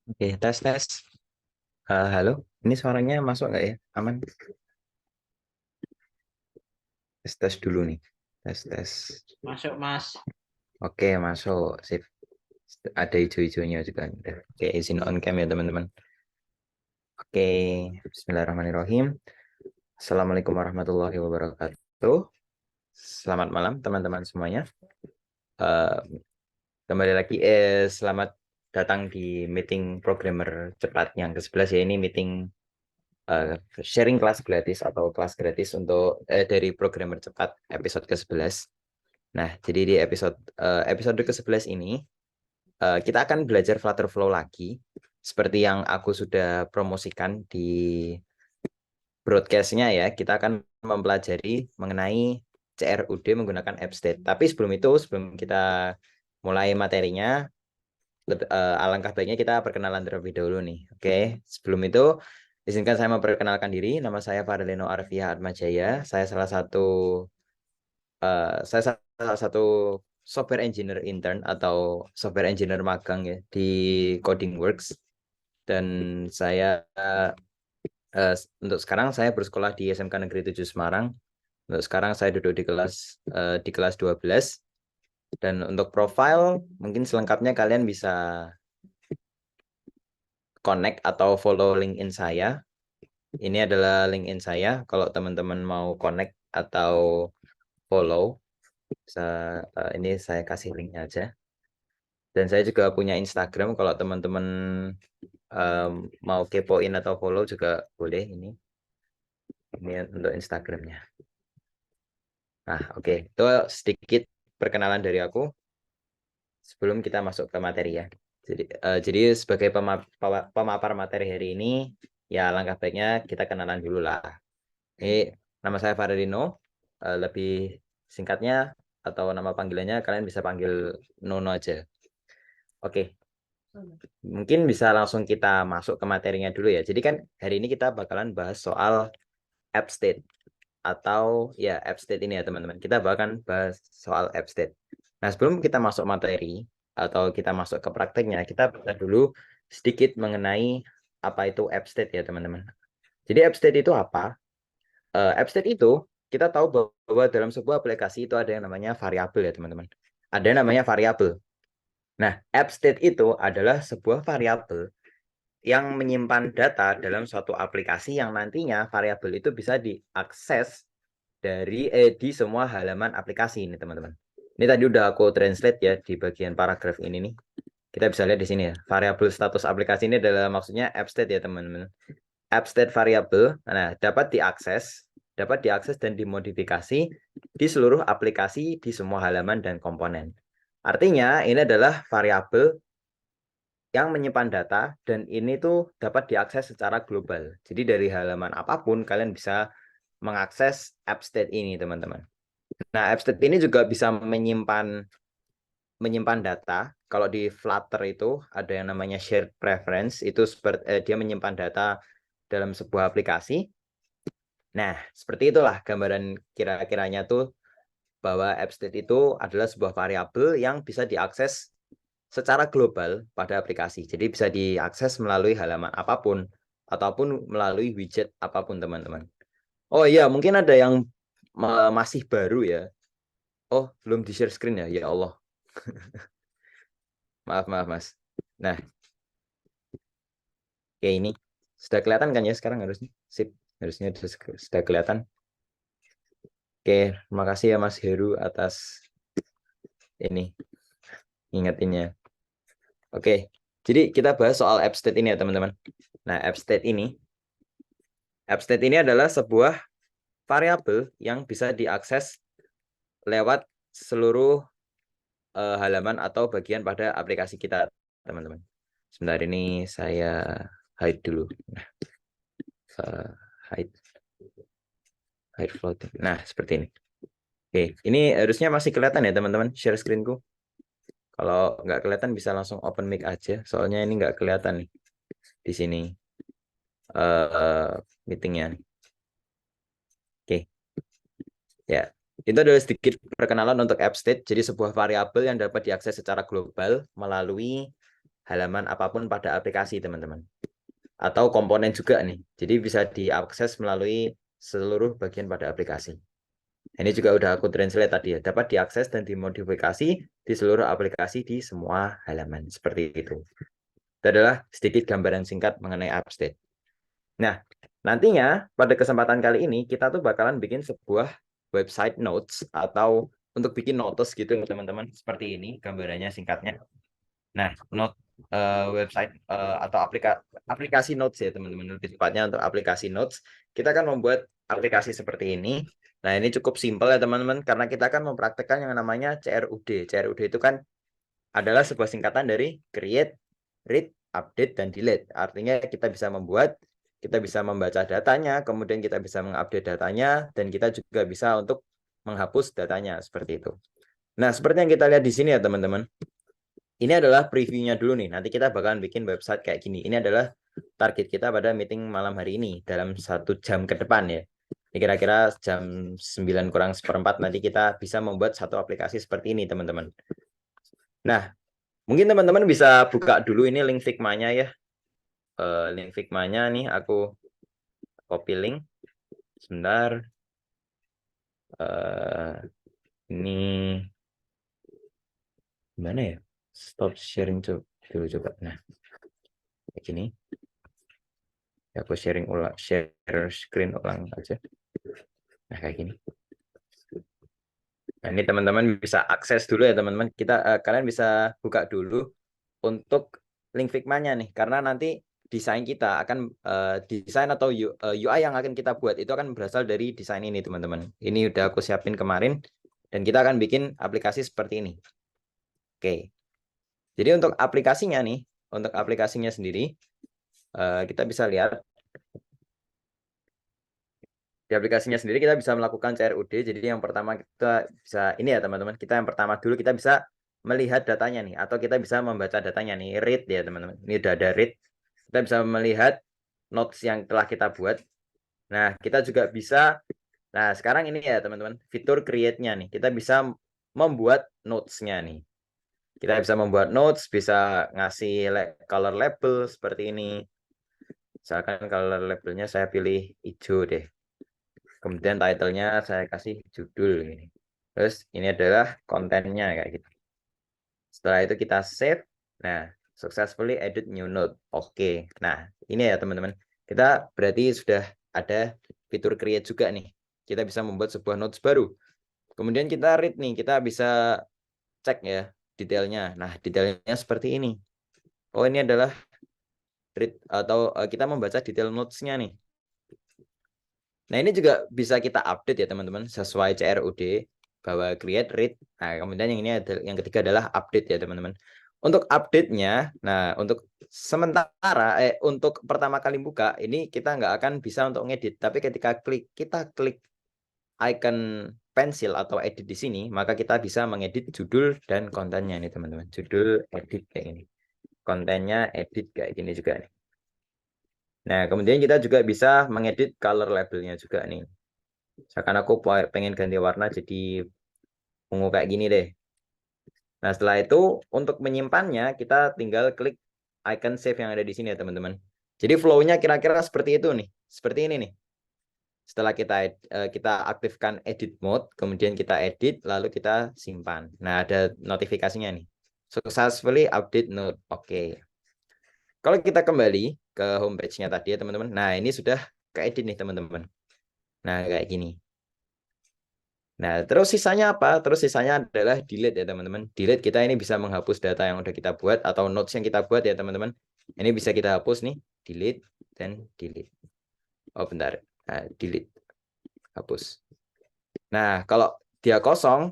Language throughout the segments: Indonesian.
Oke, tes tes. Halo, ini suaranya masuk nggak ya? Aman? Tes tes dulu nih. Tes tes. Masuk, Mas. Oke, masuk. Sip. Ada hijau-hijaunya juga. Oke, izin on cam ya teman-teman. Oke, Bismillahirrahmanirrahim. Assalamualaikum warahmatullahi wabarakatuh. Selamat malam teman-teman semuanya. Eh, Kembali lagi, selamat datang di meeting programmer cepat yang ke-11 ya. Ini meeting sharing kelas gratis atau kelas gratis untuk dari programmer cepat episode ke-11. Nah, jadi di episode ke-11 ini kita akan belajar Flutterflow lagi seperti yang aku sudah promosikan di broadcast-nya ya. Kita akan mempelajari mengenai CRUD menggunakan AppState. Tapi sebelum kita mulai materinya, alangkah baiknya kita perkenalan terlebih dahulu nih. Oke, sebelum itu izinkan saya memperkenalkan diri. Nama saya Fardeno Arfiah Atmajaya. Saya salah satu software engineer intern atau software engineer magang ya di Coding Works, dan saya untuk sekarang saya bersekolah di SMK Negeri 7 Semarang. Untuk sekarang saya duduk di kelas 12. Dan untuk profile mungkin selengkapnya kalian bisa connect atau follow LinkedIn saya. Ini adalah LinkedIn saya. Kalau teman-teman mau connect atau follow, ini saya kasih linknya aja. Dan saya juga punya Instagram. Kalau teman-teman mau kepoin atau follow juga boleh. Ini untuk Instagramnya. Nah, oke. Itu sedikit perkenalan dari aku sebelum kita masuk ke materi ya. Jadi sebagai pemapar materi hari ini, ya langkah baiknya kita kenalan dulu lah. Ini nama saya Fardino. Lebih singkatnya atau nama panggilannya kalian bisa panggil Nono aja. Oke, mungkin bisa langsung kita masuk ke materinya dulu ya. Jadi kan hari ini kita bakalan bahas soal app state atau ya app state ini ya teman-teman. Kita bakalan bahas soal app state. Nah, sebelum kita masuk materi atau kita masuk ke prakteknya, kita bahas dulu sedikit mengenai apa itu app state ya teman-teman. Jadi app state itu apa? App state itu kita tahu bahwa dalam sebuah aplikasi itu ada yang namanya variabel ya teman-teman. Ada yang namanya variabel. Nah, app state itu adalah sebuah variabel yang menyimpan data dalam suatu aplikasi yang nantinya variabel itu bisa diakses di semua halaman aplikasi ini teman-teman. Ini tadi udah aku translate ya di bagian paragraf ini nih. Kita bisa lihat di sini ya. Variabel status aplikasi ini adalah maksudnya app state ya teman-teman. App state variable dapat diakses dan dimodifikasi di seluruh aplikasi di semua halaman dan komponen. Artinya ini adalah variabel yang menyimpan data dan ini tuh dapat diakses secara global. Jadi dari halaman apapun kalian bisa mengakses app state ini, teman-teman. Nah, app state ini juga bisa menyimpan data. Kalau di Flutter itu ada yang namanya shared preference, itu dia menyimpan data dalam sebuah aplikasi. Nah, seperti itulah gambaran kira-kiranya tuh bahwa app state itu adalah sebuah variabel yang bisa diakses secara global pada aplikasi. Jadi bisa diakses melalui halaman apapun ataupun melalui widget apapun, teman-teman. Oh iya, mungkin ada yang masih baru ya. Oh, belum di-share screen ya? Ya Allah. Maaf, maaf, Mas. Nah, kayak ini. Sudah kelihatan kan ya sekarang harusnya? Sip. Harusnya sudah kelihatan. Oke, terima kasih ya Mas Heru atas ini ingetinnya. Oke, jadi kita bahas soal app state ini ya teman-teman. Nah, app state ini adalah sebuah variabel yang bisa diakses lewat seluruh halaman atau bagian pada aplikasi kita, teman-teman. Sebentar ini saya hide dulu. Nah, hide floating. Nah, seperti ini. Oke, ini harusnya masih kelihatan ya teman-teman share screenku. Kalau nggak kelihatan bisa langsung open mic aja. Soalnya ini nggak kelihatan nih di sini meetingnya. Oke, ya. Itu adalah sedikit perkenalan untuk app state. Jadi sebuah variabel yang dapat diakses secara global melalui halaman apapun pada aplikasi, teman-teman. Atau komponen juga nih. Jadi bisa diakses melalui seluruh bagian pada aplikasi. Ini juga udah aku translate tadi ya. Dapat diakses dan dimodifikasi di seluruh aplikasi di semua halaman. Seperti itu. Itu adalah sedikit gambaran singkat mengenai Upstate. Nah, nantinya pada kesempatan kali ini kita tuh bakalan bikin sebuah website notes atau untuk bikin notes gitu teman-teman. Seperti ini gambarannya singkatnya. Nah, website atau aplikasi notes ya teman-teman. Lebih tepatnya untuk aplikasi notes. Kita akan membuat aplikasi seperti ini. Nah, ini cukup simpel ya teman-teman karena kita akan mempraktekkan yang namanya CRUD. CRUD itu kan adalah sebuah singkatan dari create, read, update, dan delete. Artinya kita bisa membuat, kita bisa membaca datanya, kemudian kita bisa mengupdate datanya, dan kita juga bisa untuk menghapus datanya seperti itu. Nah, seperti yang kita lihat di sini ya teman-teman. Ini adalah previewnya dulu nih. Nanti kita bakalan bikin website kayak gini. Ini adalah target kita pada meeting malam hari ini dalam 1 jam ke depan ya. Ini kira-kira jam 9 kurang seperempat nanti kita bisa membuat satu aplikasi seperti ini teman-teman. Nah, mungkin teman-teman bisa buka dulu ini link Figma-nya ya. Link Figma-nya nih aku copy link. Sebentar. Ini gimana ya? Stop sharing dulu coba. Nah, kayak gini. Ya, aku share screen ulang aja. Nah, kayak gini. Nah, ini teman-teman bisa akses dulu ya teman-teman. Kalian bisa buka dulu untuk link Figma-nya nih, karena nanti desain kita akan desain atau UI yang akan kita buat itu akan berasal dari desain ini teman-teman. Ini udah aku siapin kemarin dan kita akan bikin aplikasi seperti ini. Oke. Jadi untuk aplikasinya nih, untuk aplikasinya sendiri kita bisa lihat di aplikasinya sendiri kita bisa melakukan CRUD. Jadi yang pertama kita bisa ini ya teman-teman. Kita yang pertama dulu kita bisa melihat datanya nih, atau kita bisa membaca datanya nih, read ya teman-teman. Ini udah ada read. Kita bisa melihat notes yang telah kita buat. Nah, kita juga bisa, nah sekarang ini ya teman-teman, fitur create-nya nih. Kita bisa membuat notes-nya nih. Kita bisa membuat notes, bisa ngasih color label seperti ini. Misalkan color labelnya saya pilih hijau deh. Kemudian title-nya saya kasih judul ini. Terus ini adalah kontennya kayak gitu. Setelah itu kita save. Nah, successfully edit new note. Oke. Nah, ini ya teman-teman. Kita berarti sudah ada fitur create juga nih. Kita bisa membuat sebuah notes baru. Kemudian kita read nih. Kita bisa cek ya detailnya. Nah, detailnya seperti ini. Oh, ini adalah read atau kita membaca detail notes-nya nih. Nah, ini juga bisa kita update ya teman-teman sesuai CRUD bahwa create, read. Nah, kemudian yang ini yang ketiga adalah update ya teman-teman. Untuk update-nya, nah untuk sementara untuk pertama kali buka ini kita nggak akan bisa untuk ngedit, tapi ketika kita klik icon pensil atau edit di sini, maka kita bisa mengedit judul dan kontennya nih teman-teman. Judul edit kayak ini. Kontennya edit kayak gini juga nih. Nah, kemudian kita juga bisa mengedit color labelnya juga nih. Misalkan aku pengen ganti warna jadi ungu kayak gini deh. Nah, setelah itu untuk menyimpannya kita tinggal klik icon save yang ada di sini ya teman-teman. Jadi flow-nya kira-kira seperti itu nih. Seperti ini nih. Setelah kita aktifkan edit mode, kemudian kita edit, lalu kita simpan. Nah, ada notifikasinya nih. Successfully update note. Oke. Kalau kita kembali ke homepage-nya tadi ya teman-teman. Nah, ini sudah keedit nih teman-teman. Nah, kayak gini. Nah, terus sisanya apa? Terus sisanya adalah delete ya teman-teman. Delete kita ini bisa menghapus data yang udah kita buat atau notes yang kita buat ya teman-teman. Ini bisa kita hapus nih. Delete dan delete. Oh, bentar. Nah, delete. Hapus. Nah, kalau dia kosong,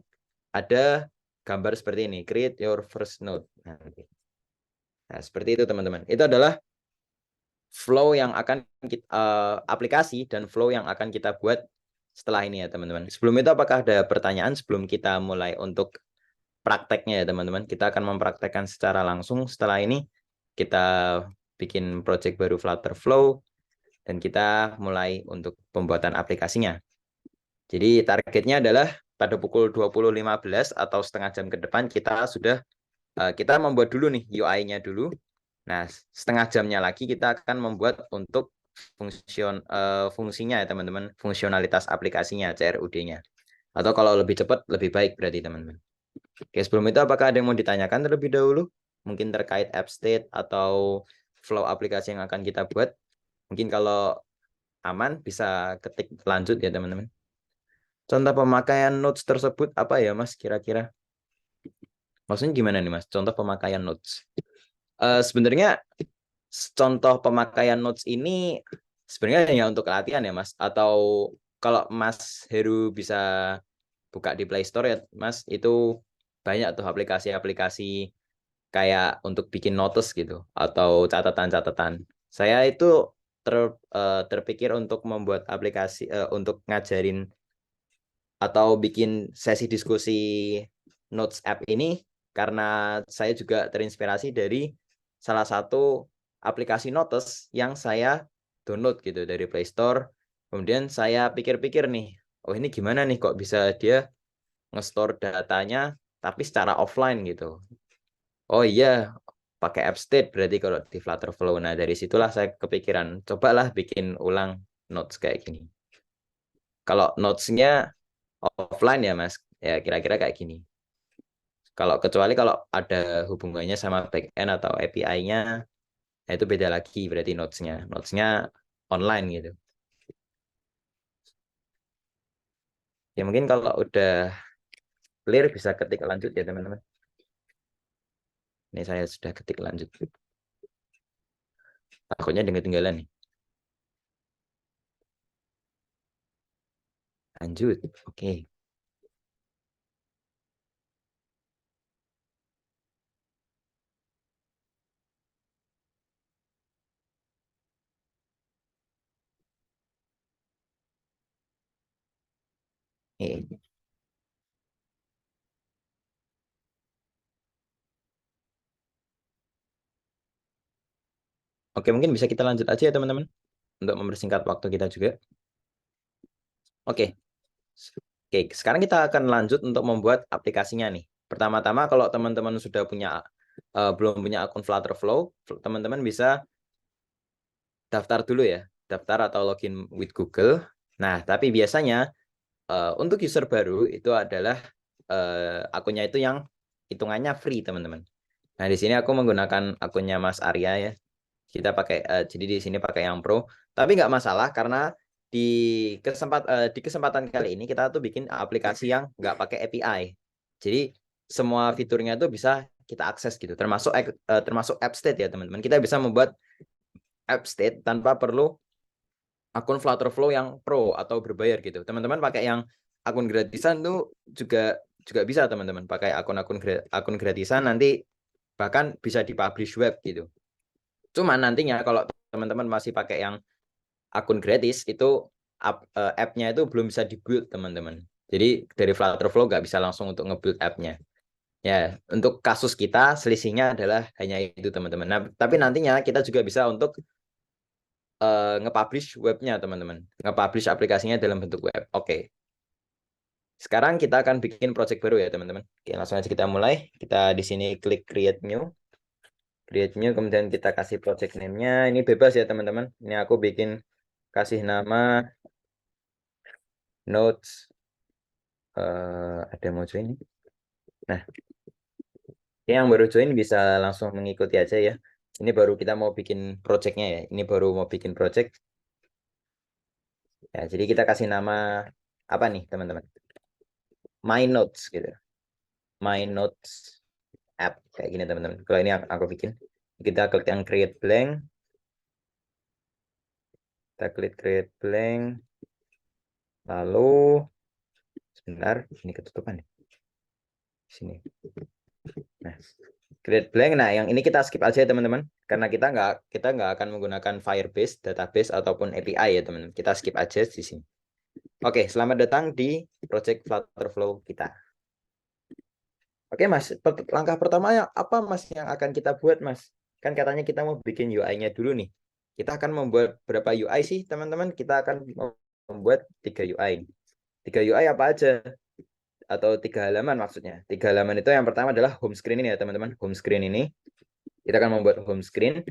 ada gambar seperti ini. Create your first note. Nah, seperti itu teman-teman. Itu adalah flow yang akan aplikasi dan flow yang akan kita buat setelah ini ya teman-teman. Sebelum itu apakah ada pertanyaan sebelum kita mulai untuk prakteknya ya teman-teman? Kita akan mempraktekkan secara langsung setelah ini. Kita bikin project baru Flutter Flow dan kita mulai untuk pembuatan aplikasinya. Jadi targetnya adalah pada pukul 20.15 atau setengah jam ke depan kita sudah kita membuat dulu nih UI-nya dulu. Nah, setengah jamnya lagi kita akan membuat untuk fungsinya ya teman-teman, fungsionalitas aplikasinya, CRUD-nya. Atau kalau lebih cepat, lebih baik berarti teman-teman. Oke, sebelum itu apakah ada yang mau ditanyakan terlebih dahulu? Mungkin terkait app state atau flow aplikasi yang akan kita buat. Mungkin kalau aman bisa ketik lanjut ya teman-teman. Contoh pemakaian notes tersebut apa ya Mas kira-kira? Maksudnya gimana nih Mas? Contoh pemakaian notes. Sebenarnya contoh pemakaian notes ini sebenarnya hanya untuk latihan ya Mas. Atau kalau Mas Heru bisa buka di Play Store ya Mas, itu banyak tuh aplikasi-aplikasi kayak untuk bikin notes gitu atau catatan-catatan. Saya itu terpikir untuk membuat aplikasi untuk ngajarin atau bikin sesi diskusi notes app ini karena saya juga terinspirasi dari salah satu aplikasi notes yang saya download gitu dari Play Store. Kemudian saya pikir-pikir nih, oh ini gimana nih kok bisa dia nge-store datanya tapi secara offline gitu. Oh iya, pakai app state berarti kalau di Flutterflow. Nah, dari situlah saya kepikiran, cobalah bikin ulang notes kayak gini. Kalau notes-nya offline ya, Mas, ya kira-kira kayak gini. Kalau kecuali kalau ada hubungannya sama backend atau API-nya, itu beda lagi berarti notes-nya. Notes-nya online gitu. Ya mungkin kalau udah clear bisa ketik lanjut ya, teman-teman. Ini saya sudah ketik lanjut. Takutnya ketinggalan nih. Lanjut. Oke. Oke. Oke, mungkin bisa kita lanjut aja ya, teman-teman. Untuk mempersingkat waktu kita juga. Oke. Oke, sekarang kita akan lanjut untuk membuat aplikasinya nih. Pertama-tama kalau teman-teman sudah belum punya akun Flutterflow, teman-teman bisa daftar dulu ya. Daftar atau login with Google. Nah, tapi biasanya untuk user baru itu adalah akunnya itu yang hitungannya free, teman-teman. Nah, di sini aku menggunakan akunnya Mas Arya ya. Kita pakai jadi di sini pakai yang pro, tapi nggak masalah karena di kesempatan kali ini kita tuh bikin aplikasi yang nggak pakai API. Jadi semua fiturnya tuh bisa kita akses gitu, termasuk app state ya teman-teman. Kita bisa membuat app state tanpa perlu akun Flutterflow yang pro atau berbayar gitu. Teman-teman pakai yang akun gratisan tuh juga juga bisa teman-teman pakai akun gratisan, nanti bahkan bisa dipublish web gitu. Cuman nantinya kalau teman-teman masih pakai yang akun gratis itu app-nya itu belum bisa dibuild teman-teman. Jadi dari Flutterflow nggak bisa langsung untuk nge-build app-nya. Ya, untuk kasus kita selisihnya adalah hanya itu teman-teman. Nah, tapi nantinya kita juga bisa untuk nge-publish webnya teman-teman. Nge-publish aplikasinya dalam bentuk web. Oke. Sekarang kita akan bikin project baru ya teman-teman. Oke, langsung aja kita mulai. Kita di sini klik create new. Create new, kemudian kita kasih project name-nya. Ini bebas ya teman-teman. Ini aku bikin kasih nama notes. Ada yang mau join nih. Nah, yang baru join bisa langsung mengikuti aja ya. Ini baru kita mau bikin project-nya ya. Ini baru mau bikin project. Ya, jadi kita kasih nama apa nih teman-teman? My Notes gitu. My Notes app kayak gini teman-teman. Kalau ini aku bikin, kita klik yang create blank. Kita klik create blank. Lalu sebentar, ini ketutupan ya. Sini. Nah, create blank. Nah, yang ini kita skip aja ya teman-teman, karena kita nggak akan menggunakan Firebase database ataupun API ya teman-teman. Kita skip aja di sini. Oke, selamat datang di project Flutterflow kita. Oke Mas, langkah pertamanya apa Mas yang akan kita buat Mas? Kan katanya kita mau bikin UI-nya dulu nih. Kita akan membuat berapa UI sih teman-teman? Kita akan membuat 3 UI. 3 UI apa aja? Atau 3 halaman maksudnya. 3 halaman itu yang pertama adalah home screen ini ya teman-teman. Home screen ini. Kita akan membuat home screen.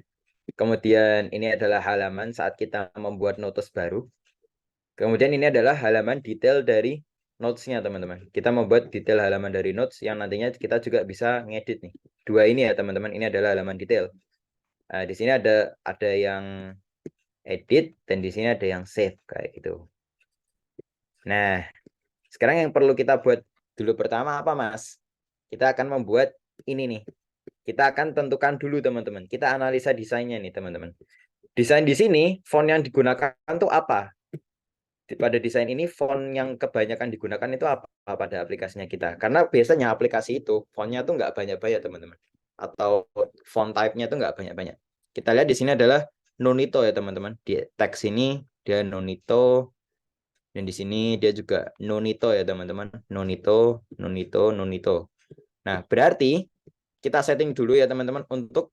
Kemudian ini adalah halaman saat kita membuat notes baru. Kemudian ini adalah halaman detail dari notes-nya, teman-teman. Kita membuat detail halaman dari notes yang nantinya kita juga bisa ngedit nih. Dua ini ya, teman-teman. Ini adalah halaman detail. Nah, di sini ada yang edit dan di sini ada yang save kayak gitu. Nah, sekarang yang perlu kita buat dulu pertama apa, Mas? Kita akan membuat ini nih. Kita akan tentukan dulu, teman-teman. Kita analisa desainnya nih, teman-teman. Desain di sini, font yang digunakan tuh apa? Pada desain ini, font yang kebanyakan digunakan itu apa pada aplikasinya kita? Karena biasanya aplikasi itu, fontnya tuh nggak banyak-banyak, teman-teman. Atau font type-nya tuh nggak banyak-banyak. Kita lihat di sini adalah Nonito ya, teman-teman. Di teks ini, dia Nonito. Dan di sini dia juga Nonito ya, teman-teman. Nonito, Nonito, Nonito. Nah, berarti kita setting dulu ya, teman-teman, untuk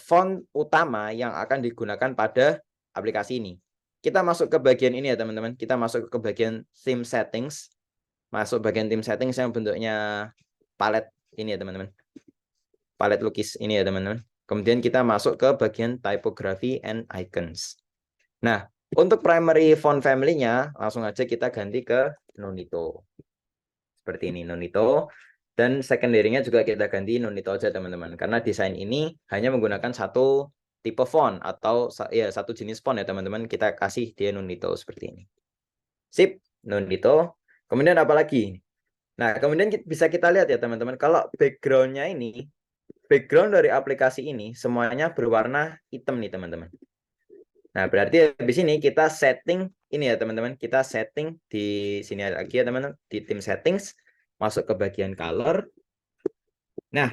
font utama yang akan digunakan pada aplikasi ini. Kita masuk ke bagian ini ya, teman-teman. Kita masuk ke bagian theme settings. Masuk bagian theme settings yang bentuknya palet ini ya, teman-teman. Palet lukis ini ya, teman-teman. Kemudian kita masuk ke bagian typography and icons. Nah, untuk primary font family-nya, langsung aja kita ganti ke Nonito. Seperti ini, Nonito. Dan secondary-nya juga kita ganti Nonito aja, teman-teman. Karena desain ini hanya menggunakan satu tipe font atau ya satu jenis font ya, teman-teman. Kita kasih dia Nonito seperti ini. Sip, Nonito. Kemudian apa lagi? Nah, kemudian bisa kita lihat ya, teman-teman. Kalau background-nya ini, background dari aplikasi ini semuanya berwarna hitam nih, teman-teman. Nah, berarti di sini kita setting ini ya, teman-teman. Kita setting di sini lagi ya, teman-teman. Di theme settings, masuk ke bagian color. Nah,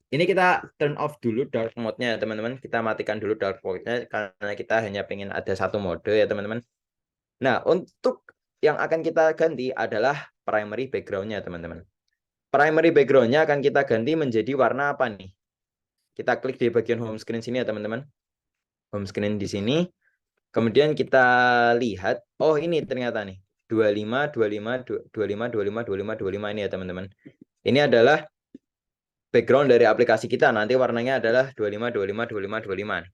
ini kita turn off dulu dark mode-nya, teman-teman. Kita matikan dulu dark mode-nya karena kita hanya pengen ada satu mode ya, teman-teman. Nah, untuk yang akan kita ganti adalah primary background-nya, teman-teman. Primary background-nya akan kita ganti menjadi warna apa nih? Kita klik di bagian home screen sini ya, teman-teman. Home screen di sini. Kemudian kita lihat, oh ini ternyata nih, 25, 25, 25, 25, 25, 25 ini ya, teman-teman. Ini adalah background dari aplikasi kita. Nanti warnanya adalah 25, 25, 25, 25.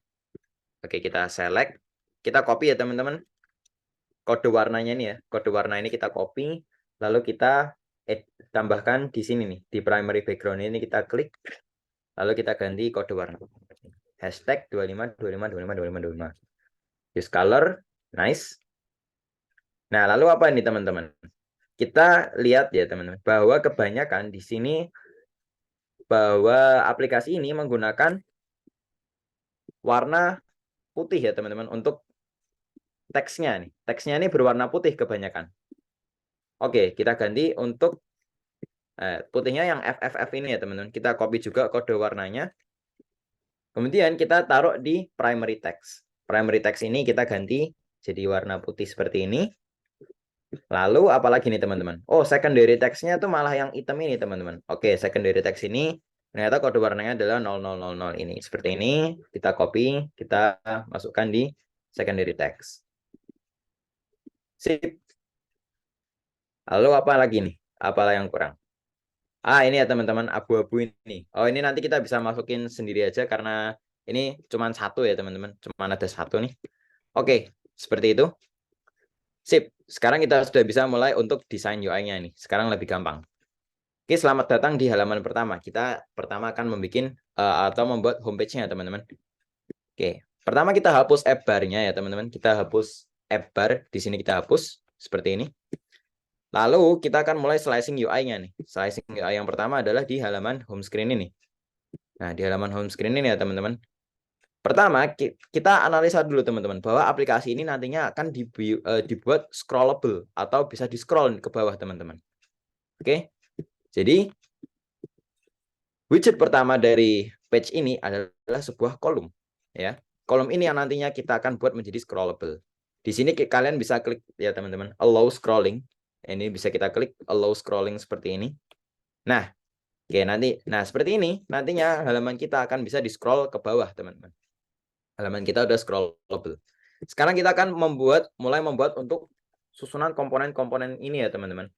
Oke, kita select. Kita copy ya, teman-teman. Kode warnanya ini ya. Kode warna ini kita copy. Lalu kita tambahkan di sini nih. Di primary background ini kita klik. Lalu kita ganti kode warna. Hashtag 25, 25, 25, 25, 25. Use color. Nice. Nah, lalu apa ini, teman-teman? Kita lihat ya, teman-teman. Bahwa kebanyakan di sini bahwa aplikasi ini menggunakan warna putih ya, teman-teman, untuk teksnya nih. Teksnya ini berwarna putih kebanyakan. Oke, kita ganti untuk putihnya yang FFF ini ya, teman-teman. Kita copy juga kode warnanya. Kemudian kita taruh di primary text. Primary text ini kita ganti jadi warna putih seperti ini. Lalu apalagi nih, teman-teman? Oh, secondary text-nya tuh malah yang hitam ini, teman-teman. Oke, secondary text ini ternyata kode warnanya adalah 0000 ini. Seperti ini, kita copy, kita masukkan di secondary text. Sip. Lalu apa lagi nih? Apalah yang kurang? Ini ya, teman-teman, abu-abu ini. Oh, ini nanti kita bisa masukin sendiri aja karena ini cuma satu ya, teman-teman. Cuma ada satu nih. Oke, seperti itu. Sip. Sekarang kita sudah bisa mulai untuk desain UI-nya nih. Sekarang lebih gampang. Oke, selamat datang di halaman pertama. Kita pertama akan membuat atau membuat homepage-nya, teman-teman. Oke, pertama kita hapus app bar-nya ya, teman-teman. Kita hapus app bar. Di sini kita hapus seperti ini. Lalu kita akan mulai slicing UI-nya nih. Slicing UI yang pertama adalah di halaman home screen ini. Nah, di halaman home screen ini ya, teman-teman. Pertama, kita analisa dulu, teman-teman, bahwa aplikasi ini nantinya akan dibuat scrollable atau bisa di-scroll ke bawah, teman-teman. Oke. Jadi, widget pertama dari page ini adalah sebuah kolom, ya. Kolom ini yang nantinya kita akan buat menjadi scrollable. Di sini kalian bisa klik ya, teman-teman, allow scrolling. Ini bisa kita klik allow scrolling seperti ini. Nah, oke, nah seperti ini nantinya halaman kita akan bisa di-scroll ke bawah, teman-teman. Halaman kita udah scrollable. Sekarang kita akan mulai membuat untuk susunan komponen-komponen ini ya, teman-teman.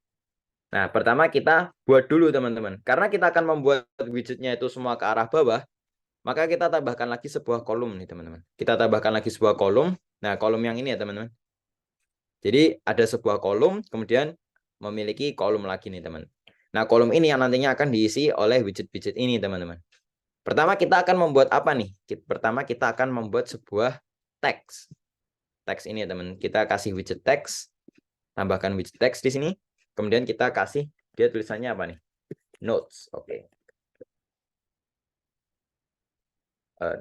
Nah, pertama kita buat dulu teman-teman. Karena kita akan membuat widgetnya itu semua ke arah bawah, maka kita tambahkan lagi sebuah kolom nih teman-teman. Kita tambahkan lagi sebuah kolom. Nah, kolom yang ini ya teman-teman. Jadi ada sebuah kolom, kemudian memiliki kolom lagi nih teman. Nah, kolom ini yang nantinya akan diisi oleh widget-widget ini teman-teman. Pertama kita akan membuat apa nih? Pertama kita akan membuat sebuah teks. Teks ini ya teman. Kita kasih widget teks, tambahkan widget teks di sini. Kemudian kita kasih dia tulisannya apa nih? Notes. Oke.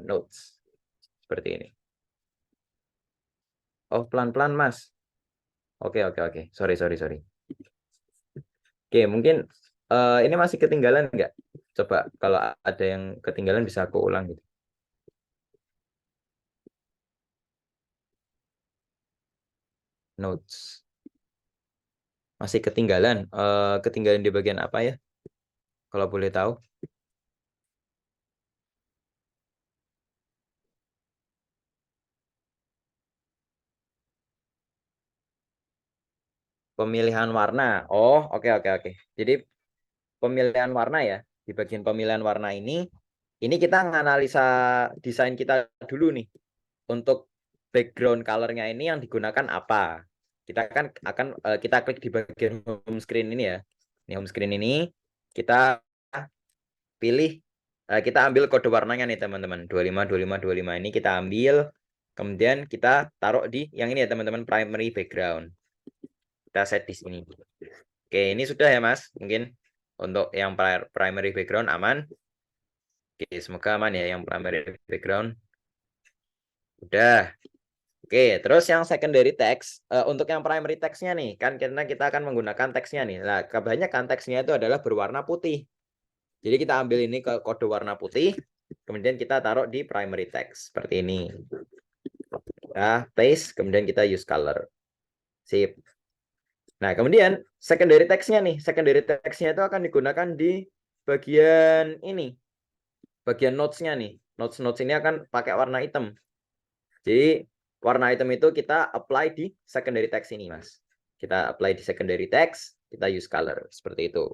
Notes. Seperti ini. Oh, pelan-pelan Mas. Oke, oke, oke. Sorry. Oke, mungkin ini masih ketinggalan nggak? Coba kalau ada yang ketinggalan bisa aku ulang gitu. Notes. Masih ketinggalan. Ketinggalan di bagian apa ya? Kalau boleh tahu. Pemilihan warna. Oh, oke. Jadi pemilihan warna ya. Di bagian pemilihan warna ini kita menganalisa desain kita dulu nih. Untuk background color-nya ini yang digunakan apa? Kita akan kita klik di bagian home screen ini ya. Ini home screen ini kita pilih kita ambil kode warnanya nih teman-teman. 25 ini kita ambil. Kemudian kita taruh di yang ini ya teman-teman, primary background. Kita set di sini. Oke, ini sudah ya Mas. Mungkin untuk yang primary background aman. Oke, semoga aman ya yang primary background. Udah. Oke, terus yang secondary text, untuk yang primary text-nya nih, kan karena kita akan menggunakan teksnya nih. Nah, kebanyakan teksnya itu adalah berwarna putih. Jadi kita ambil ini ke kode warna putih, kemudian kita taruh di primary text, seperti ini. Nah, paste, kemudian kita use color. Sip. Nah, kemudian secondary text-nya nih. Secondary text-nya itu akan digunakan di bagian ini. Bagian notes-nya nih. Notes-notes ini akan pakai warna hitam. Jadi warna hitam itu kita apply di secondary text ini, Mas. Kita apply di secondary text, kita use color. Seperti itu.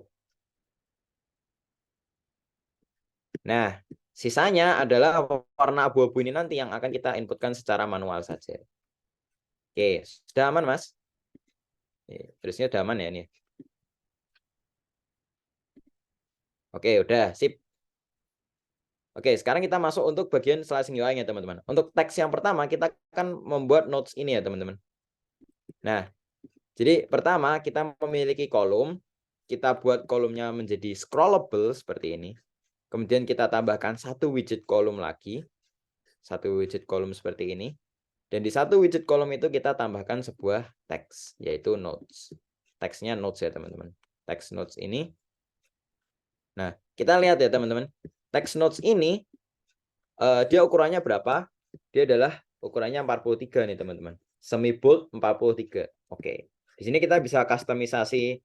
Nah, sisanya adalah warna abu-abu ini nanti yang akan kita inputkan secara manual saja. Oke, sudah aman, Mas? Terusnya udah aman ya ini. Oke, udah, sip. Oke, sekarang kita masuk untuk bagian slashing UI-nya, teman-teman. Untuk teks yang pertama, kita akan membuat notes ini ya, teman-teman. Nah, jadi pertama kita memiliki kolom. Kita buat kolomnya menjadi scrollable seperti ini. Kemudian kita tambahkan satu widget kolom lagi. Satu widget kolom seperti ini. Dan di satu widget kolom itu kita tambahkan sebuah teks, yaitu notes. Teksnya notes ya, teman-teman. Teks notes ini. Nah, kita lihat ya, teman-teman. Teks notes ini dia ukurannya berapa? Dia adalah ukurannya 43 nih teman-teman. Semi bold 43. Oke. Di sini kita bisa customisasi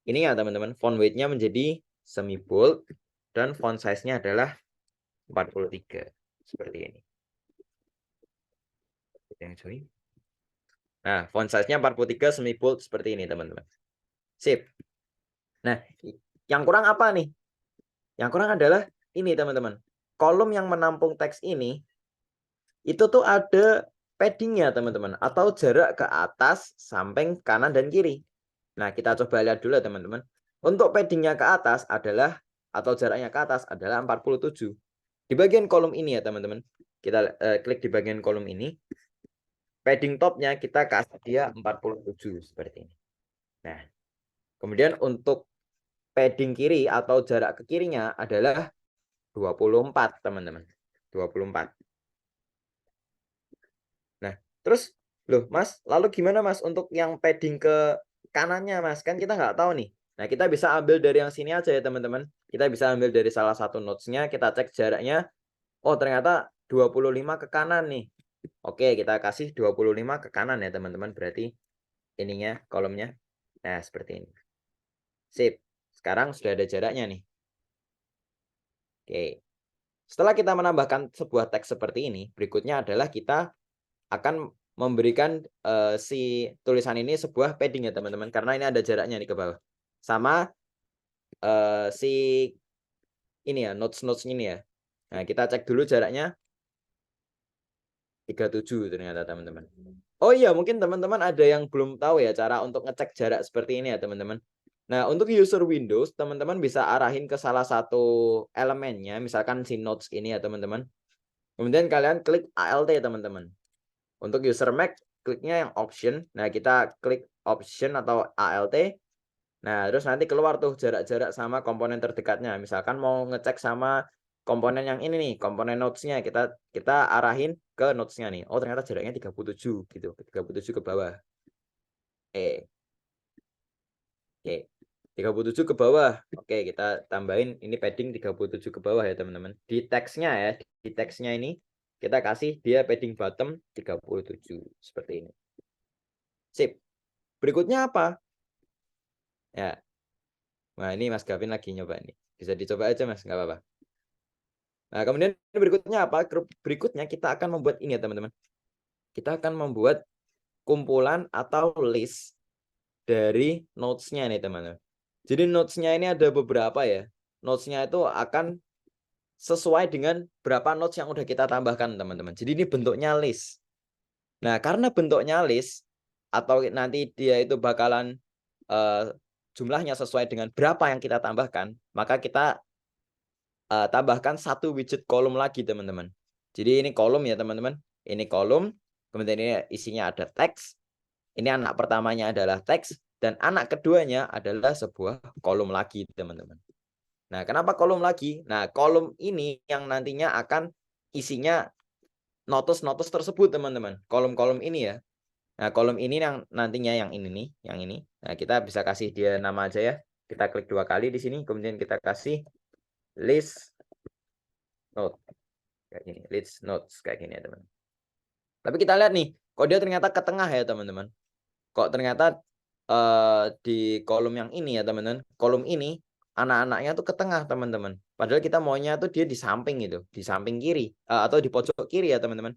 ini ya teman-teman. Font weight-nya menjadi semi bold dan font size-nya adalah 43 seperti ini. Nah, font size-nya 43 semi bold seperti ini teman-teman. Sip. Nah, yang kurang apa nih? Yang kurang adalah ini teman-teman. Kolom yang menampung teks ini itu tuh ada paddingnya teman-teman, atau jarak ke atas, samping, kanan, dan kiri. Nah, kita coba lihat dulu teman-teman. Untuk paddingnya ke atas adalah, atau jaraknya ke atas adalah 47. Di bagian kolom ini ya teman-teman. Kita klik di bagian kolom ini. Padding topnya kita kasih dia 47 seperti ini. Nah, kemudian untuk padding kiri atau jarak ke kirinya adalah 24 teman-teman. 24. Nah, terus loh Mas, lalu gimana Mas untuk yang padding ke kanannya Mas? Kan kita nggak tahu nih. Nah, kita bisa ambil dari yang sini aja ya teman-teman. Kita bisa ambil dari salah satu notes-nya, kita cek jaraknya. Oh, ternyata 25 ke kanan nih. Oke, kita kasih 25 ke kanan ya teman-teman. Berarti ininya, kolomnya. Nah, seperti ini. Sip. Sekarang sudah ada jaraknya nih. Oke. Setelah kita menambahkan sebuah teks seperti ini, berikutnya adalah kita akan memberikan si tulisan ini sebuah padding ya teman-teman, karena ini ada jaraknya nih ke bawah. sama si ini ya, notes-notes ini ya. Nah, kita cek dulu jaraknya 37 ternyata teman-teman. Oh iya, mungkin teman-teman ada yang belum tahu ya cara untuk ngecek jarak seperti ini ya teman-teman. Nah, untuk user Windows, teman-teman bisa arahin ke salah satu elemennya, misalkan si notes ini ya teman-teman. Kemudian kalian klik ALT teman-teman. Untuk user Mac, kliknya yang option. Nah, kita klik option atau ALT. Nah, terus nanti keluar tuh jarak-jarak sama komponen terdekatnya. Misalkan mau ngecek sama komponen yang ini nih, komponen notes-nya kita arahin ke notes-nya nih. Oh, ternyata jaraknya 37 gitu. 37 ke bawah. Oke. 37 ke bawah. Oke, kita tambahin ini padding 37 ke bawah ya, teman-teman. Di teksnya ya, di teksnya ini kita kasih dia padding bottom 37 seperti ini. Sip. Berikutnya apa? Ya. Nah, ini Mas Gavin lagi nyoba nih. Bisa dicoba aja, Mas, nggak apa-apa. Nah, kemudian berikutnya apa? Berikutnya kita akan membuat ini ya, teman-teman. Kita akan membuat kumpulan atau list dari notes-nya nih, teman-teman. Jadi notes-nya ini ada beberapa ya. Notes-nya itu akan sesuai dengan berapa notes yang udah kita tambahkan, teman-teman. Jadi ini bentuknya list. Nah, karena bentuknya list atau nanti dia itu bakalan jumlahnya sesuai dengan berapa yang kita tambahkan, maka kita tambahkan satu widget kolom lagi, teman-teman. Jadi ini kolom ya, teman-teman. Ini kolom, kemudian ini isinya ada teks. Ini anak pertamanya adalah teks dan anak keduanya adalah sebuah kolom lagi, teman-teman. Nah, kenapa kolom lagi? Nah, kolom ini yang nantinya akan isinya notes-notes tersebut, teman-teman. Kolom-kolom ini ya. Nah, kolom ini yang nantinya yang ini nih, yang ini. Nah, kita bisa kasih dia nama aja ya. Kita klik 2 kali di sini, kemudian kita kasih list note kayak gini, list notes kayak gini ya, teman. Tapi kita lihat nih, kok dia ternyata ke tengah ya, teman-teman. Kok ternyata di kolom yang ini ya, teman-teman. Kolom ini anak-anaknya tuh ke tengah, teman-teman. Padahal kita maunya tuh dia di samping gitu, di samping kiri atau di pojok kiri ya, teman-teman.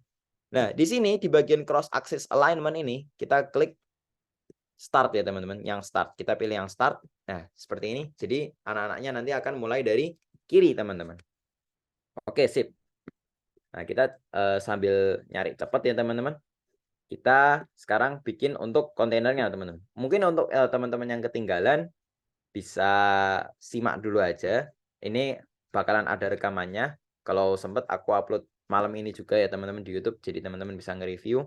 Nah, di sini di bagian cross axis alignment ini kita klik start ya, teman-teman. Yang start, kita pilih yang start. Nah, seperti ini. Jadi anak-anaknya nanti akan mulai dari kiri, teman-teman. Oke, sip. Nah, kita sambil nyari cepat ya, teman-teman. Kita sekarang bikin untuk kontainernya, teman-teman. Mungkin untuk teman-teman yang ketinggalan bisa simak dulu aja. Ini bakalan ada rekamannya. Kalau sempat aku upload malam ini juga ya, teman-teman, di YouTube. Jadi teman-teman bisa nge-review.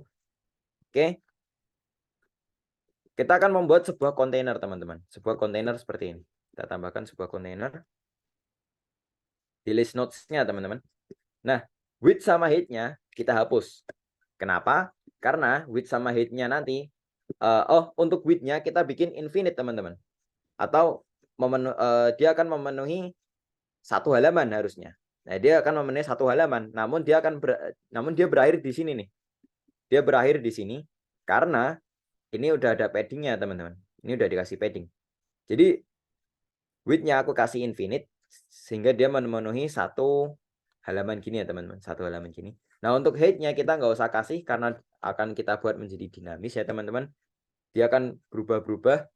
Oke. Kita akan membuat sebuah kontainer, teman-teman. Sebuah kontainer seperti ini. Kita tambahkan sebuah kontainer di list notes-nya, teman-teman. Nah, width sama height-nya kita hapus. Kenapa? Karena width sama height-nya nanti untuk width-nya kita bikin infinite, teman-teman. Atau dia akan memenuhi satu halaman harusnya. Nah, dia akan memenuhi satu halaman, namun dia berakhir di sini nih. Dia berakhir di sini karena ini udah ada paddingnya, teman-teman. Ini udah dikasih padding. Jadi width-nya aku kasih infinite sehingga dia memenuhi satu halaman gini ya, teman-teman. Satu halaman gini. Nah, untuk height-nya kita nggak usah kasih karena akan kita buat menjadi dinamis ya, teman-teman. Dia akan berubah-berubah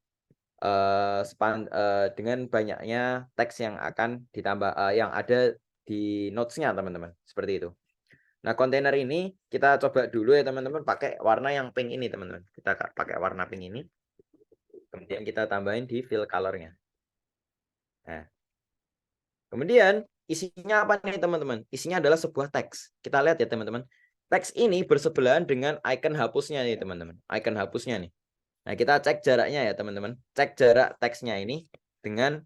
dengan banyaknya teks yang akan ditambah yang ada di notes-nya, teman-teman. Seperti itu. Nah, kontainer ini kita coba dulu ya, teman-teman, pakai warna yang pink ini, teman-teman. Kita pakai warna pink ini. Kemudian kita tambahin di fill color-nya. Nah, kemudian isinya apa nih, teman-teman? Isinya adalah sebuah teks. Kita lihat ya, teman-teman. Teks ini bersebelahan dengan icon hapusnya nih, teman-teman. Icon hapusnya nih. Nah, kita cek jaraknya ya, teman-teman. Cek jarak teksnya ini dengan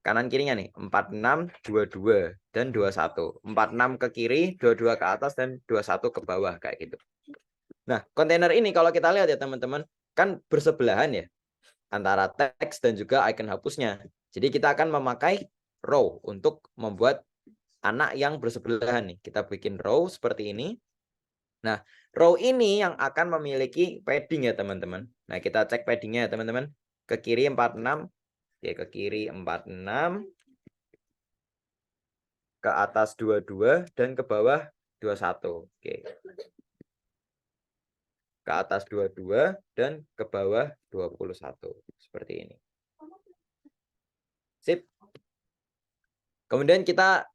kanan kirinya nih, 46, 22 dan 21. 46 ke kiri, 22 ke atas dan 21 ke bawah kayak gitu. Nah, kontainer ini kalau kita lihat ya, teman-teman, kan bersebelahan ya antara teks dan juga icon hapusnya. Jadi kita akan memakai row untuk membuat anak yang bersebelahan nih. Kita bikin row seperti ini. Nah, row ini yang akan memiliki padding ya, teman-teman. Nah, kita cek paddingnya ya, teman-teman. Ke kiri 46. Oke, ke kiri 46. Ke atas 22 dan ke bawah 21. Oke. Ke atas 22 dan ke bawah 21. Seperti ini. Kemudian kita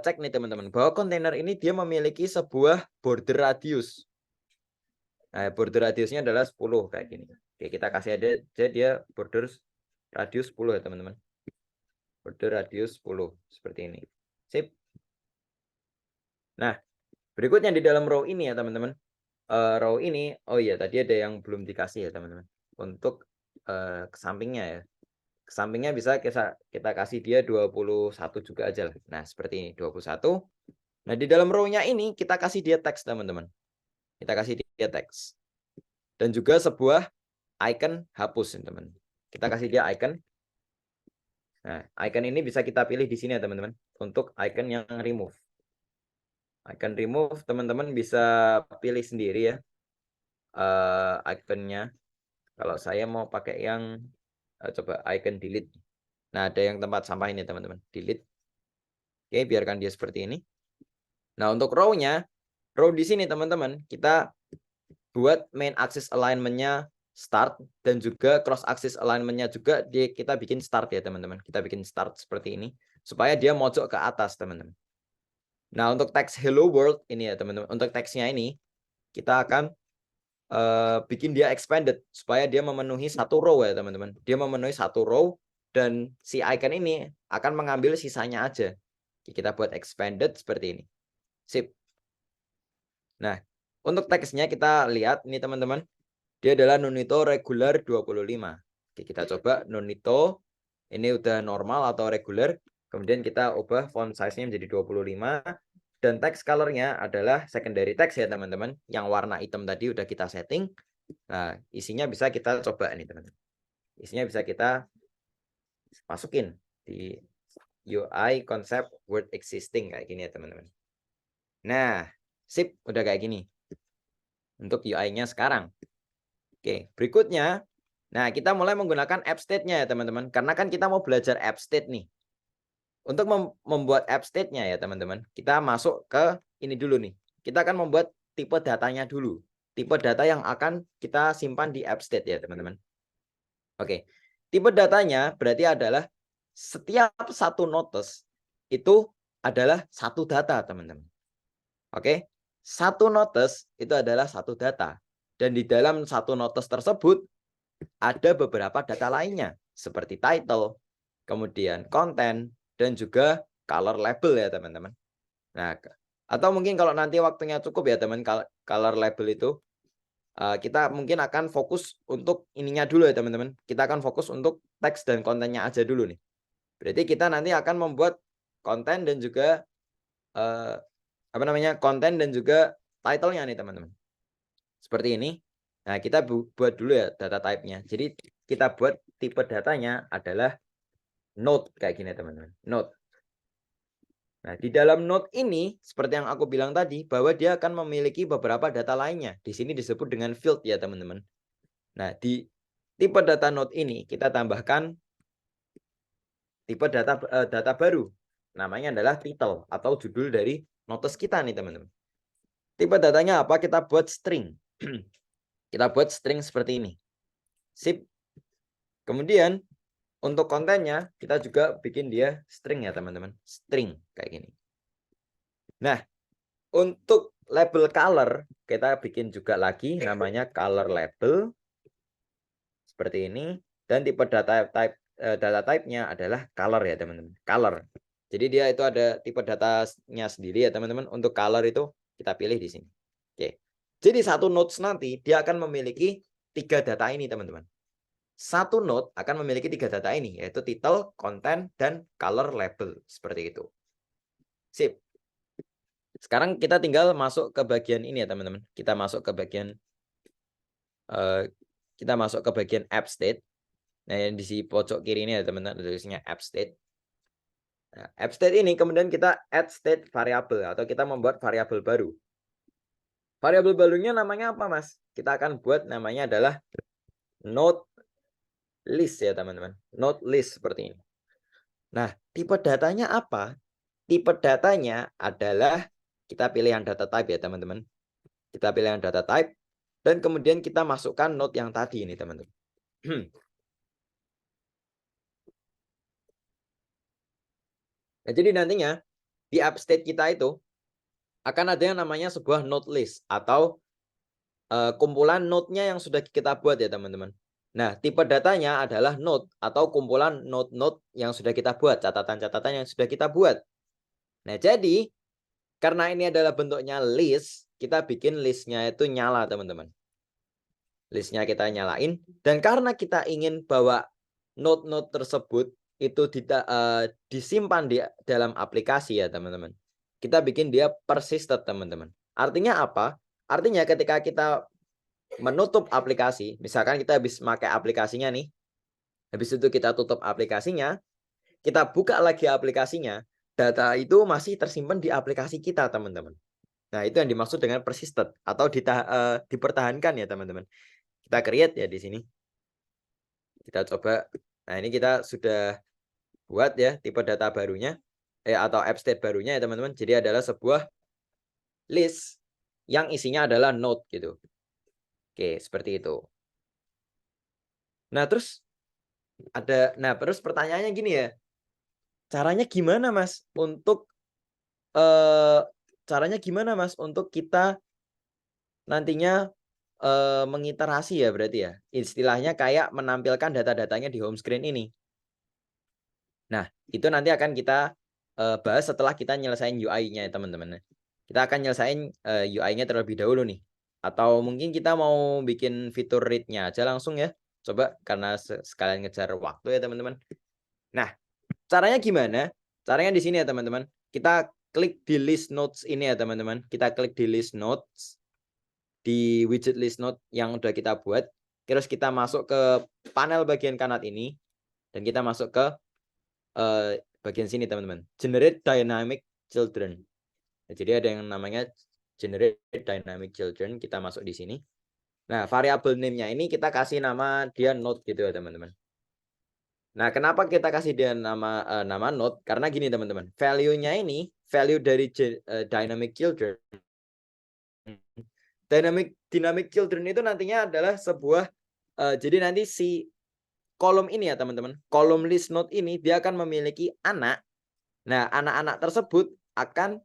cek nih teman-teman, bahwa kontainer ini dia memiliki sebuah border radius. Nah, border radiusnya adalah 10 kayak gini. Oke, kita kasih aja dia border radius 10 ya teman-teman. Border radius 10 seperti ini. Sip. Nah, berikutnya di dalam row ini ya teman-teman. Row ini, oh iya tadi ada yang belum dikasih ya teman-teman. Untuk ke sampingnya ya. Ke sampingnya bisa kita kasih dia 21 juga aja lah. Nah, seperti ini 21. Nah, di dalam row-nya ini kita kasih dia teks teman-teman. Kita kasih dia teks. Dan juga sebuah icon hapus teman-teman. Kita kasih dia icon. Nah, icon ini bisa kita pilih di sini ya teman-teman. Untuk icon yang remove. Icon remove teman-teman bisa pilih sendiri ya. Iconnya. Kalau saya mau pakai yang coba icon delete. Nah, ada yang tempat sampah ini teman-teman. Delete. Oke, biarkan dia seperti ini. Nah, untuk row-nya, row di sini teman-teman, kita buat main axis alignment-nya start dan juga cross axis alignment-nya juga kita bikin start ya teman-teman. Kita bikin start seperti ini supaya dia mojok ke atas teman-teman. Nah, untuk teks hello world ini ya teman-teman. Untuk teksnya ini kita akan bikin dia expanded supaya dia memenuhi satu row ya teman-teman. Dia memenuhi satu row dan si icon ini akan mengambil sisanya aja. Kita buat expanded seperti ini. Sip. Nah, untuk teksnya kita lihat ini teman-teman. Dia adalah Nunito regular 25. Oke, kita coba Nunito. Ini udah normal atau regular. Kemudian kita ubah font size-nya menjadi 25. Dan text color-nya adalah secondary text ya teman-teman. Yang warna hitam tadi udah kita setting. Nah, isinya bisa kita coba nih teman-teman. Isinya bisa kita masukin di UI concept word existing kayak gini ya teman-teman. Nah, sip, udah kayak gini. Untuk UI-nya sekarang. Oke, berikutnya. Nah, kita mulai menggunakan app state-nya ya teman-teman. Karena kan kita mau belajar app state nih. Untuk membuat app state-nya ya teman-teman. Kita masuk ke ini dulu nih. Kita akan membuat tipe datanya dulu. Tipe data yang akan kita simpan di app state ya teman-teman. Oke, tipe datanya berarti adalah setiap satu notice itu adalah satu data, teman-teman. Oke, satu notice itu adalah satu data. Dan di dalam satu notice tersebut ada beberapa data lainnya, seperti title, kemudian konten, dan juga color label ya, teman-teman. Nah, atau mungkin kalau nanti waktunya cukup ya, teman, color label itu kita mungkin akan fokus untuk ininya dulu ya teman-teman. Kita akan fokus untuk teks dan kontennya aja dulu nih. Berarti kita nanti akan membuat konten dan juga konten dan juga title-nya nih teman-teman. Seperti ini. Nah, kita buat dulu ya data type-nya. Jadi kita buat tipe datanya adalah node kayak gini teman-teman. Node. Nah, di dalam node ini, seperti yang aku bilang tadi, bahwa dia akan memiliki beberapa data lainnya. Di sini disebut dengan field ya, teman-teman. Nah, di tipe data node ini, kita tambahkan tipe data baru. Namanya adalah title atau judul dari notice kita nih, teman-teman. Tipe datanya apa? Kita buat string. Kita buat string seperti ini. Sip. Kemudian, untuk kontennya, kita juga bikin dia string ya, teman-teman. String, kayak gini. Nah, untuk label color, kita bikin juga lagi namanya color label. Seperti ini. Dan tipe data type-nya adalah color ya, teman-teman. Color. Jadi dia itu ada tipe datanya sendiri ya, teman-teman. Untuk color itu kita pilih di sini. Oke. Jadi satu nodes nanti dia akan memiliki 3 data ini, teman-teman. Satu node akan memiliki 3 data ini, yaitu title, content, dan color label. Seperti itu. Sip. Sekarang kita tinggal masuk ke bagian ini ya, teman-teman. Kita masuk ke bagian app state. Nah, yang di pojok kiri ini ya, teman-teman, tulisnya app state. Nah, app state ini kemudian kita add state variable atau kita membuat variabel baru. Variabel barunya namanya apa, Mas? Kita akan buat namanya adalah node list ya, teman-teman. Node list seperti ini. Nah, tipe datanya apa? Tipe datanya adalah kita pilih yang data type ya, teman-teman. Kita pilih yang data type dan kemudian kita masukkan node yang tadi ini, teman-teman. Nah, jadi nantinya di app state kita itu akan ada yang namanya sebuah node list atau kumpulan node-nya yang sudah kita buat ya teman-teman. Nah, tipe datanya adalah node atau kumpulan node-node yang sudah kita buat, catatan-catatan yang sudah kita buat. Nah, jadi karena ini adalah bentuknya list, kita bikin listnya itu nyala teman-teman. Listnya kita nyalain, dan karena kita ingin bahwa node-node tersebut itu disimpan di dalam aplikasi ya teman-teman. Kita bikin dia persisted teman-teman. Artinya apa? Artinya ketika kita menutup aplikasi, misalkan kita habis pakai aplikasinya nih, habis itu kita tutup aplikasinya, kita buka lagi aplikasinya, data itu masih tersimpan di aplikasi kita teman-teman. Nah, itu yang dimaksud dengan persisted atau dipertahankan ya teman-teman. Kita create ya di sini. Kita coba. Nah, ini kita sudah buat ya tipe data barunya atau app state barunya ya teman-teman. Jadi adalah sebuah list yang isinya adalah node gitu. Oke, seperti itu. Nah, terus pertanyaannya gini ya. Caranya gimana Mas untuk kita nantinya mengiterasi ya berarti ya. Istilahnya kayak menampilkan data-datanya di home screen ini. Nah, itu nanti akan kita bahas setelah kita nyelesain UI-nya ya teman-teman. Kita akan nyelesain UI-nya terlebih dahulu nih. Atau mungkin kita mau bikin fitur read-nya aja langsung ya. Coba karena sekalian ngejar waktu ya teman-teman. Nah, caranya gimana? Caranya di sini ya teman-teman. Kita klik di list notes ini ya teman-teman. Kita klik di list notes. Di widget list note yang udah kita buat. Terus kita masuk ke panel bagian kanan ini. Dan kita masuk ke bagian sini teman-teman. Generate dynamic children. Nah, jadi ada yang namanya generate dynamic children. Kita masuk di sini. Nah, variable name-nya ini kita kasih nama dia node gitu ya teman-teman. Nah, kenapa kita kasih dia nama node? Karena gini teman-teman. Value-nya ini, value dari dynamic children. Dynamic children itu nantinya adalah sebuah jadi nanti si kolom ini ya teman-teman. Kolom list node ini dia akan memiliki anak. Nah, anak-anak tersebut akan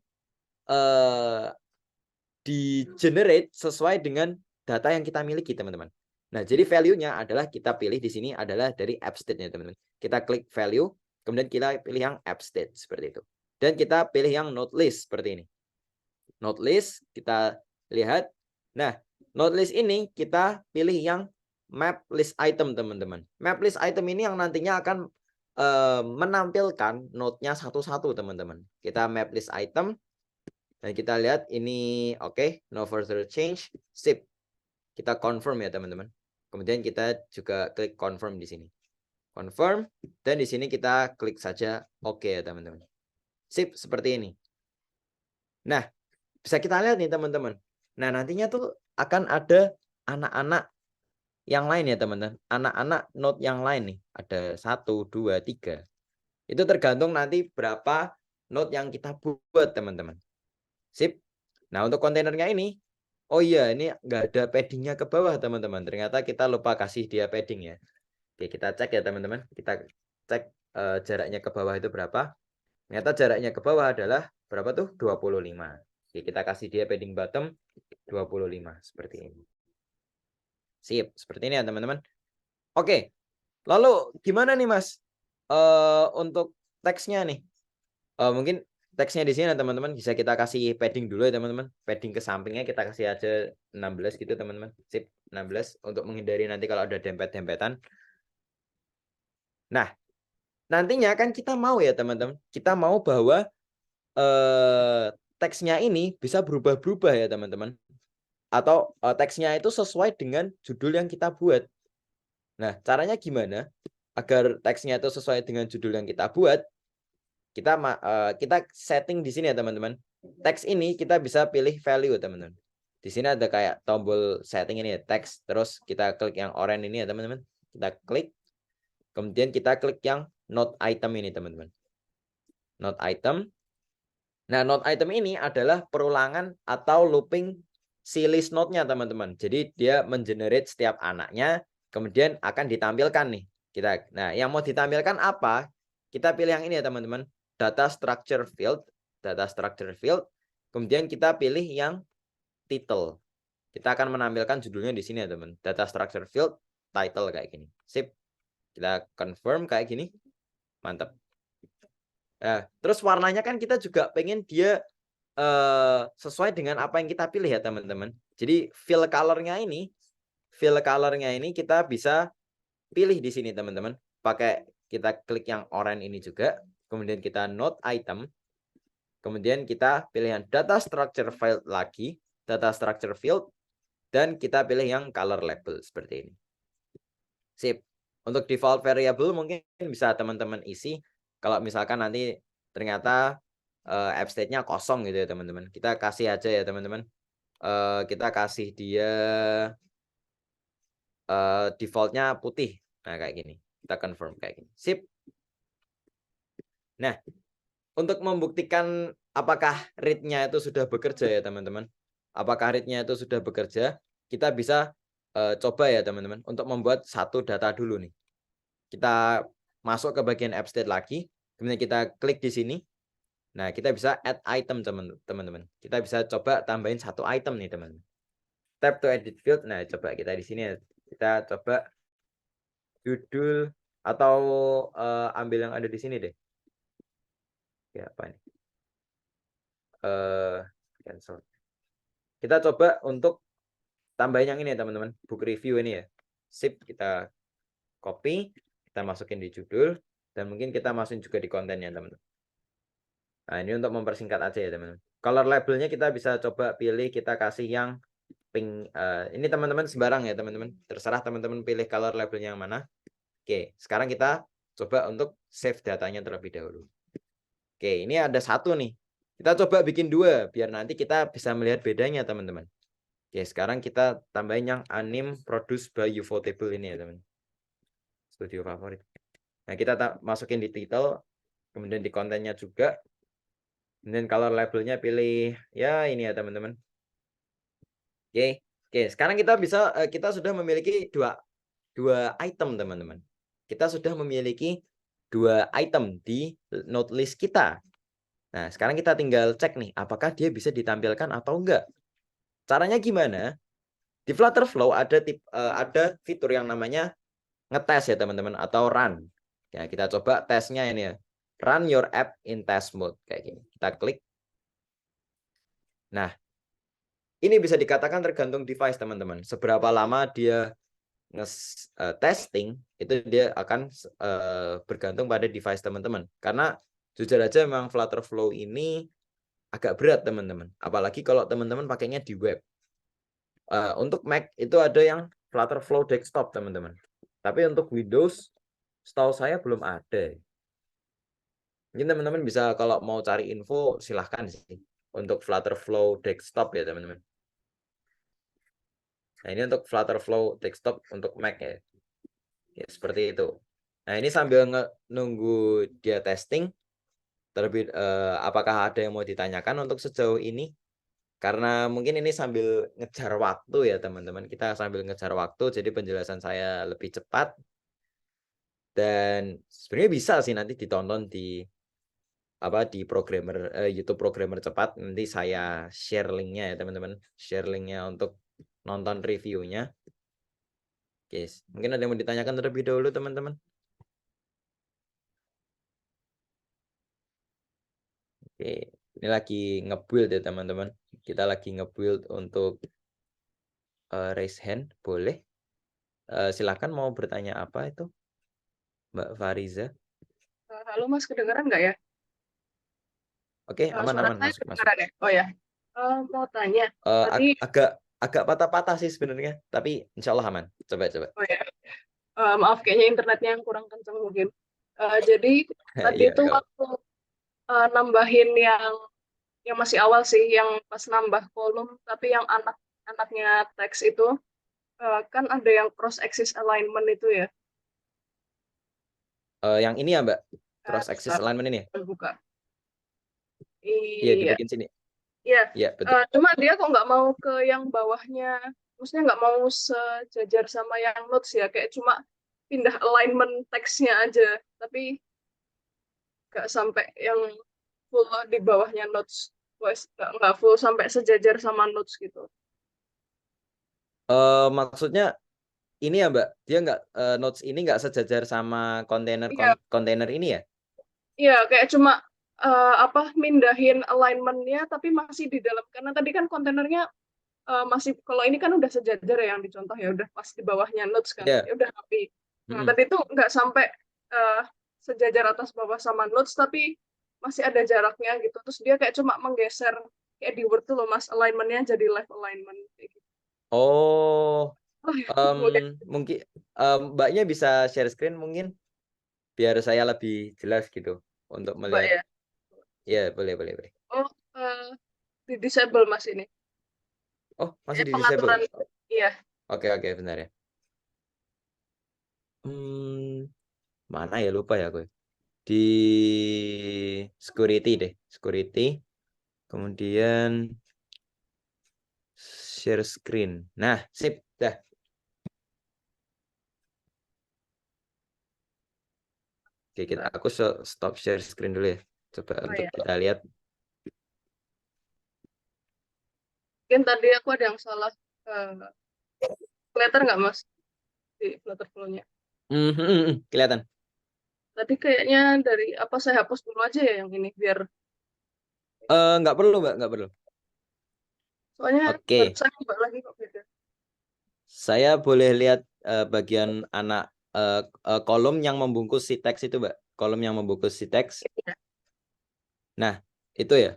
di-generate sesuai dengan data yang kita miliki, teman-teman. Nah, jadi value-nya adalah kita pilih di sini adalah dari app state-nya, teman-teman. Kita klik value, kemudian kita pilih yang app state seperti itu. Dan kita pilih yang node list seperti ini. Node list kita lihat. Nah, node list ini kita pilih yang map list item, teman-teman. Map list item ini yang nantinya akan menampilkan node-nya satu-satu, teman-teman. Kita map list item. Dan kita lihat ini oke, no further change, sip. Kita confirm ya teman-teman. Kemudian kita juga klik confirm di sini. Confirm, dan di sini kita klik saja oke ya teman-teman. Sip, seperti ini. Nah, bisa kita lihat nih teman-teman. Nah, nantinya tuh akan ada anak-anak yang lain ya teman-teman. Anak-anak node yang lain nih. Ada 1, 2, 3. Itu tergantung nanti berapa node yang kita buat teman-teman. Sip. Nah, untuk kontainernya ini, oh iya, ini nggak ada paddingnya ke bawah, teman-teman. Ternyata kita lupa kasih dia padding ya. Oke, kita cek ya, teman-teman. Kita cek jaraknya ke bawah itu berapa. Ternyata jaraknya ke bawah adalah berapa tuh? 25. Oke, kita kasih dia padding bottom 25, seperti ini. Sip, seperti ini ya, teman-teman. Oke, lalu gimana nih, Mas? Untuk teksnya nih. Mungkin teksnya di sini teman-teman bisa kita kasih padding dulu ya teman-teman. Padding ke sampingnya kita kasih aja 16 gitu teman-teman. Sip, 16 untuk menghindari nanti kalau ada dempet-dempetan. Nah, nantinya kan kita mau ya teman-teman. Kita mau bahwa teksnya ini bisa berubah-berubah ya teman-teman. Atau teksnya itu sesuai dengan judul yang kita buat. Nah, caranya gimana agar teksnya itu sesuai dengan judul yang kita buat? Kita setting di sini ya teman-teman. Teks ini kita bisa pilih value teman-teman. Di sini ada kayak tombol setting ini ya, teks. Terus kita klik yang oranye ini ya teman-teman. Kita klik. Kemudian kita klik yang node item ini teman-teman. Node item. Nah, node item ini adalah perulangan atau looping si list node-nya teman-teman. Jadi dia mengenerate setiap anaknya. Kemudian akan ditampilkan nih. Nah, yang mau ditampilkan apa? Kita pilih yang ini ya teman-teman. data structure field, kemudian kita pilih yang title. Kita akan menampilkan judulnya di sini ya teman. Data structure field title kayak gini. Sip. Kita confirm kayak gini. Mantap. Nah, terus warnanya kan kita juga pengen dia sesuai dengan apa yang kita pilih ya teman-teman. Jadi fill color-nya ini kita bisa pilih di sini teman-teman. Pakai kita klik yang oranye ini juga. Kemudian kita node item. Kemudian kita pilih yang data structure field lagi. Data structure field. Dan kita pilih yang color label seperti ini. Sip. Untuk default variable mungkin bisa teman-teman isi. Kalau misalkan nanti ternyata app state-nya kosong gitu ya teman-teman. Kita kasih aja ya teman-teman. Kita kasih dia defaultnya putih. Nah kayak gini. Kita confirm kayak gini. Sip. Nah, untuk membuktikan apakah read-nya itu sudah bekerja ya teman-teman. Apakah read-nya itu sudah bekerja, kita bisa coba ya teman-teman untuk membuat satu data dulu nih. Kita masuk ke bagian app state lagi, kemudian kita klik di sini. Nah, kita bisa add item teman-teman. Kita bisa coba tambahin satu item nih teman-teman. Tap to edit field. Nah, coba kita di sini ya. Kita coba judul atau ambil yang ada di sini deh. Ya, apa nih? Cancel. Kita coba untuk tambahin yang ini ya teman-teman, book review ini ya. Sip, kita copy, kita masukin di judul, dan mungkin kita masukin juga di kontennya teman-teman. Nah, ini untuk mempersingkat aja ya teman-teman. Color labelnya kita bisa coba pilih, kita kasih yang pink. Ini teman-teman sembarang ya teman-teman. Terserah teman-teman pilih color labelnya yang mana. Oke, sekarang kita coba untuk save datanya terlebih dahulu. Oke, ini ada satu nih. Kita coba bikin dua, biar nanti kita bisa melihat bedanya teman-teman. Oke, sekarang kita tambahin yang anime produced by Ufotable ini ya teman. Studio favorit. Nah, kita masukin di title, kemudian di kontennya juga. Kemudian color labelnya pilih ya ini ya teman-teman. Oke, sekarang kita sudah memiliki dua item teman-teman. Kita sudah memiliki dua item di node list kita. Nah, sekarang kita tinggal cek nih, apakah dia bisa ditampilkan atau enggak. Caranya gimana? Di Flutterflow ada fitur yang namanya ngetes ya teman-teman, atau run. Ya, kita coba tesnya ini ya. Run your app in test mode kayak gini. Kita klik. Nah, ini bisa dikatakan tergantung device teman-teman. Seberapa lama dia testing itu dia akan bergantung pada device teman-teman. Karena jujur aja memang Flutterflow ini agak berat teman-teman. Apalagi kalau teman-teman pakainya di web. Untuk Mac itu ada yang Flutterflow desktop teman-teman. Tapi untuk Windows setahu saya belum ada. Mungkin teman-teman bisa kalau mau cari info silahkan sih. Untuk Flutterflow desktop ya teman-teman. Nah ini untuk Flutterflow desktop untuk Mac ya. Ya seperti itu. Nah ini sambil nunggu dia testing. Terlebih apakah ada yang mau ditanyakan untuk sejauh ini? Karena mungkin ini sambil ngejar waktu ya teman-teman. Kita sambil ngejar waktu jadi penjelasan saya lebih cepat. Dan sebenarnya bisa sih nanti ditonton di YouTube programmer cepat. Nanti saya share linknya ya teman-teman. Share linknya untuk nonton reviewnya. Oke, mungkin ada yang mau ditanyakan terlebih dahulu teman-teman. Oke, ini lagi nge-build ya teman-teman. Kita lagi nge-build untuk raise hand, boleh. Silahkan mau bertanya apa itu, Mbak Fariza? Halo Mas, kedengeran nggak ya? Oke, Suara aman-aman saya masuk. kedengeran ya? Oh ya, mau tanya. Tadi, Agak patah-patah sih sebenarnya, tapi insya Allah aman. Coba. oh ya, maaf kayaknya internetnya yang kurang kencang mungkin. Jadi tadi Iya, itu enggak. waktu nambahin yang masih awal sih, yang pas nambah kolom, tapi yang anaknya teks itu kan ada yang cross axis alignment itu ya. Yang ini ya Mbak, cross axis Bentar, alignment ini. buka. Iya, Iya, dibikin sini. iya. Iya, betul. Cuma dia kok nggak mau ke yang bawahnya, maksudnya nggak mau sejajar sama yang notes ya, kayak cuma pindah alignment teksnya aja. Tapi nggak sampai yang full di bawahnya notes. Nggak full sampai sejajar sama notes gitu. Maksudnya ini ya Mbak, dia nggak notes ini nggak sejajar sama Iya, kontainer ini ya? iya kayak cuma apa mindahin alignmentnya tapi masih di dalam karena tadi kan kontainernya masih kalau ini kan udah sejajar ya yang dicontoh ya udah pas di bawahnya notes kan Iya. ya udah rapi. Nah Mm-mm. tadi tuh nggak sampai eh, sejajar atas bawah sama notes tapi masih ada jaraknya gitu terus dia kayak cuma menggeser kayak di Word tuh loh mas alignmentnya jadi left alignment kayak gitu. Oh, Oh ya em, boleh mungkin Mbaknya bisa share screen mungkin biar saya lebih jelas gitu untuk coba melihat. ya. Ya, boleh, boleh, boleh. Oh di disable mas ini. Oh, masih di disable. Pengaturan iya. Oke, oke, bentar ya. Hmm, mana ya lupa ya gue. Di security deh, security. Kemudian share screen. Nah, sip, dah. Oke, aku stop share screen dulu ya. Coba Oh untuk ya. kita lihat. Mungkin tadi aku ada yang salah. Eh, Kelihatan nggak mas di flutter flow-nya? Kelihatan. Tadi kayaknya dari apa saya hapus dulu aja ya yang ini biar Nggak perlu, Mbak, nggak perlu. soalnya baru Oke, saya coba lagi kok beda. saya boleh lihat bagian anak kolom yang membungkus si teks itu, Mbak. Kolom yang membungkus si teks. Ya. Nah, itu ya.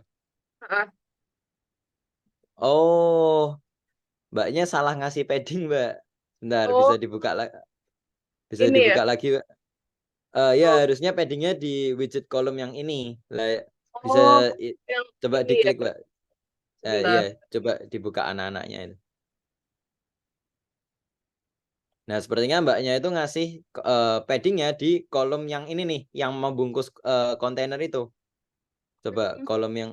Ah, Oh, Mbaknya salah ngasih padding, Mbak. Bentar, oh bisa ini ya. dibuka lagi, Mbak. Ya, Oh, harusnya paddingnya di widget kolom yang ini. Lah, bisa oh yang coba ini ya. diklik, Mbak. Iya, Sebentar. coba dibuka anak-anaknya itu. Nah, sepertinya Mbaknya itu ngasih paddingnya di kolom yang ini nih, yang membungkus kontainer itu. Coba Hmm, kolom yang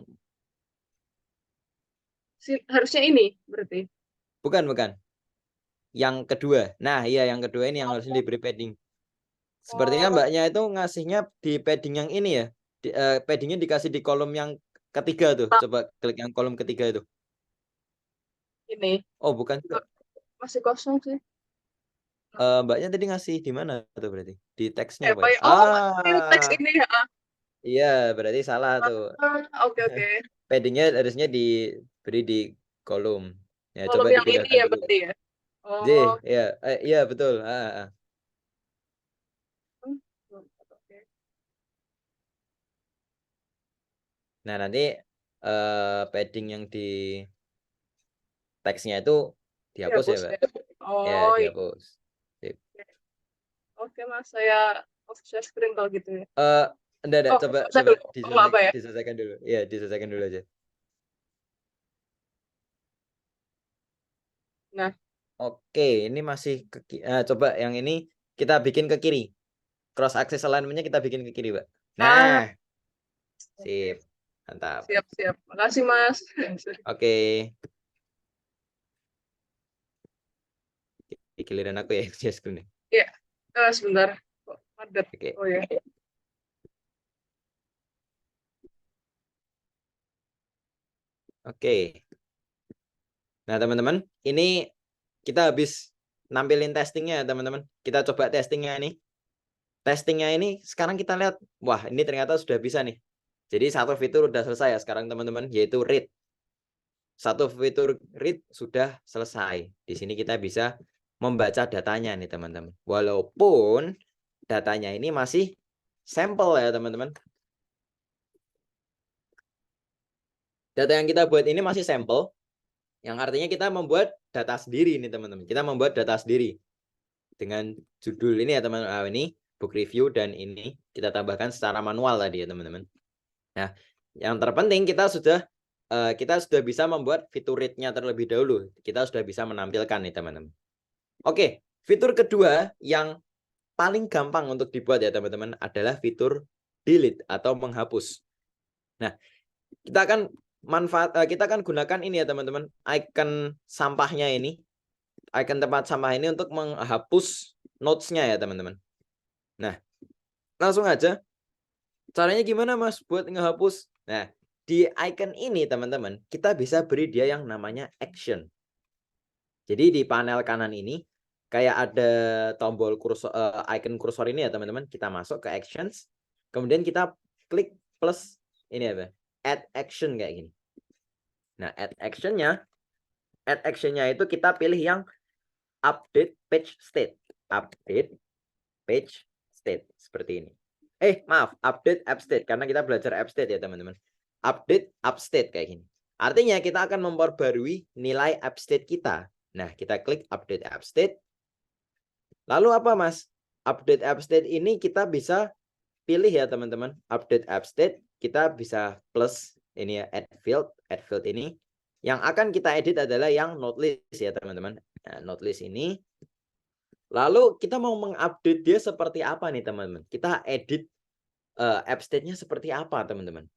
harusnya ini berarti. bukan. Yang kedua. Nah, iya yang kedua ini yang harusnya Oh, diberi padding. Sepertinya oh, Mbaknya itu ngasihnya di padding yang ini ya. Paddingnya dikasih di kolom yang ketiga tuh. ah, Coba klik yang kolom ketiga itu. ini Oh, bukan juga. Oh, masih kosong sih. Mbaknya tadi ngasih di mana tuh berarti? Di teksnya apa Apa ya? ya? Oh, new text Ah, ini ya. iya berarti salah tuh. Oke oke. Paddingnya harusnya diberi di kolom. Ya, coba Kolom yang ini dipindahkan ya dulu. berarti ya. J, Oh, ya, iya betul. hmm, oke. Nah, nanti padding yang di teksnya itu dihapus ya, Dihapus Mbak. ya. Ya, Oh, iya. dihapus. Sip. Oke mas, saya off share screen kalau gitu ya. Eh, enggak, Oh, coba saya dulu. Oh, nggak apa ya? diselesaikan dulu. Iya, diselesaikan dulu aja. Nah, Oke, ini masih coba yang ini kita bikin ke kiri. Cross axis alignment-nya kita bikin ke kiri, Mbak. ah, Nah, oke. sip. Mantap. Siap siap. Makasih mas. Oke. Giliran aku ya, share screen nih. Ya, sebentar. Kok padat? Oke. Oh ya. Oke. Nah, teman-teman, ini kita habis nampilin testingnya, teman-teman. Kita coba testingnya ini. Testingnya ini sekarang kita lihat, wah ini ternyata sudah bisa nih. Jadi satu fitur udah selesai ya sekarang teman-teman, yaitu read. Satu fitur read sudah selesai. Di sini kita bisa membaca datanya nih teman-teman. Walaupun datanya ini masih sampel ya teman-teman. Data yang kita buat ini masih sampel, yang artinya kita membuat data sendiri nih teman-teman. Kita membuat data sendiri dengan judul ini ya teman-teman. Ini book review dan ini kita tambahkan secara manual tadi ya teman-teman. Nah, yang terpenting kita sudah bisa membuat fitur read-nya terlebih dahulu. Kita sudah bisa menampilkan nih teman-teman. Oke, fitur kedua yang paling gampang untuk dibuat ya teman-teman adalah fitur delete atau menghapus. Nah, kita akan gunakan ini ya teman-teman, icon sampahnya ini, icon tempat sampah ini untuk menghapus notes-nya ya teman-teman. Nah, langsung aja Caranya gimana Mas buat ngehapus? Nah, di icon ini teman-teman, kita bisa beri dia yang namanya action. Jadi di panel kanan ini kayak ada tombol kursor, icon kursor ini ya teman-teman. Kita masuk ke actions, kemudian kita klik plus ini apa? Add action kayak gini. Nah, add actionnya itu kita pilih yang update page state. Update page state seperti ini. Maaf, update app state karena kita belajar app state ya teman-teman. Update app state kayak gini. Artinya kita akan memperbarui nilai app state kita. Nah, kita klik update app state. Lalu apa Mas? Update app state ini kita bisa pilih ya teman-teman. Update app state kita bisa plus ini ya add field ini. Yang akan kita edit adalah yang node list ya teman-teman. Nah, node list ini. Lalu kita mau mengupdate dia seperti apa nih teman-teman? Kita edit app state-nya seperti apa teman-teman?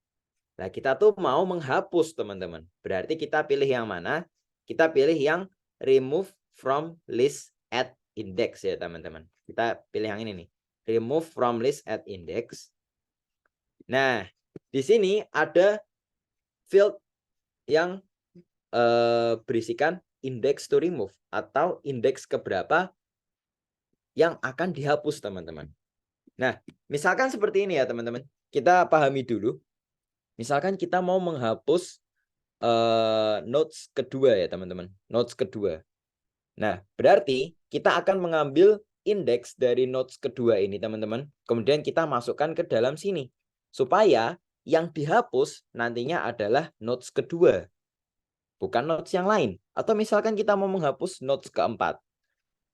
Nah, kita tuh mau menghapus teman-teman. Berarti kita pilih yang mana? Kita pilih yang remove from list at index ya teman-teman. Kita pilih yang ini nih. Remove from list at index. Nah, di sini ada field yang berisikan index to remove atau indeks keberapa yang akan dihapus teman-teman. Nah, misalkan seperti ini ya teman-teman. Kita pahami dulu. Misalkan kita mau menghapus notes kedua ya teman-teman. Notes kedua. Nah, berarti kita akan mengambil indeks dari notes kedua ini teman-teman. Kemudian kita masukkan ke dalam sini. Supaya yang dihapus nantinya adalah notes kedua. Bukan notes yang lain. Atau misalkan kita mau menghapus notes keempat.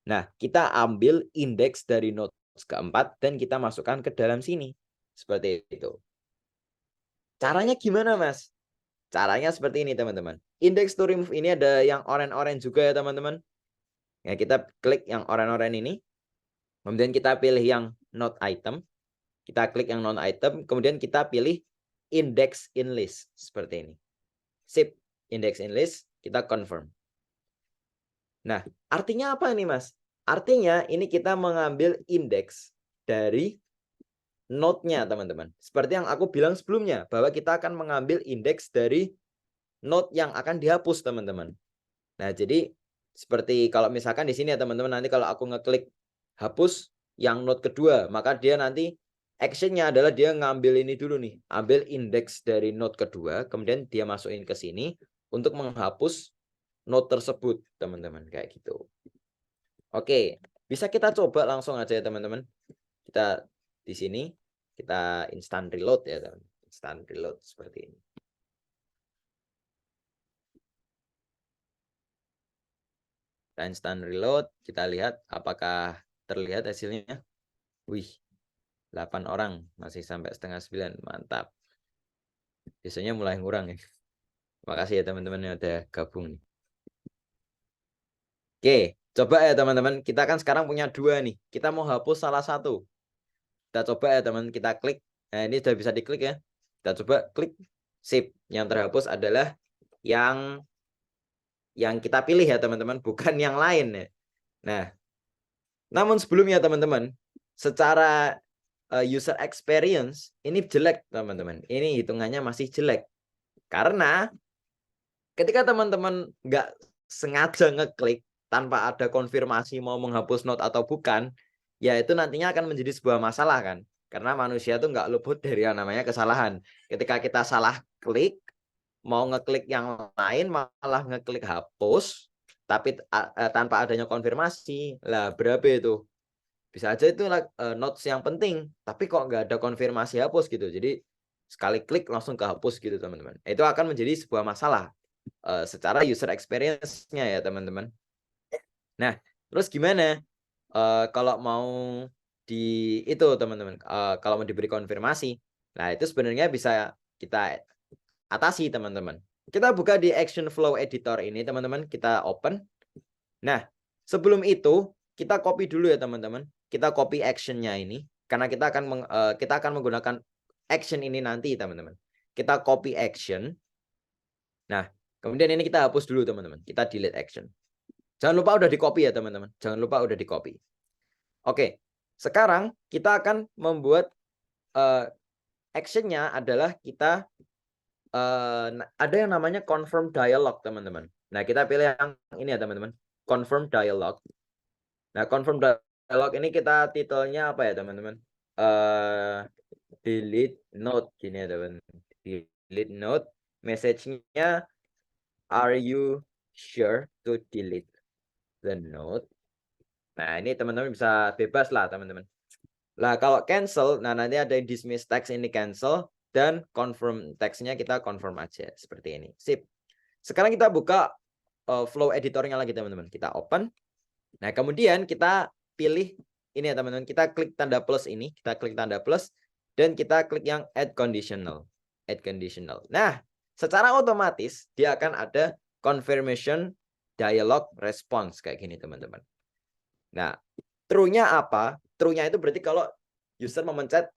Nah, kita ambil indeks dari notes keempat dan kita masukkan ke dalam sini. Seperti itu. Caranya gimana, Mas? Caranya seperti ini, teman-teman. Index to remove ini ada yang orange-orange juga ya, teman-teman. Ya, kita klik yang orange-orange ini. Kemudian kita pilih yang not item. Kita klik yang non item. Kemudian kita pilih index in list. Seperti ini. Sip. Index in list. Kita confirm. Nah, artinya apa ini, Mas? Artinya ini kita mengambil indeks dari node-nya, teman-teman. Seperti yang aku bilang sebelumnya, bahwa kita akan mengambil indeks dari node yang akan dihapus, teman-teman. Nah, jadi seperti kalau misalkan di sini ya, teman-teman, nanti kalau aku ngeklik hapus yang node kedua, maka dia nanti action-nya adalah dia ngambil ini dulu nih, ambil indeks dari node kedua, kemudian dia masukin ke sini untuk menghapus node tersebut, teman-teman, kayak gitu. Oke, bisa kita coba langsung aja ya, teman-teman. Kita di sini kita instant reload ya, teman. Instant reload seperti ini. Kita instant reload, kita lihat apakah terlihat hasilnya. Wih, 8 orang masih sampai setengah 9, mantap. Biasanya mulai ngurang ya. Terima kasih ya teman-teman yang udah gabung nih. Oke, coba ya teman-teman. Kita kan sekarang punya 2 nih. Kita mau hapus salah satu. Kita coba ya teman, kita klik. Nah, ini sudah bisa diklik ya. Kita coba klik. Sip. Yang terhapus adalah yang kita pilih ya teman-teman, bukan yang lain ya. Nah, namun sebelumnya teman-teman, secara user experience ini jelek teman-teman. Ini hitungannya masih jelek. Karena ketika teman-teman nggak sengaja ngeklik tanpa ada konfirmasi mau menghapus note atau bukan, ya itu nantinya akan menjadi sebuah masalah kan. Karena manusia tuh nggak luput dari yang namanya kesalahan. Ketika kita salah klik, mau ngeklik yang lain malah ngeklik hapus, tapi tanpa adanya konfirmasi, lah berapa itu? Bisa aja itu notes yang penting, tapi kok nggak ada konfirmasi hapus gitu. Jadi sekali klik langsung kehapus gitu teman-teman. Itu akan menjadi sebuah masalah secara user experience-nya ya teman-teman. Nah, terus gimana kalau mau di itu teman-teman, kalau mau diberi konfirmasi, nah itu sebenarnya bisa kita atasi teman-teman. Kita buka di action flow editor ini teman-teman, kita open. Nah, sebelum itu kita copy dulu ya teman-teman. Kita copy action-nya ini karena kita akan menggunakan action ini nanti teman-teman. Kita copy action. Nah, kemudian ini kita hapus dulu teman-teman. Kita delete action. Jangan lupa udah di-copy ya teman-teman. Jangan lupa udah di-copy. Oke, sekarang kita akan membuat actionnya adalah kita ada yang namanya confirm dialog, teman-teman. Nah, kita pilih yang ini ya, teman-teman. Confirm dialog. Nah, confirm dialog ini kita titelnya apa ya, teman-teman? Delete note gini ya, teman. Delete note. Message-nya, are you sure to delete the note? Nah, ini teman-teman bisa bebas lah, teman-teman. Nah, kalau cancel, nah nanti ada dismiss text ini cancel, dan confirm text-nya kita confirm aja seperti ini. Sip. Sekarang kita buka flow editornya lagi, teman-teman. Kita open. Nah, kemudian kita pilih ini ya, teman-teman. Kita klik tanda plus ini, kita klik tanda plus, dan kita klik yang add conditional. Add conditional. Nah, secara otomatis dia akan ada confirmation dialog response kayak gini, teman-teman. Nah, true-nya apa? True-nya itu berarti kalau user menekan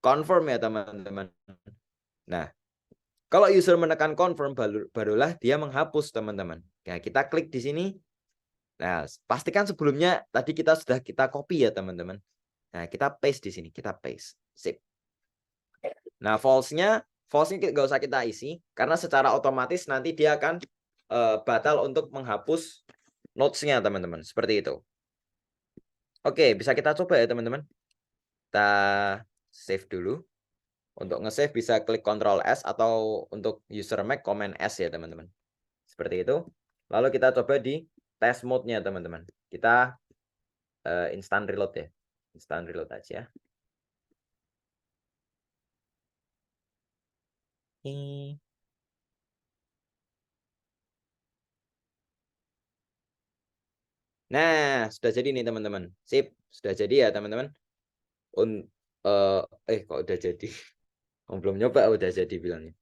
confirm ya, teman-teman. Nah, kalau user menekan confirm barulah dia menghapus, teman-teman. Nah, kita klik di sini. Nah, pastikan sebelumnya tadi sudah kita copy ya, teman-teman. Nah, kita paste di sini, kita paste. Sip. Nah, false-nya nggak usah kita isi karena secara otomatis nanti dia akan batal untuk menghapus notes-nya, teman-teman. Seperti itu. Oke, bisa kita coba ya, teman-teman. Kita save dulu. Untuk nge-save bisa klik Ctrl S atau untuk user Mac Command S ya, teman-teman. Seperti itu. Lalu kita coba di test mode-nya, teman-teman. Kita instant reload ya. Instant reload aja. Ini. Nah, sudah jadi nih, teman-teman. Sip, sudah jadi ya, teman-teman. Kok udah jadi? Belum nyoba udah jadi bilangnya.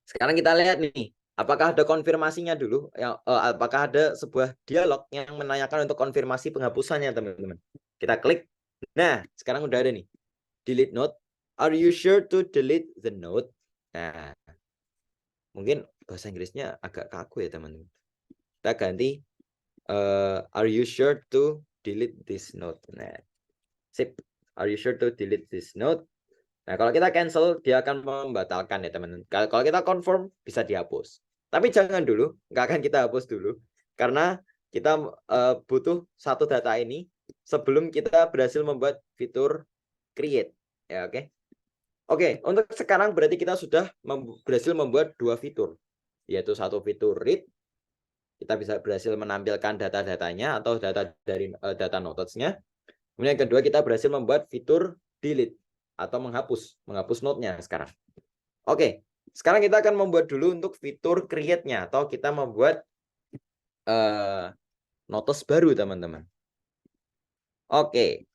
Sekarang kita lihat nih, apakah ada konfirmasinya dulu? Apakah ada sebuah dialog yang menanyakan untuk konfirmasi penghapusannya, teman-teman? Kita klik. Nah, sekarang udah ada nih. Delete note. Are you sure to delete the note? Nah, mungkin bahasa Inggrisnya agak kaku ya, teman-teman. Kita ganti. Are you sure to delete this note? Nah, sip. Are you sure to delete this note? Nah, kalau kita cancel, dia akan membatalkan ya, teman-teman. Kalau kita confirm, bisa dihapus. Tapi jangan dulu, nggak akan kita hapus dulu. Karena kita butuh satu data ini sebelum kita berhasil membuat fitur create. Ya, oke. Oke, untuk sekarang berarti kita sudah berhasil membuat dua fitur. Yaitu satu fitur read. Kita bisa berhasil menampilkan data-datanya atau data dari data notesnya. Kemudian yang kedua, kita berhasil membuat fitur delete atau menghapus note-nya sekarang. Oke, sekarang kita akan membuat dulu untuk fitur create-nya atau kita membuat notes baru, teman-teman. Oke,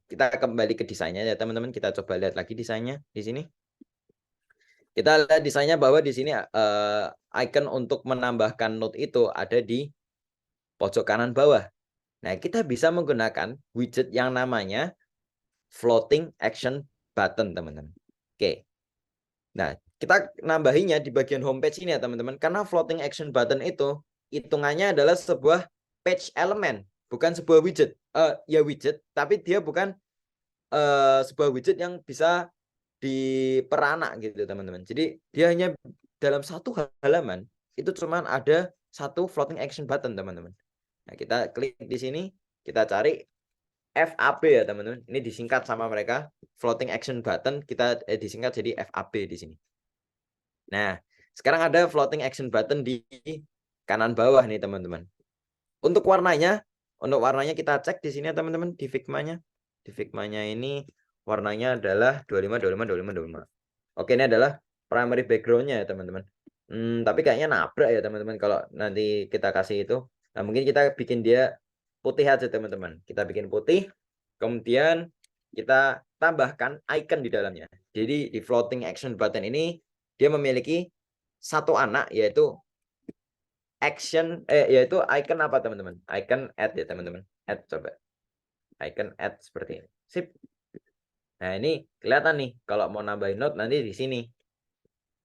kita kembali ke desainnya ya, teman-teman. Kita coba lihat lagi desainnya di sini. Kita lihat desainnya bahwa di sini icon untuk menambahkan note itu ada di pojok kanan bawah. Nah, kita bisa menggunakan widget yang namanya floating action button, teman-teman. Oke. Nah, kita nambahinya di bagian homepage ini ya, teman-teman. Karena floating action button itu hitungannya adalah sebuah page element, bukan sebuah widget. Ya widget, tapi dia bukan sebuah widget yang bisa diperanak gitu, teman-teman. Jadi dia hanya dalam satu halaman itu cuman ada satu floating action button, teman-teman. Nah, kita klik di sini, kita cari FAB ya, teman-teman. Ini disingkat sama mereka, floating action button, kita disingkat jadi FAB di sini. Nah, sekarang ada floating action button di kanan bawah nih, teman-teman. Untuk warnanya kita cek di sini ya, teman-teman, di Figma-nya. Di Figma-nya ini warnanya adalah 25. Oke, ini adalah primary background-nya ya, teman-teman. Tapi kayaknya nabrak ya, teman-teman, kalau nanti kita kasih itu. Nah, mungkin kita bikin dia putih aja, teman-teman. Kita bikin putih, kemudian kita tambahkan icon di dalamnya. Jadi di floating action button ini dia memiliki satu anak, yaitu yaitu icon apa, teman-teman? Icon add ya, teman-teman. Add, coba. Icon add seperti ini. Sip. Nah, ini kelihatan nih kalau mau nambahin note nanti di sini.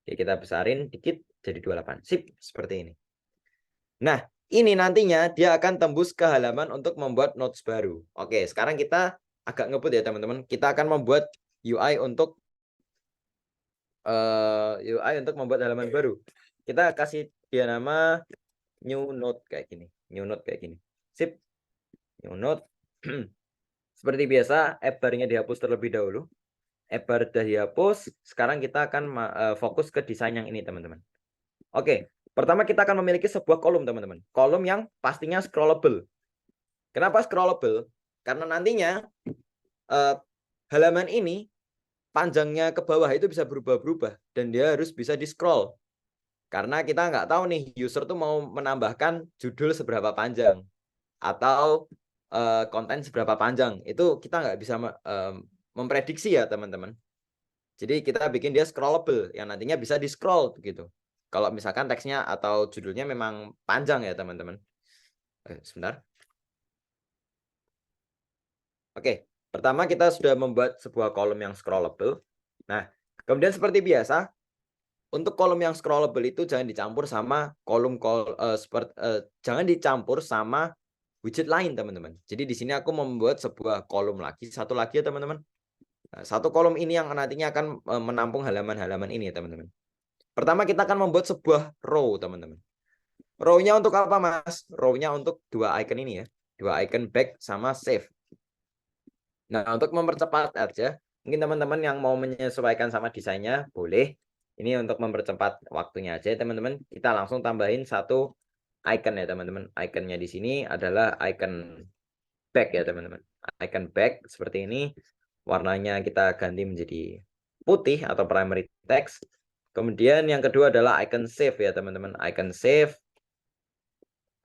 Jadi kita besarin dikit jadi 28. Sip, seperti ini. Nah, ini nantinya dia akan tembus ke halaman untuk membuat notes baru. Oke, sekarang kita agak ngebut ya teman-teman. Kita akan membuat UI untuk membuat halaman baru. Kita kasih dia nama new note kayak gini. New note kayak gini. Sip. New note. Seperti biasa, app bar-nya dihapus terlebih dahulu. App bar sudah dihapus. Sekarang kita akan fokus ke desain yang ini, teman-teman. Oke, pertama kita akan memiliki sebuah kolom, teman-teman. Kolom yang pastinya scrollable. Kenapa scrollable? Karena nantinya halaman ini panjangnya ke bawah itu bisa berubah-berubah dan dia harus bisa di-scroll. Karena kita nggak tahu nih user tuh mau menambahkan judul seberapa panjang atau konten seberapa panjang. Itu kita nggak bisa memprediksi ya teman-teman. Jadi kita bikin dia scrollable yang nantinya bisa di-scroll begitu. Kalau misalkan teksnya atau judulnya memang panjang ya teman-teman. Sebentar. Oke, pertama kita sudah membuat sebuah kolom yang scrollable. Nah, kemudian seperti biasa, untuk kolom yang scrollable itu jangan dicampur sama jangan dicampur sama widget lain, teman-teman. Jadi di sini aku membuat sebuah kolom lagi, satu lagi ya, teman-teman. Nah, satu kolom ini yang nantinya akan menampung halaman-halaman ini ya, teman-teman. Pertama kita akan membuat sebuah row, teman-teman. Row-nya untuk apa, Mas? Row-nya untuk dua icon ini ya. Dua icon back sama save. Nah, untuk mempercepat aja, mungkin teman-teman yang mau menyesuaikan sama desainnya, boleh. Ini untuk mempercepat waktunya aja, teman-teman. Kita langsung tambahin satu icon ya, teman-teman. Iconnya di sini adalah icon back ya, teman-teman. Icon back seperti ini. Warnanya kita ganti menjadi putih atau primary text. Kemudian yang kedua adalah icon save ya, teman-teman. Icon save.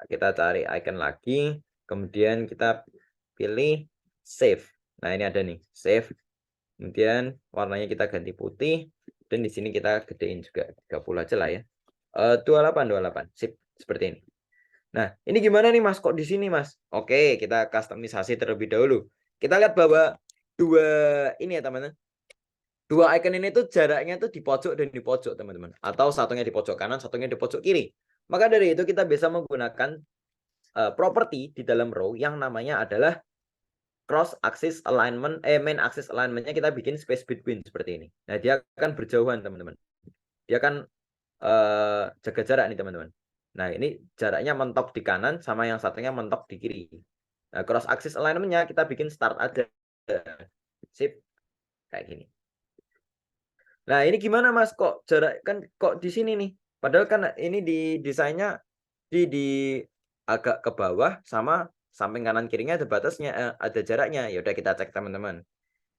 Kita cari icon lagi. Kemudian kita pilih save. Nah, ini ada nih, save. Kemudian warnanya kita ganti putih dan di sini kita gedein juga 30 aja lah ya. 28. Sip, seperti ini. Nah, ini gimana nih Mas? Kok di sini, Mas? Oke, kita customisasi terlebih dahulu. Kita lihat bahwa dua ini ya, teman-teman. Dua icon ini tuh jaraknya tuh di pojok dan di pojok, teman-teman. Atau satunya di pojok kanan, satunya di pojok kiri. Maka dari itu kita bisa menggunakan properti di dalam row yang namanya adalah cross axis alignment, main axis alignmentnya kita bikin space between seperti ini. Nah, dia akan berjauhan, teman-teman. Dia akan jaga jarak nih, teman-teman. Nah, ini jaraknya mentok di kanan sama yang satunya mentok di kiri. Nah, cross axis alignmentnya kita bikin start aja. Sip, kayak gini. Nah, ini gimana Mas? Kok jarak kan kok di sini nih? Padahal kan ini di desainnya di agak ke bawah sama samping kanan kirinya ada batasnya, ada jaraknya. Ya udah kita cek, teman-teman.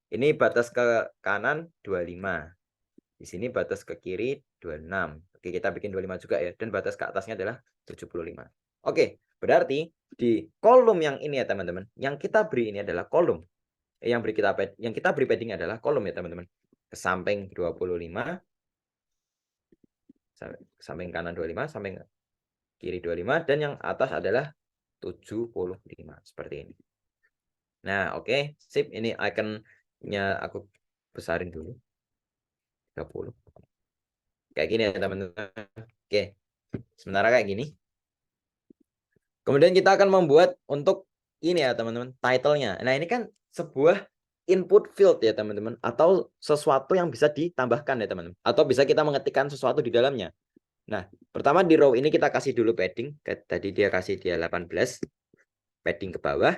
Ini batas ke kanan 25. Di sini batas ke kiri 26. Oke, kita bikin 25 juga ya. Dan batas ke atasnya adalah 75. Oke, berarti di kolom yang ini ya, teman-teman. Yang kita beri ini adalah kolom. Yang kita beri padding adalah kolom ya, teman-teman. Ke samping 25. Samping kanan 25, samping kiri 25. Dan yang atas adalah 75. Seperti ini. Nah, oke. Sip. Ini ikonnya aku besarin dulu. 30. Kayak gini ya, teman-teman. Oke. Sementara kayak gini. Kemudian kita akan membuat untuk ini ya, teman-teman, title-nya. Nah, ini kan sebuah input field ya, teman-teman. Atau sesuatu yang bisa ditambahkan ya, teman-teman. Atau bisa kita mengetikkan sesuatu di dalamnya. Nah, pertama di row ini kita kasih dulu padding. Tadi dia kasih 18. Padding ke bawah.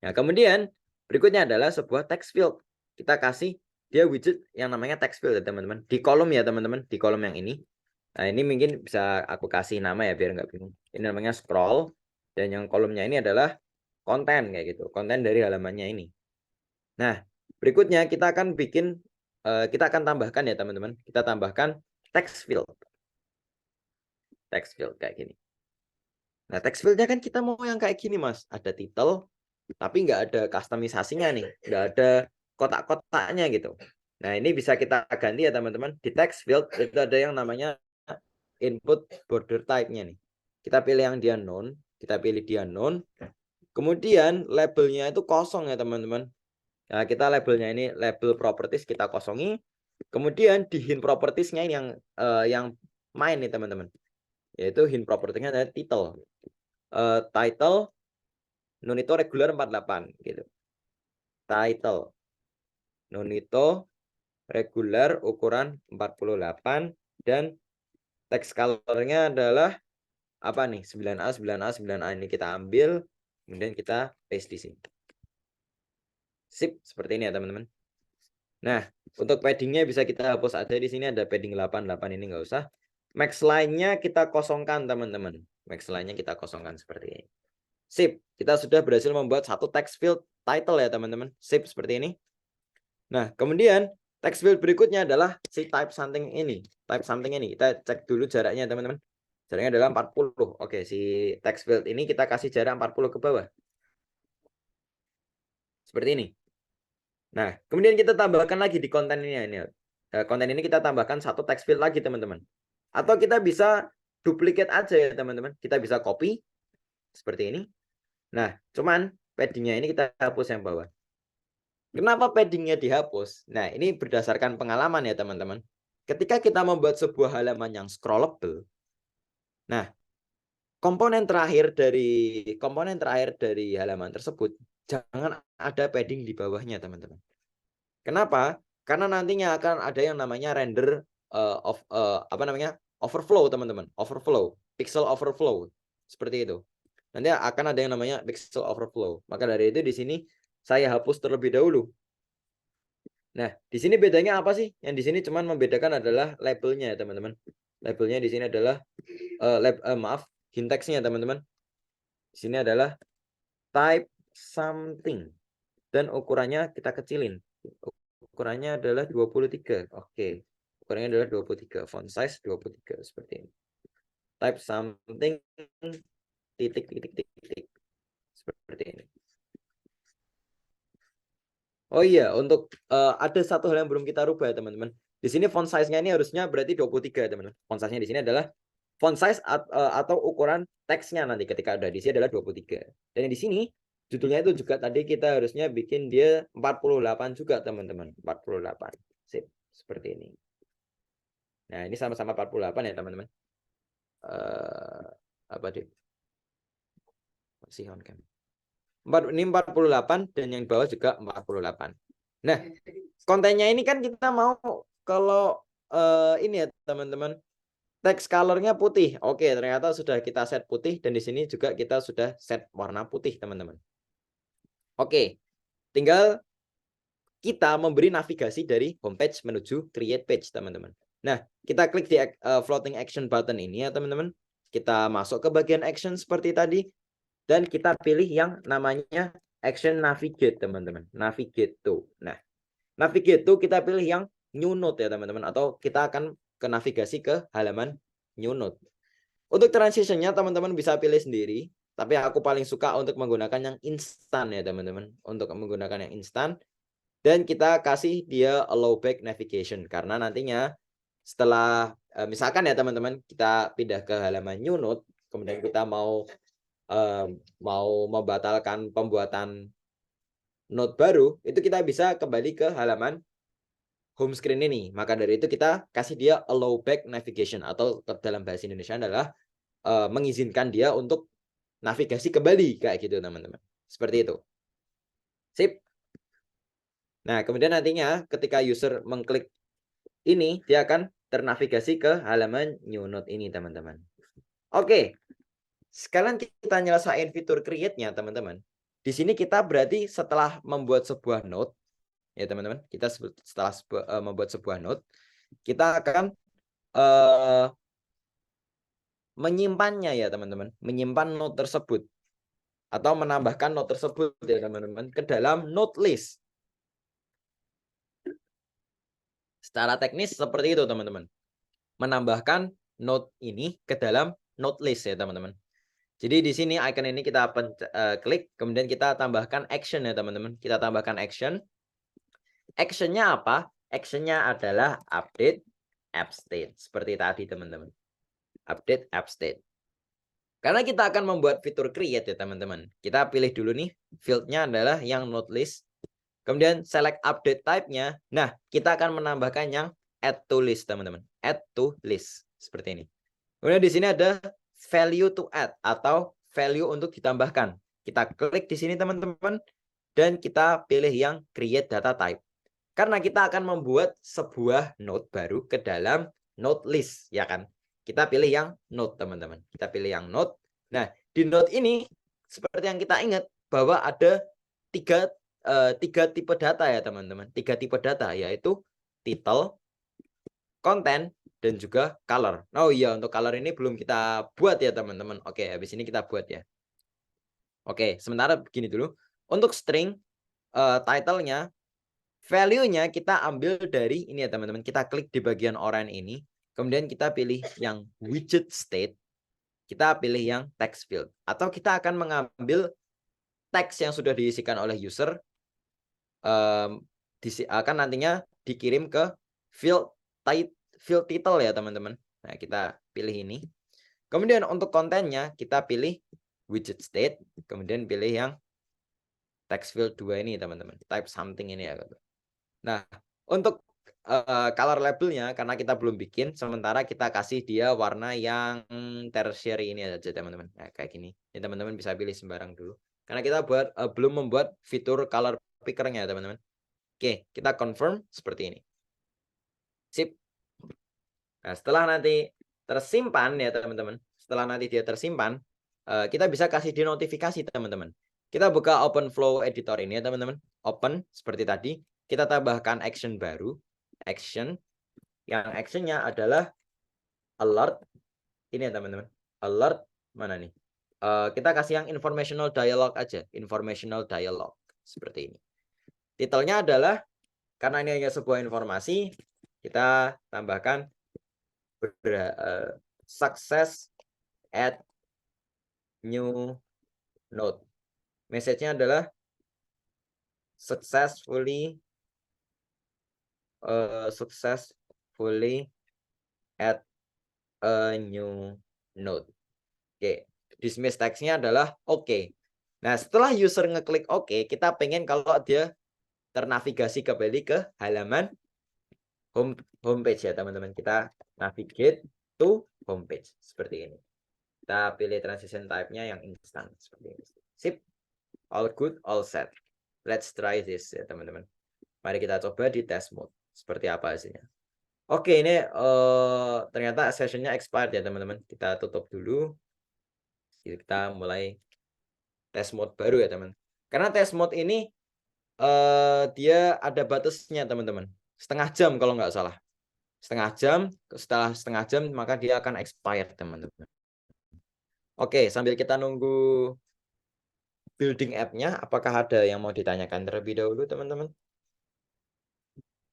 Nah, kemudian berikutnya adalah sebuah text field. Kita kasih dia widget yang namanya text field ya, teman-teman. Di kolom ya, teman-teman. Di kolom yang ini. Nah, ini mungkin bisa aku kasih nama ya biar nggak bingung. Ini namanya scroll. Dan yang kolomnya ini adalah konten kayak gitu. Konten dari halamannya ini. Nah, berikutnya kita akan bikin, kita akan tambahkan ya, teman-teman. Kita tambahkan text field. Text field kayak gini. Nah, text fieldnya kan kita mau yang kayak gini, Mas. Ada title, tapi nggak ada customisasinya nih. Nggak ada kotak-kotaknya gitu. Nah, ini bisa kita ganti ya, teman-teman. Di text field itu ada yang namanya input border type-nya nih. Kita pilih yang dia none. Kita pilih dia none. Kemudian labelnya itu kosong ya, teman-teman. Nah, kita labelnya ini label properties kita kosongi. Kemudian di hint propertiesnya ini yang main nih, teman-teman. Yaitu hint propertiesnya adalah title. Title non itu regular 48 gitu. title. Nunito regular ukuran 48 dan text color-nya adalah apa nih? 9A, 9A, 9A ini kita ambil, kemudian kita paste di sini. Sip, seperti ini ya teman-teman. Nah, untuk paddingnya bisa kita hapus aja di sini ada padding 8, 8 ini nggak usah. Max line-nya kita kosongkan teman-teman. Max line-nya kita kosongkan seperti ini. Sip, kita sudah berhasil membuat satu text field title ya teman-teman. Sip, seperti ini. Nah, kemudian text field berikutnya adalah si type something ini. Type something ini, kita cek dulu jaraknya teman-teman. Jaraknya adalah 40. Oke, si text field ini kita kasih jarak 40 ke bawah. Seperti ini. Nah, kemudian kita tambahkan lagi di konten ini. Konten ini kita tambahkan satu text field lagi teman-teman. Atau kita bisa duplicate aja ya teman-teman. Kita bisa copy seperti ini. Nah, cuman paddingnya ini kita hapus yang bawah. Kenapa paddingnya dihapus? Nah, ini berdasarkan pengalaman ya teman-teman. Ketika kita membuat sebuah halaman yang scrollable, nah komponen terakhir dari halaman tersebut jangan ada padding di bawahnya teman-teman. Kenapa? Karena nantinya akan ada yang namanya render overflow teman-teman, pixel overflow seperti itu. Nanti akan ada yang namanya pixel overflow. Maka dari itu di sini saya hapus terlebih dahulu. Nah, di sini bedanya apa sih? Yang di sini cuman membedakan adalah labelnya ya teman-teman. Labelnya di sini adalah hint text-nya teman-teman. Di sini adalah type something dan ukurannya kita kecilin. Ukurannya adalah 23. Oke. Ukurannya adalah 23. Font size 23 seperti ini. Type something titik seperti ini. Oh iya, untuk ada satu hal yang belum kita rubah ya teman-teman. Di sini font size-nya ini harusnya berarti 23 ya teman-teman. Font size-nya di sini adalah font size atau ukuran teksnya nanti ketika ada di sini adalah 23. Dan di sini judulnya itu juga tadi kita harusnya bikin dia 48 juga teman-teman. 48. Sip, seperti ini. Nah, ini sama-sama 48 ya teman-teman. Apa deh? Masih on cam. Ini 48 dan yang di bawah juga 48. Nah, kontennya ini kan kita mau kalau ini ya teman-teman, text color-nya putih. Oke, ternyata sudah kita set putih dan di sini juga kita sudah set warna putih teman-teman. Oke, tinggal kita memberi navigasi dari homepage menuju create page teman-teman. Nah, kita klik di floating action button ini ya teman-teman. Kita masuk ke bagian action seperti tadi. Dan kita pilih yang namanya action navigate teman-teman. Navigate to. Nah, navigate to kita pilih yang new note ya teman-teman. Atau kita akan ke navigasi ke halaman new note. Untuk transitionnya teman-teman bisa pilih sendiri. Tapi aku paling suka untuk menggunakan yang instan ya teman-teman. Untuk menggunakan yang instan. Dan kita kasih dia allow back navigation. Karena nantinya setelah misalkan ya teman-teman kita pindah ke halaman new note. Kemudian kita mau membatalkan pembuatan note baru, itu kita bisa kembali ke halaman home screen ini. Maka dari itu kita kasih dia allow back navigation atau dalam bahasa Indonesia adalah mengizinkan dia untuk navigasi kembali kayak gitu teman-teman. Seperti itu. Sip. Nah, kemudian nantinya ketika user mengklik ini, dia akan ternavigasi ke halaman new note ini teman-teman. Oke. Sekalian kita nyelesain fitur create-nya teman-teman. Di sini kita berarti setelah membuat sebuah note ya teman-teman, kita setelah membuat sebuah note, kita akan menyimpannya ya teman-teman, menyimpan note tersebut atau menambahkan note tersebut ya teman-teman ke dalam note list. Secara teknis seperti itu teman-teman. Menambahkan note ini ke dalam note list ya teman-teman. Jadi di sini icon ini kita klik, kemudian kita tambahkan action ya teman-teman. Kita tambahkan action. Actionnya apa? Actionnya adalah update app state. Seperti tadi teman-teman. Update app state. Karena kita akan membuat fitur create ya teman-teman. Kita pilih dulu nih. Fieldnya adalah yang note list. Kemudian select update type-nya. Nah, kita akan menambahkan yang add to list teman-teman. Add to list. Seperti ini. Kemudian di sini ada value to add atau value untuk ditambahkan. Kita klik di sini teman-teman dan kita pilih yang create data type. Karena kita akan membuat sebuah node baru ke dalam node list, ya kan? Kita pilih yang node, teman-teman. Kita pilih yang node. Nah, di node ini seperti yang kita ingat bahwa ada tiga tipe data ya, teman-teman. 3 tipe data, yaitu title, content, dan juga color. Oh iya, untuk color ini belum kita buat ya, teman-teman. Oke, habis ini kita buat ya. Oke, sementara begini dulu. Untuk string, title-nya, value-nya kita ambil dari ini ya, teman-teman. Kita klik di bagian oranye ini. Kemudian kita pilih yang widget state. Kita pilih yang text field. Atau kita akan mengambil teks yang sudah diisikan oleh user. Akan nantinya dikirim ke field title ya, teman-teman. Nah, kita pilih ini. Kemudian untuk kontennya kita pilih widget state, kemudian pilih yang text field 2 ini, teman-teman. Type something ini ya. Nah, untuk color labelnya karena kita belum bikin, sementara kita kasih dia warna yang tertiary ini aja, teman-teman. Nah, kayak gini. Ini teman-teman bisa pilih sembarang dulu. Karena kita belum membuat fitur color picker-nya, teman-teman. Oke, kita confirm seperti ini. Sip. Nah, setelah nanti tersimpan ya, teman-teman. Setelah nanti dia tersimpan, kita bisa kasih di notifikasi, teman-teman. Kita buka open flow editor ini ya, teman-teman. Open seperti tadi. Kita tambahkan action baru. Action. Yang actionnya adalah alert. Ini ya, teman-teman. Alert mana nih? Kita kasih yang informational dialog aja. Informational dialog. Seperti ini. Titelnya adalah, karena ini hanya sebuah informasi, kita tambahkan success add new node. Message-nya adalah successfully add a new node. Oke, dismiss text-nya adalah oke. Nah, setelah user ngeklik oke, kita pengen kalau dia ternavigasi kembali ke halaman homepage ya, teman-teman. Kita navigate to homepage seperti ini. Kita pilih transition type-nya yang instant seperti ini. Sip. All good, all set. Let's try this ya, teman-teman. Mari kita coba di test mode. Seperti apa hasilnya. Oke, ini ternyata sessionnya expired ya, teman-teman. Kita tutup dulu. Kita mulai test mode baru ya, teman. Karena test mode ini dia ada batasnya, teman-teman. Setengah jam kalau nggak salah. Setengah jam, setelah setengah jam maka dia akan expired, teman-teman. Oke, sambil kita nunggu building app-nya, apakah ada yang mau ditanyakan terlebih dahulu, teman-teman?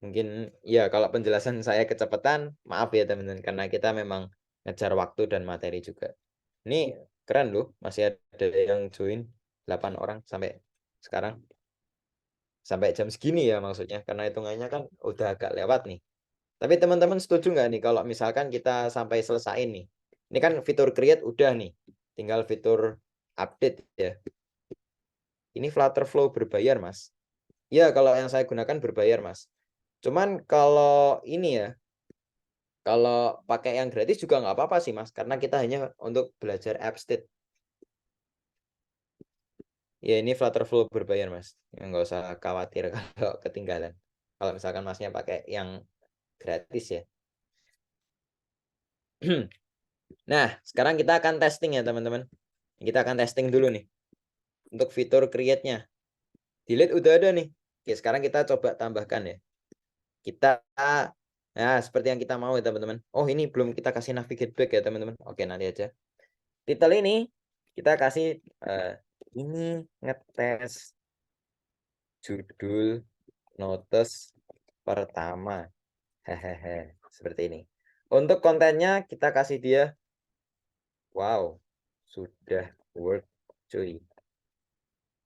Mungkin ya, kalau penjelasan saya kecepatan, maaf ya, teman-teman, karena kita memang ngejar waktu dan materi juga. Ini keren loh, masih ada yang join 8 orang sampai sekarang. Sampai jam segini ya maksudnya, karena hitungannya kan udah agak lewat nih. Tapi teman-teman setuju nggak nih kalau misalkan kita sampai selesai nih? Ini kan fitur create udah nih, tinggal fitur update ya. Ini Flutterflow berbayar, Mas. Ya, kalau yang saya gunakan berbayar, Mas. Cuman kalau ini ya, kalau pakai yang gratis juga nggak apa-apa sih, Mas. Karena kita hanya untuk belajar AppState. Ya, ini Flutterflow berbayar, Mas. Nggak usah khawatir kalau ketinggalan. Kalau misalkan Masnya pakai yang gratis ya. Nah, sekarang kita akan testing ya, teman-teman. Kita akan testing dulu nih. Untuk fitur create-nya. Delete udah ada nih. Oke, sekarang kita coba tambahkan ya. Kita, nah seperti yang kita mau ya, teman-teman. Oh, ini belum kita kasih navigate back ya, teman-teman. Oke, nanti aja. Title ini kita kasih ini ngetes judul notes pertama. Hehehe, seperti ini. Untuk kontennya kita kasih dia, wow, sudah work cuy.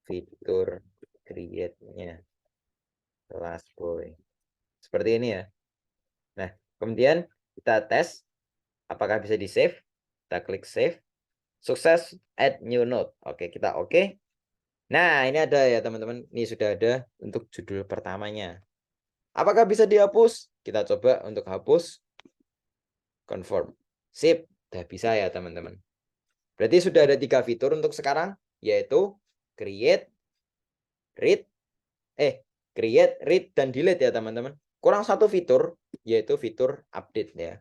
Fitur create-nya kelas boy. Seperti ini ya. Nah, kemudian kita tes apakah bisa di save. Kita klik save. Sukses add new note. Oke, kita oke. Nah, ini ada ya, teman-teman. Ini sudah ada untuk judul pertamanya. Apakah bisa dihapus? Kita coba untuk hapus. Confirm. Sip. Udah bisa ya, teman-teman. Berarti sudah ada 3 fitur untuk sekarang, yaitu create, read, create, read, dan delete ya teman-teman. Kurang satu fitur, yaitu fitur update ya.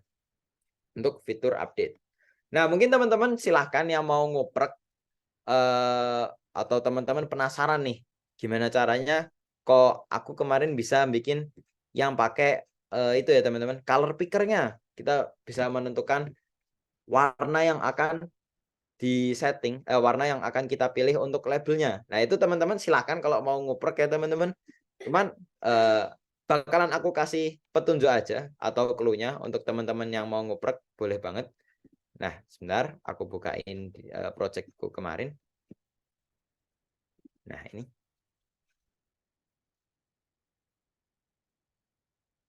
Untuk fitur update. Nah, mungkin teman-teman silahkan yang mau ngoprek atau teman-teman penasaran nih, gimana caranya kok aku kemarin bisa bikin yang pakai itu ya teman-teman, color picker-nya. Kita bisa menentukan warna yang akan di setting, warna yang akan kita pilih untuk labelnya. Nah, itu teman-teman silahkan kalau mau ngoprek ya teman-teman. Cuman bakalan aku kasih petunjuk aja atau clue-nya untuk teman-teman yang mau ngoprek, boleh banget. Nah, sebentar aku bukain projectku kemarin. Nah, ini.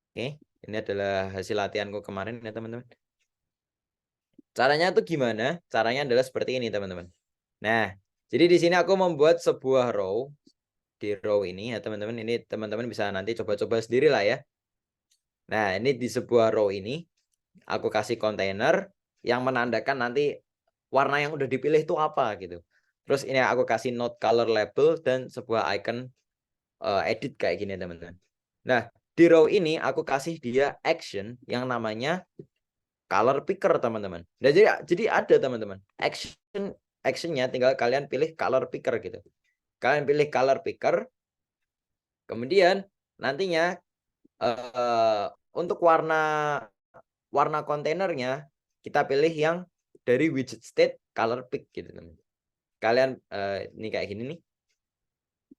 Oke, ini adalah hasil latihanku kemarin ya teman-teman. Caranya tuh gimana? Caranya adalah seperti ini teman-teman. Nah, jadi di sini aku membuat sebuah row. Di row ini ya teman-teman, ini teman-teman bisa nanti coba-coba sendiri lah ya. Nah, ini di sebuah row ini aku kasih kontainer yang menandakan nanti warna yang udah dipilih itu apa gitu. Terus ini aku kasih note color label dan sebuah icon edit kayak gini teman-teman. Nah, di row ini aku kasih dia action yang namanya color picker teman-teman. Nah, jadi ada teman-teman. Actionnya tinggal kalian pilih color picker gitu. Kalian pilih color picker. Kemudian nantinya untuk warna kontainernya kita pilih yang dari widget state color pick gitu teman. Kalian ini kayak gini nih.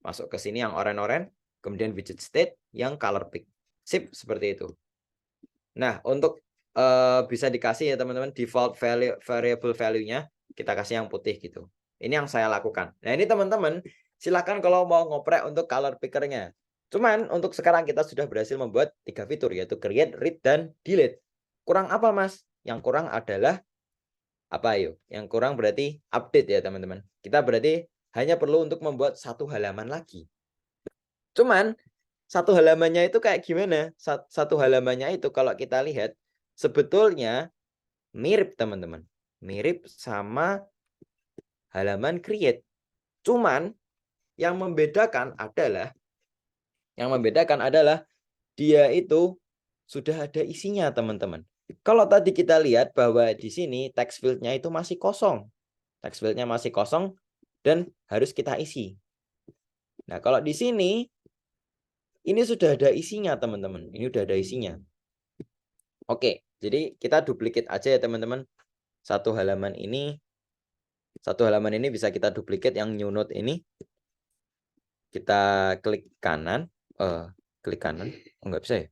Masuk ke sini yang oranye-oranye, kemudian widget state yang color pick. Sip, seperti itu. Nah, untuk bisa dikasih ya teman-teman default variable value-nya kita kasih yang putih gitu. Ini yang saya lakukan. Nah, ini teman-teman silakan kalau mau ngoprek untuk color picker-nya. Cuman untuk sekarang kita sudah berhasil membuat 3 fitur yaitu create, read, dan delete. Kurang apa, Mas? Yang kurang adalah apa yuk? Yang kurang berarti update ya teman-teman. Kita berarti hanya perlu untuk membuat satu halaman lagi. Cuman satu halamannya itu kayak gimana? Satu halamannya itu kalau kita lihat sebetulnya mirip teman-teman. Mirip sama halaman create. Cuman yang membedakan adalah dia itu sudah ada isinya teman-teman. Kalau tadi kita lihat bahwa di sini text field-nya itu masih kosong. Text field-nya masih kosong dan harus kita isi. Nah, kalau di sini ini sudah ada isinya teman-teman. Ini sudah ada isinya. Oke, jadi kita duplikat aja ya teman-teman. Satu halaman ini bisa kita duplikat yang new note ini. Kita klik kanan. Klik kanan. Oh, nggak bisa ya?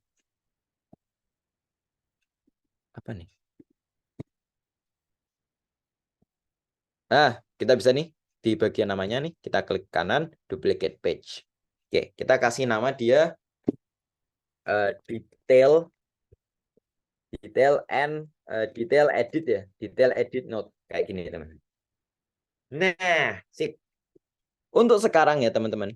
Apa nih? Kita bisa nih. Di bagian namanya nih. Kita klik kanan. Duplicate page. Oke, kita kasih nama dia. Detail edit ya. Detail edit note. Kayak gini teman-teman. Nah, sip. Untuk sekarang ya teman-teman.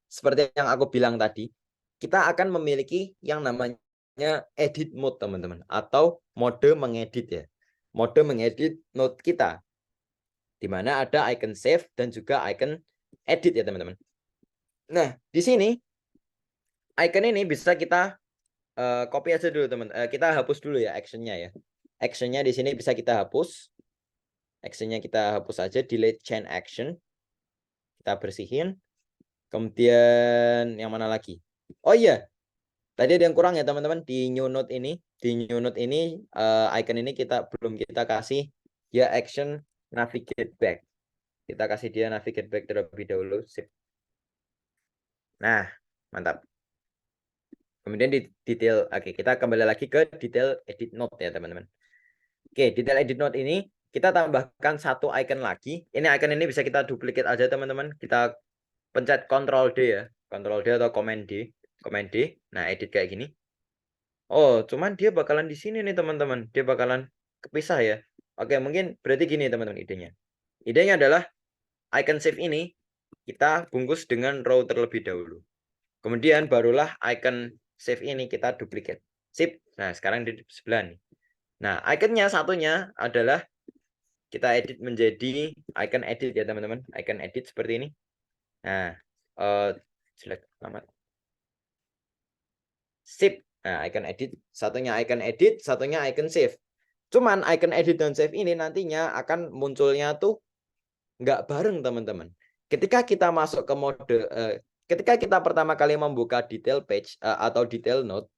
Seperti yang aku bilang tadi. Kita akan memiliki yang namanya edit mode teman-teman. Atau mode mengedit ya. Mode mengedit note kita. Di mana ada icon save dan juga icon edit ya teman-teman. Nah, di sini icon ini bisa kita copy aja dulu teman. Kita hapus dulu ya actionnya ya. Actionnya di sini bisa kita hapus. Actionnya kita hapus aja, delete chain action. Kita bersihin. Kemudian yang mana lagi? Oh iya, tadi ada yang kurang ya teman-teman di new note ini. Di new note ini icon ini belum kita kasih ya action navigate back. Kita kasih dia navigate back terlebih dahulu. Sip. Nah, mantap. Kemudian di detail, oke, kita kembali lagi ke detail edit note ya teman-teman. Oke, detail edit note ini kita tambahkan satu icon lagi. Ini icon ini bisa kita duplikat aja teman-teman. Kita pencet Ctrl D ya, Ctrl D atau Command D, Command D. Nah, edit kayak gini. Oh, cuman dia bakalan di sini nih teman-teman. Dia bakalan kepisah ya. Oke, mungkin berarti gini teman-teman idenya. Idenya adalah icon save ini kita bungkus dengan row terlebih dahulu. Kemudian barulah icon save ini kita duplikat. Sip. Nah, sekarang di sebelah nih. Nah, iconnya satunya adalah kita edit menjadi icon edit ya teman-teman. Icon edit seperti ini. Nah, Jelek amat. Sip. Nah, icon edit. Satunya icon edit, satunya icon save. Cuman icon edit dan save ini nantinya akan munculnya tuh nggak bareng, teman-teman. Ketika kita masuk ke mode, ketika kita pertama kali membuka detail page atau detail note,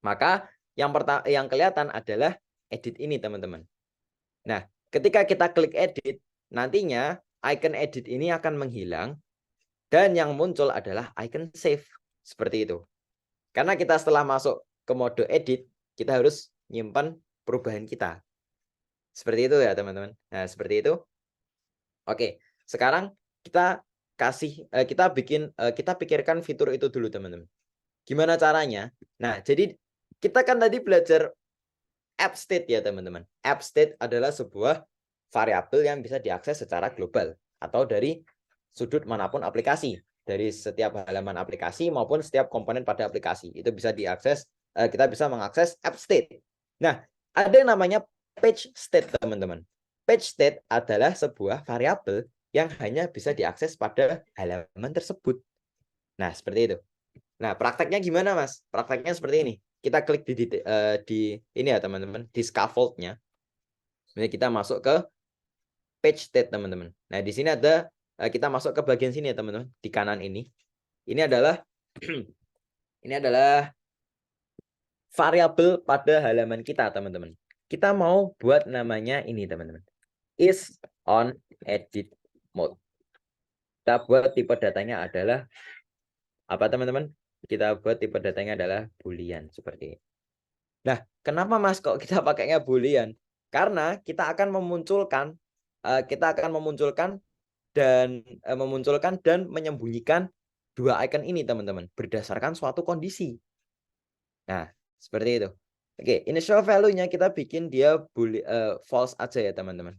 maka yang kelihatan adalah edit ini, teman-teman. Nah, ketika kita klik edit, nantinya icon edit ini akan menghilang dan yang muncul adalah icon save. Seperti itu. Karena kita setelah masuk ke mode edit, kita harus nyimpan perubahan kita. Seperti itu ya, teman-teman. Nah, seperti itu. Oke, sekarang kita kita pikirkan fitur itu dulu, teman-teman. Gimana caranya? Nah, jadi kita kan tadi belajar app state ya, teman-teman. App state adalah sebuah variabel yang bisa diakses secara global atau dari sudut manapun aplikasi, dari setiap halaman aplikasi maupun setiap komponen pada aplikasi. Itu bisa diakses, kita bisa mengakses app state. Nah, ada yang namanya page state, teman-teman. Page state adalah sebuah variabel yang hanya bisa diakses pada halaman tersebut. Nah, seperti itu. Nah, prakteknya gimana, Mas? Prakteknya seperti ini. Kita klik di ini ya, teman-teman, di scaffold-nya. Kita masuk ke page state, teman-teman. Nah, di sini ada, kita masuk ke bagian sini ya, teman-teman, di kanan ini. Ini adalah ini adalah variabel pada halaman kita, teman-teman. Kita mau buat namanya ini, teman-teman. Is on edit mode. Kita buat tipe datanya adalah apa, teman-teman? Kita buat tipe datanya adalah boolean seperti ini. Nah, kenapa, Mas, kok kita pakainya boolean? Karena kita akan memunculkan dan menyembunyikan dua icon ini, teman-teman, berdasarkan suatu kondisi. Nah, seperti itu. Oke, initial value-nya kita bikin dia false aja ya, teman-teman.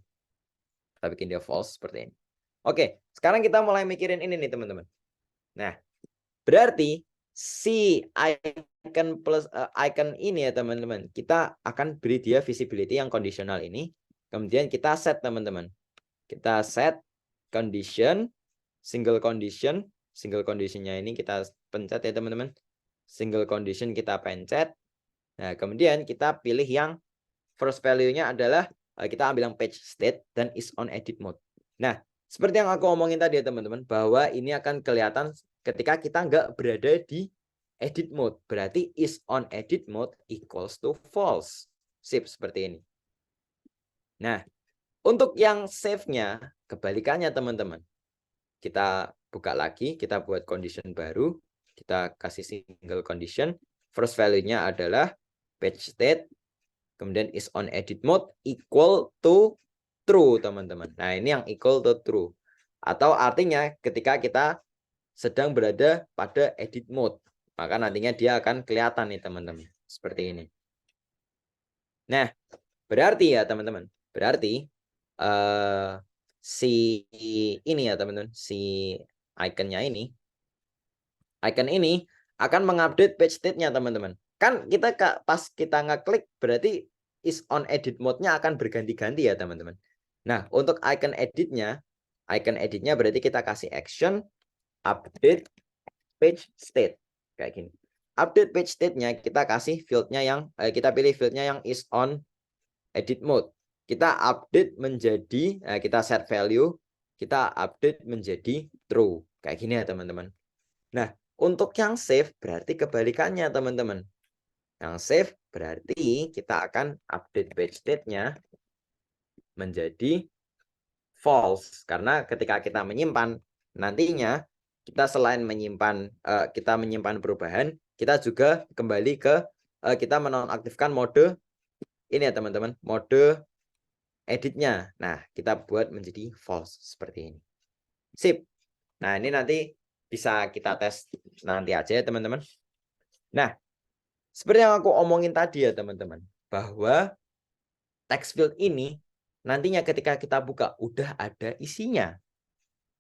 Kita bikin dia false seperti ini. Oke, sekarang kita mulai mikirin ini nih, teman-teman. Nah, berarti si icon ini ya, teman-teman, kita akan beri dia visibility yang kondisional ini. Kemudian kita set, teman-teman. Kita set condition, single conditionnya ini kita pencet ya, teman-teman. Single condition kita pencet. Nah, kemudian kita pilih yang first value-nya adalah kita ambil yang page state dan is on edit mode. Nah, seperti yang aku omongin tadi ya, teman-teman, bahwa ini akan kelihatan ketika kita nggak berada di edit mode. Berarti is on edit mode equals to false. Sip, seperti ini. Nah, untuk yang save-nya, kebalikannya, teman-teman. Kita buka lagi, kita buat condition baru. Kita kasih single condition. First value-nya adalah page state. Kemudian is on edit mode equal to true, teman-teman. Nah, ini yang equal to true. Atau artinya ketika kita sedang berada pada edit mode, maka nantinya dia akan kelihatan nih, teman-teman. Seperti ini. Nah, berarti ya, teman-teman. Berarti si ini ya, teman-teman. Si iconnya ini. Icon ini akan mengupdate page state-nya, teman-teman. Kan kita pas kita ngeklik berarti is on edit mode-nya akan berganti-ganti ya, teman-teman. Nah, untuk icon editnya berarti kita kasih action update page state kayak gini. Update page state-nya kita kasih field-nya yang kita pilih field-nya yang is on edit mode. Kita update menjadi kita set value, kita update menjadi true. Kayak gini ya, teman-teman. Nah, untuk yang save berarti kebalikannya, teman-teman. Yang save berarti kita akan update page state-nya menjadi false. Karena ketika kita menyimpan, nantinya kita selain menyimpan perubahan, kita juga kembali ke kita menonaktifkan mode ini ya, teman-teman, mode editnya. Nah, kita buat menjadi false seperti ini. Sip. Nah, ini nanti bisa kita tes nanti aja ya, teman-teman. Nah, seperti yang aku omongin tadi ya, teman-teman, bahwa text field ini nantinya ketika kita buka udah ada isinya.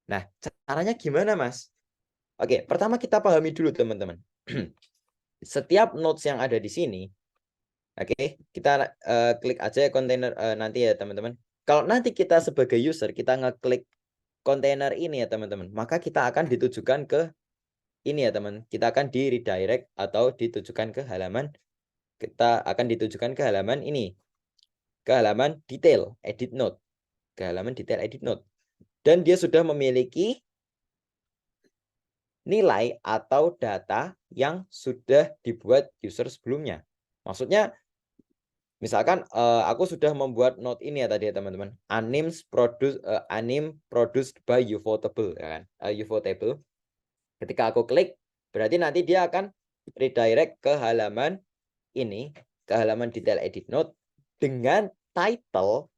Nah, caranya gimana, Mas? Oke, pertama kita pahami dulu, teman-teman. Setiap notes yang ada di sini, oke, kita klik aja kontainer nanti ya, teman-teman. Kalau nanti kita sebagai user kita ngeklik kontainer ini ya, teman-teman, maka kita akan ditujukan ke ini ya teman, kita akan di redirect atau ditujukan ke halaman, kita akan ditujukan ke halaman ini, ke halaman detail edit note, ke halaman detail edit note, dan dia sudah memiliki nilai atau data yang sudah dibuat user sebelumnya. Maksudnya misalkan aku sudah membuat note ini ya tadi ya teman-teman, anime produced by Ufotable ya kan, Ufotable. Ketika aku klik, berarti nanti dia akan redirect ke halaman ini, ke halaman detail edit note dengan title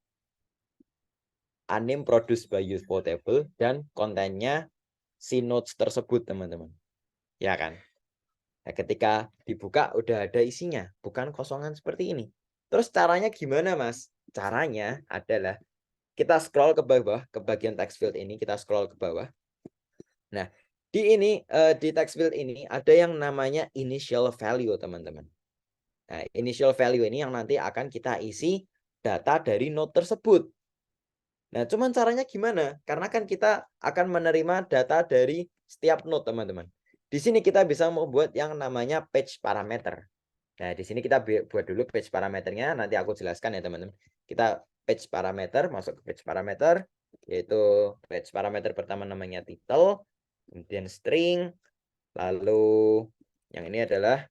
anime produced by Ufotable dan kontennya si notes tersebut teman-teman. Ya kan? Nah, ketika dibuka udah ada isinya, bukan kosongan seperti ini. Terus caranya gimana, Mas? Caranya adalah kita scroll ke bawah, ke bagian text field ini, kita scroll ke bawah. Nah, di text field ini ada yang namanya initial value, teman-teman. Nah, initial value ini yang nanti akan kita isi data dari node tersebut. Nah, cuman caranya gimana? Karena kan kita akan menerima data dari setiap node, teman-teman. Di sini kita bisa membuat yang namanya page parameter. Nah, di sini kita buat dulu page parameternya, nanti aku jelaskan ya, teman-teman. Kita page parameter, masuk ke page parameter, yaitu page parameter pertama namanya title, kemudian string, lalu yang ini adalah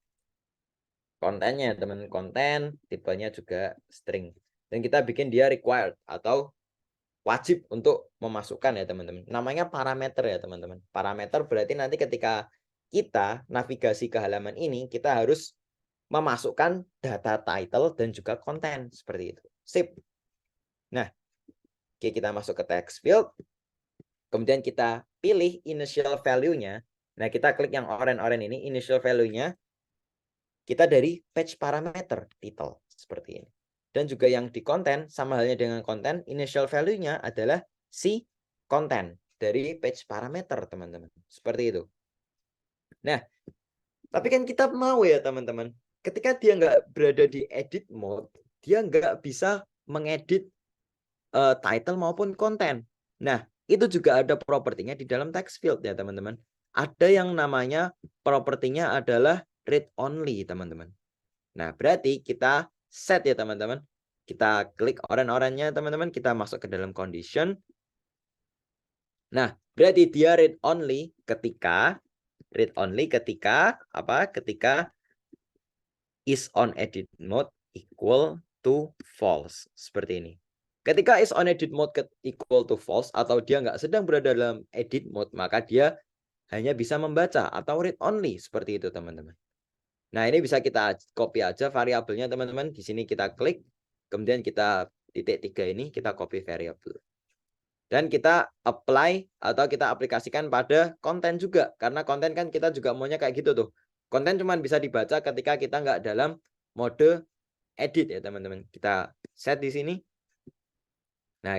kontennya, teman, konten, tipenya juga string. Dan kita bikin dia required atau wajib untuk memasukkan ya teman-teman. Namanya parameter ya teman-teman. Parameter berarti nanti ketika kita navigasi ke halaman ini, kita harus memasukkan data title dan juga konten seperti itu. Sip. Nah, oke, kita masuk ke text field. Kemudian kita pilih initial value-nya. Nah, kita klik yang oranye-oranye ini, initial value-nya. Kita dari page parameter title seperti ini. Dan juga yang di konten, sama halnya dengan konten, initial value-nya adalah si konten dari page parameter, teman-teman. Seperti itu. Nah, tapi kan kita mau ya, teman-teman. Ketika dia nggak berada di edit mode, dia nggak bisa mengedit title maupun konten. Nah, itu juga ada propertinya di dalam text field ya, teman-teman. Ada yang namanya propertinya adalah read only, teman-teman. Nah, berarti kita set ya, teman-teman. Kita klik oranye-oranye, teman-teman. Kita masuk ke dalam condition. Nah, berarti dia read only ketika apa? Ketika is on edit mode equal to false. Seperti ini. Ketika is on edit mode equal to false atau dia nggak sedang berada dalam edit mode, maka dia hanya bisa membaca atau read only seperti itu, teman-teman. Nah, ini bisa kita copy aja variabelnya, teman-teman. Di sini kita klik, kemudian kita titik 3 ini kita copy variabel. Dan kita apply atau kita aplikasikan pada konten juga. Karena konten kan kita juga maunya kayak gitu tuh. Konten cuma bisa dibaca ketika kita nggak dalam mode edit ya, teman-teman. Kita set di sini. Nah,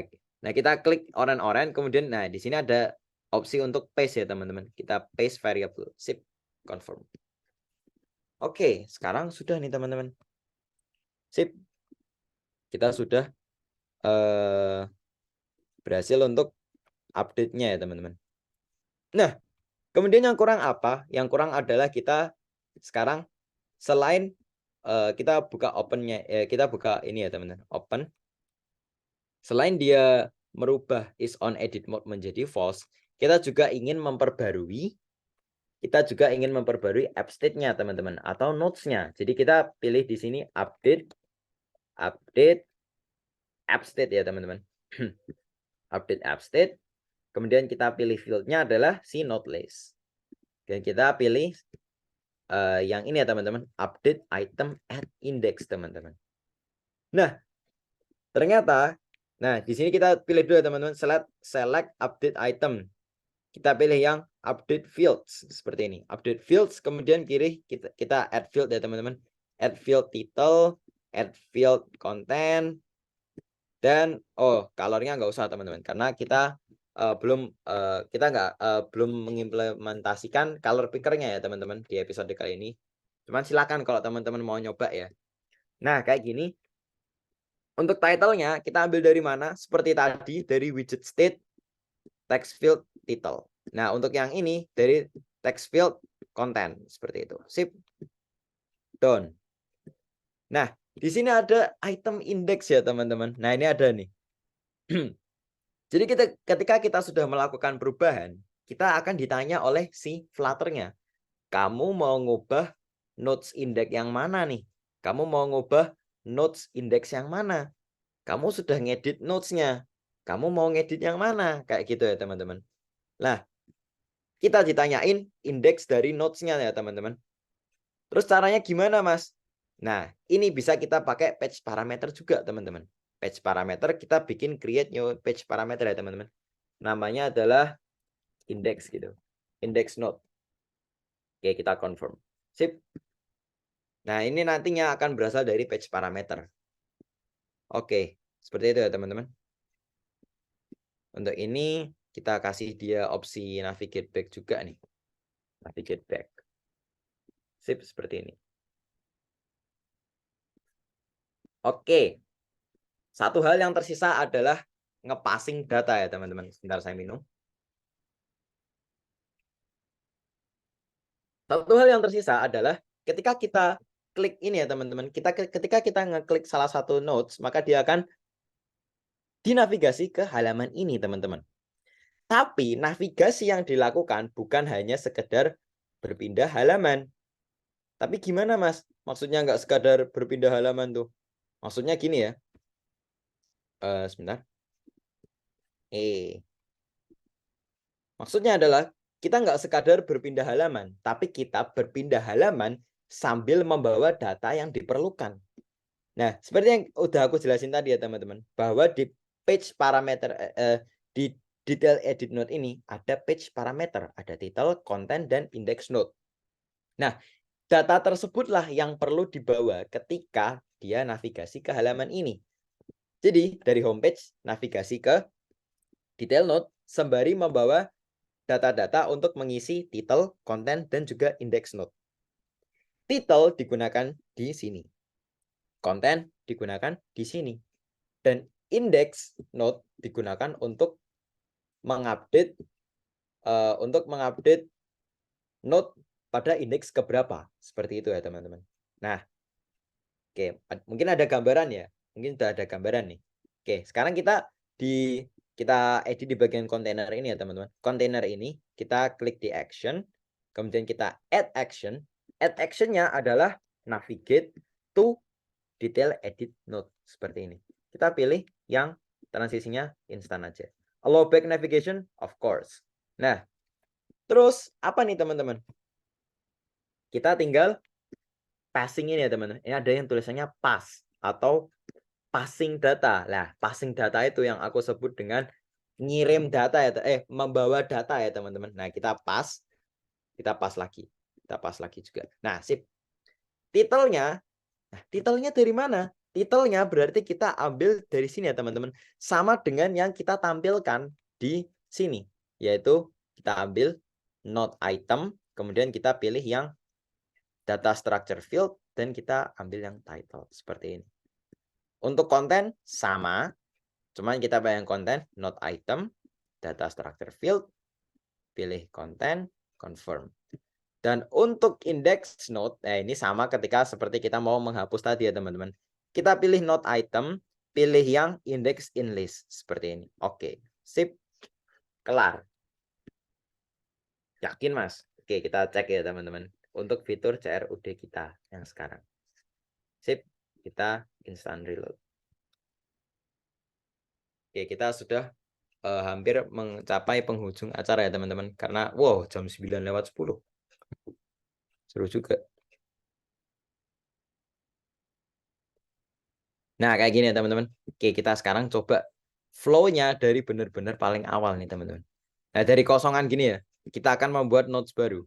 kita klik oranye-oranye, kemudian nah di sini ada opsi untuk paste ya, teman-teman. Kita paste variable. Sip, confirm. Oke, sekarang sudah nih, teman-teman. Sip. Kita sudah berhasil untuk update-nya ya, teman-teman. Nah, kemudian yang kurang apa? Yang kurang adalah kita sekarang selain kita buka open-nya, kita buka ini ya, teman-teman, open. Selain dia merubah is on edit mode menjadi false, kita juga ingin memperbarui app state-nya, teman-teman, atau notes-nya. Jadi kita pilih di sini update app state ya, teman-teman. Update app state. Kemudian kita pilih field-nya adalah si note list. Dan kita pilih yang ini ya, teman-teman, update item at index, teman-teman. Nah, ternyata, di sini kita pilih dulu ya, teman-teman, select update item. Kita pilih yang update fields seperti ini. Update fields, kemudian kiri kita add field ya, teman-teman. Add field title, add field content, dan colornya nggak usah, teman-teman, karena kita belum mengimplementasikan color picker-nya ya, teman-teman, di episode kali ini. Cuman silakan kalau teman-teman mau nyoba ya. Nah, kayak gini. Untuk title-nya kita ambil dari mana? Seperti tadi dari widget state text field title. Nah, untuk yang ini dari text field, content. Seperti itu. Sip. Done. Nah, di sini ada item index ya teman-teman. Nah, ini ada nih. Jadi ketika kita sudah melakukan perubahan, kita akan ditanya oleh si Flutter-nya. Kamu mau ngubah nodes index yang mana nih? Kamu mau ngubah nodes index yang mana? Kamu sudah ngedit nodes-nya. Kamu mau ngedit yang mana? Kayak gitu ya teman-teman. Nah, kita ditanyain indeks dari nodes-nya ya teman-teman. Terus caranya gimana Mas? Nah, ini bisa kita pakai page parameter juga teman-teman. Page parameter kita bikin create new page parameter ya teman-teman. Namanya adalah index gitu. Index node. Oke, kita confirm. Sip. Nah, ini nantinya akan berasal dari page parameter. Oke, seperti itu ya teman-teman. Untuk ini kita kasih dia opsi navigate back juga nih. Navigate back. Sip, seperti ini. Oke. Satu hal yang tersisa adalah ngepassing data ya teman-teman. Sebentar saya minum. Satu hal yang tersisa adalah ketika kita klik ini ya teman-teman. Ketika kita ngeklik salah satu nodes, maka dia akan dinavigasi ke halaman ini teman-teman. Tapi navigasi yang dilakukan bukan hanya sekedar berpindah halaman. Tapi gimana Mas? Maksudnya nggak sekadar berpindah halaman tuh. Maksudnya gini ya. Sebentar. Maksudnya adalah kita nggak sekadar berpindah halaman, tapi kita berpindah halaman sambil membawa data yang diperlukan. Nah, seperti yang udah aku jelasin tadi ya teman-teman, bahwa di page parameter di detail edit node ini ada page parameter, ada title, content, dan index node. Nah, data tersebutlah yang perlu dibawa ketika dia navigasi ke halaman ini. Jadi, dari homepage navigasi ke detail node sembari membawa data-data untuk mengisi title, konten, dan juga index node. Title digunakan di sini. Konten digunakan di sini. Dan index node digunakan untuk mengupdate node pada indeks keberapa. Seperti itu ya teman-teman. Nah, oke, mungkin ada gambaran ya. Mungkin sudah ada gambaran nih. Oke, sekarang kita edit di bagian kontainer ini ya teman-teman. Kontainer ini kita klik di action, kemudian kita add action. Add actionnya adalah navigate to detail edit node seperti ini. Kita pilih yang transisinya instan aja. Allow back navigation, of course. Nah, terus apa nih teman-teman? Kita tinggal passing ini ya teman-teman. Ini ada yang tulisannya pass atau passing data. Nah, passing data itu yang aku sebut dengan ngirim data ya, membawa data ya teman-teman. Nah, kita pass lagi. Kita pass lagi juga. Nah, sip. Titelnya, nah, titelnya dari mana? Titelnya berarti kita ambil dari sini ya teman-teman. Sama dengan yang kita tampilkan di sini. Yaitu kita ambil node item, kemudian kita pilih yang data structure field, dan kita ambil yang title. Seperti ini. Untuk konten sama, cuman kita bayang konten, node item, data structure field, pilih konten, confirm. Dan untuk index node, ini sama ketika seperti kita mau menghapus tadi ya teman-teman. Kita pilih node item, pilih yang index in list. Seperti ini. Oke, sip. Kelar. Yakin Mas? Oke, kita cek ya teman-teman. Untuk fitur CRUD kita yang sekarang. Sip, kita instant reload. Oke, kita sudah hampir mencapai penghujung acara ya teman-teman. Karena wow, jam 9:10. Seru juga. Nah, kayak gini ya teman-teman. Oke, kita sekarang coba flow-nya dari benar-benar paling awal nih teman-teman. Nah, dari kosongan gini ya, kita akan membuat notes baru.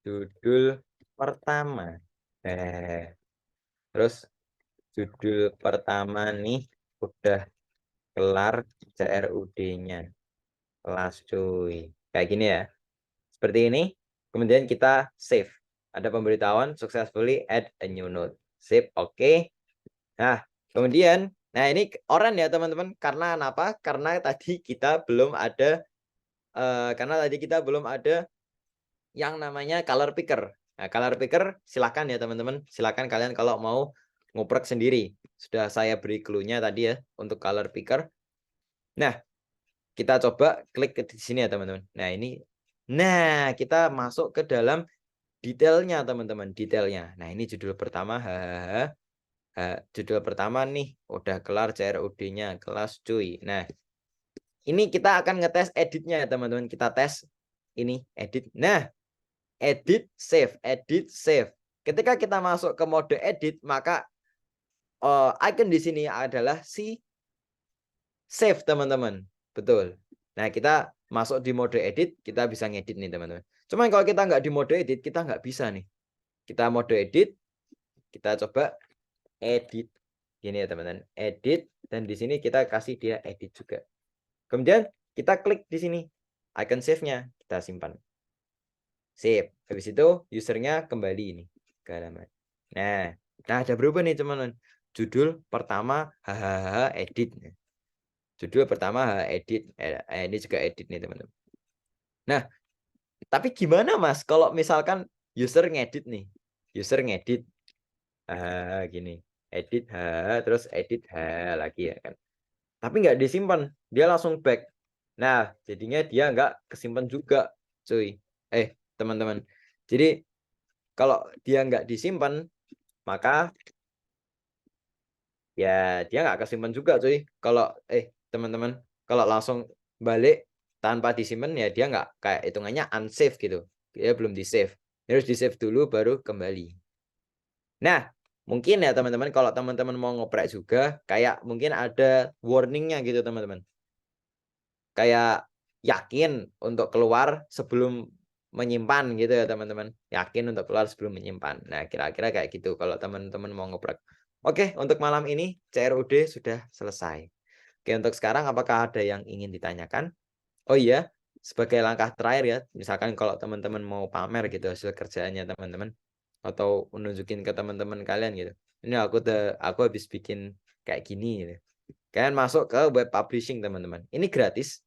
Judul pertama. Terus judul pertama nih udah kelar CRUD-nya. Kelas cuy. Kayak gini ya. Seperti ini. Kemudian kita save. Ada pemberitahuan successfully add a new node. Save. Oke. Nah, kemudian ini orange ya teman-teman. Karena apa? Karena tadi kita belum ada karena tadi kita belum ada yang namanya color picker. Nah, color picker silakan ya teman-teman. Silakan kalian kalau mau ngoprek sendiri. Sudah saya beri clue-nya tadi ya untuk color picker. Nah, kita coba klik ke sini ya teman-teman. Nah, ini. Nah, kita masuk ke dalam detailnya teman-teman, detailnya. Nah, ini judul pertama. Judul pertama nih udah kelar CRUD-nya, kelas cuy. Nah, ini kita akan ngetes editnya ya teman-teman. Kita tes ini edit. Nah, edit save, edit save. Ketika kita masuk ke mode edit, maka icon di sini adalah si save teman-teman. Betul. Nah, kita masuk di mode edit, kita bisa ngedit nih teman-teman. Cuman kalau kita nggak di mode edit, kita nggak bisa nih. Kita mode edit, kita coba edit. Gini ya teman-teman, edit. Dan di sini kita kasih dia edit juga. Kemudian kita klik di sini, icon save-nya, kita simpan. Save. Habis itu usernya kembali ini ke halaman. Nah, ada berubah nih teman-teman. Judul pertama hahaha edit. Judul pertama edit. Ini juga edit nih teman-teman. Nah, tapi gimana Mas kalau misalkan user ngedit nih. User ngedit. Gini. Edit terus edit lagi ya kan. Tapi nggak disimpan. Dia langsung back. Nah, jadinya dia nggak kesimpan juga, cuy. Teman-teman. Jadi kalau dia nggak disimpan, maka ya dia nggak kesimpan juga cuy. Kalau teman-teman, kalau langsung balik tanpa disimpan ya dia nggak, kayak hitungannya unsave gitu. Dia belum di save. Harus di save dulu baru kembali. Nah, mungkin ya teman-teman, kalau teman-teman mau ngoprek juga, kayak mungkin ada warningnya gitu teman-teman. Kayak yakin untuk keluar sebelum menyimpan gitu ya teman-teman. Yakin untuk keluar sebelum menyimpan. Nah, kira-kira kayak gitu kalau teman-teman mau ngoprek. Oke, untuk malam ini CRUD sudah selesai. Oke, untuk sekarang apakah ada yang ingin ditanyakan? Oh iya, sebagai langkah terakhir ya, misalkan kalau teman-teman mau pamer gitu hasil kerjaannya teman-teman, atau menunjukin ke teman-teman kalian gitu. Ini aku habis bikin kayak gini gitu. Kalian masuk ke web publishing teman-teman. Ini gratis.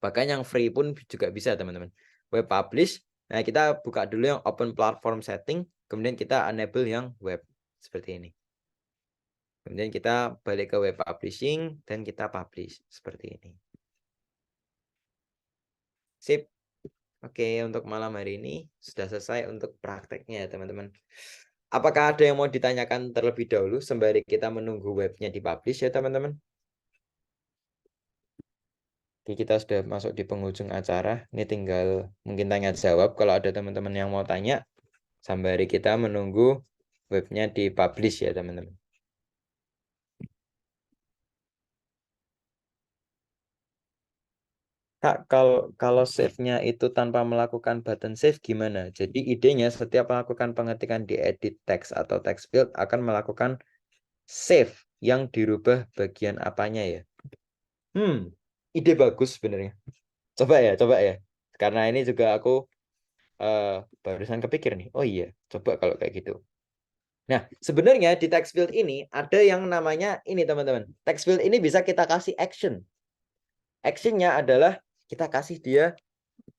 Bahkan yang free pun juga bisa teman-teman. Web publish. Nah, kita buka dulu yang open platform setting, kemudian kita enable yang web seperti ini. Kemudian kita balik ke web publishing dan kita publish seperti ini. Sip. Oke, untuk malam hari ini sudah selesai untuk prakteknya ya teman-teman. Apakah ada yang mau ditanyakan terlebih dahulu sembari kita menunggu webnya dipublish ya teman-teman? Oke, kita sudah masuk di penghujung acara. Ini tinggal mungkin tanya jawab kalau ada teman-teman yang mau tanya. Sembari kita menunggu webnya dipublish ya teman-teman. Kak, kalau save-nya itu tanpa melakukan button save gimana? Jadi idenya setiap melakukan pengetikan di edit text atau text field akan melakukan save yang dirubah bagian apanya ya? Ide bagus sebenarnya. Coba ya. Karena ini juga aku barusan kepikir nih. Oh iya, coba kalau kayak gitu. Nah, sebenarnya di text field ini ada yang namanya ini teman-teman. Text field ini bisa kita kasih action. Actionnya adalah kita kasih dia,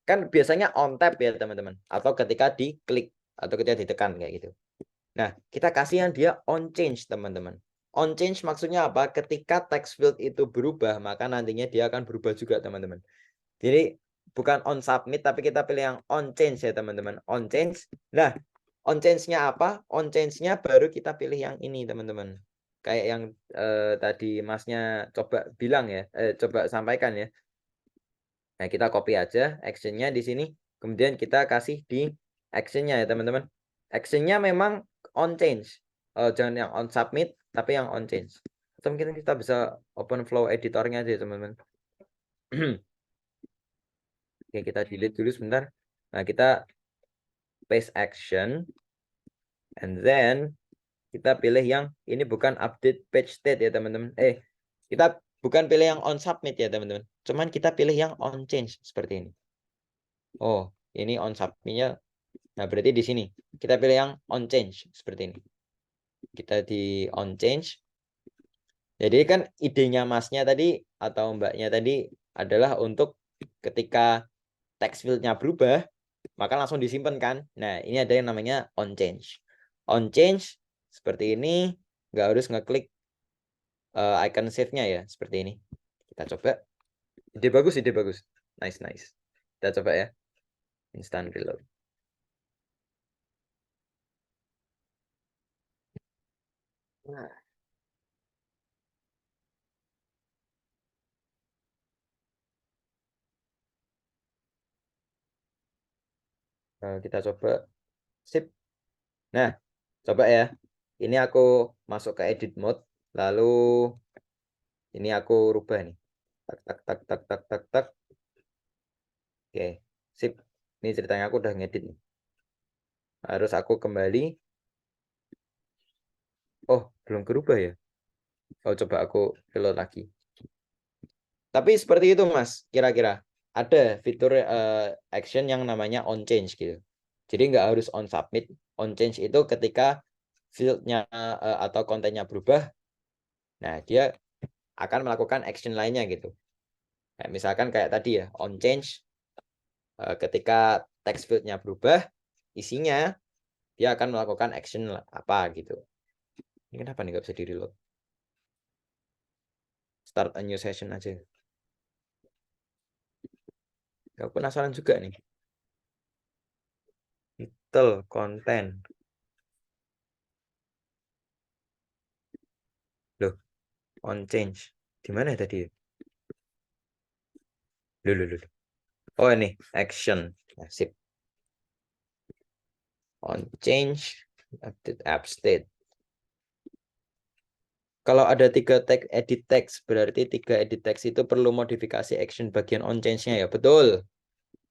kan biasanya on tap ya teman-teman, atau ketika diklik atau ketika ditekan kayak gitu. Nah, kita kasih yang dia on change teman-teman. On change maksudnya apa? Ketika text field itu berubah, maka nantinya dia akan berubah juga teman-teman. Jadi bukan on submit, tapi kita pilih yang on change ya teman-teman. On change. Nah, on change-nya apa? On change-nya baru kita pilih yang ini teman-teman. Kayak yang tadi masnya coba bilang ya, coba sampaikan ya. Nah, kita copy aja action-nya di sini. Kemudian kita kasih di action-nya ya teman-teman. Action-nya memang on change. Jangan yang on submit, tapi yang on change. Atau mungkin kita bisa open flow editornya aja teman-teman. Oke, kita delete dulu sebentar. Nah, kita paste action. And then kita pilih yang ini bukan update page state ya teman-teman. Kita bukan pilih yang on submit ya teman-teman. Cuman kita pilih yang on change seperti ini. Oh, ini on submit-nya. Nah, berarti di sini kita pilih yang on change seperti ini. Kita di on change. Jadi kan idenya masnya tadi atau mbaknya tadi adalah untuk ketika text field-nya berubah, maka langsung disimpan kan. Nah, ini ada yang namanya on change. On change seperti ini, nggak harus ngeklik icon save-nya ya, seperti ini. Kita coba. Ide bagus, ide bagus. Nice, nice. Kita coba ya. Instant reload. Nah, kita coba. Sip. Nah, coba ya. Ini aku masuk ke edit mode. Lalu ini aku rubah nih. Tak, tak, tak, tak, tak, tak, tak. Oke, sip. Ini ceritanya aku udah ngedit nih. Harus aku kembali. Oh, belum berubah ya. Oh, coba aku reload lagi. Tapi seperti itu, Mas. Kira-kira ada fitur action yang namanya on change gitu. Jadi nggak harus on submit. On change itu ketika fieldnya atau kontennya berubah. Nah, dia akan melakukan action lainnya gitu. Nah, misalkan kayak tadi ya, on change ketika text fieldnya berubah, isinya dia akan melakukan action apa gitu. Ini kenapa nih nggak bisa di-reload? Start a new session aja. Aku penasaran juga nih. Title, konten. Loh, on change. Di mana ya tadi ya? Loh. Oh, ini action. Nah, sip. On change, update app state. Kalau ada 3 tag edit text, berarti 3 edit text itu perlu modifikasi action bagian on change-nya ya. Betul.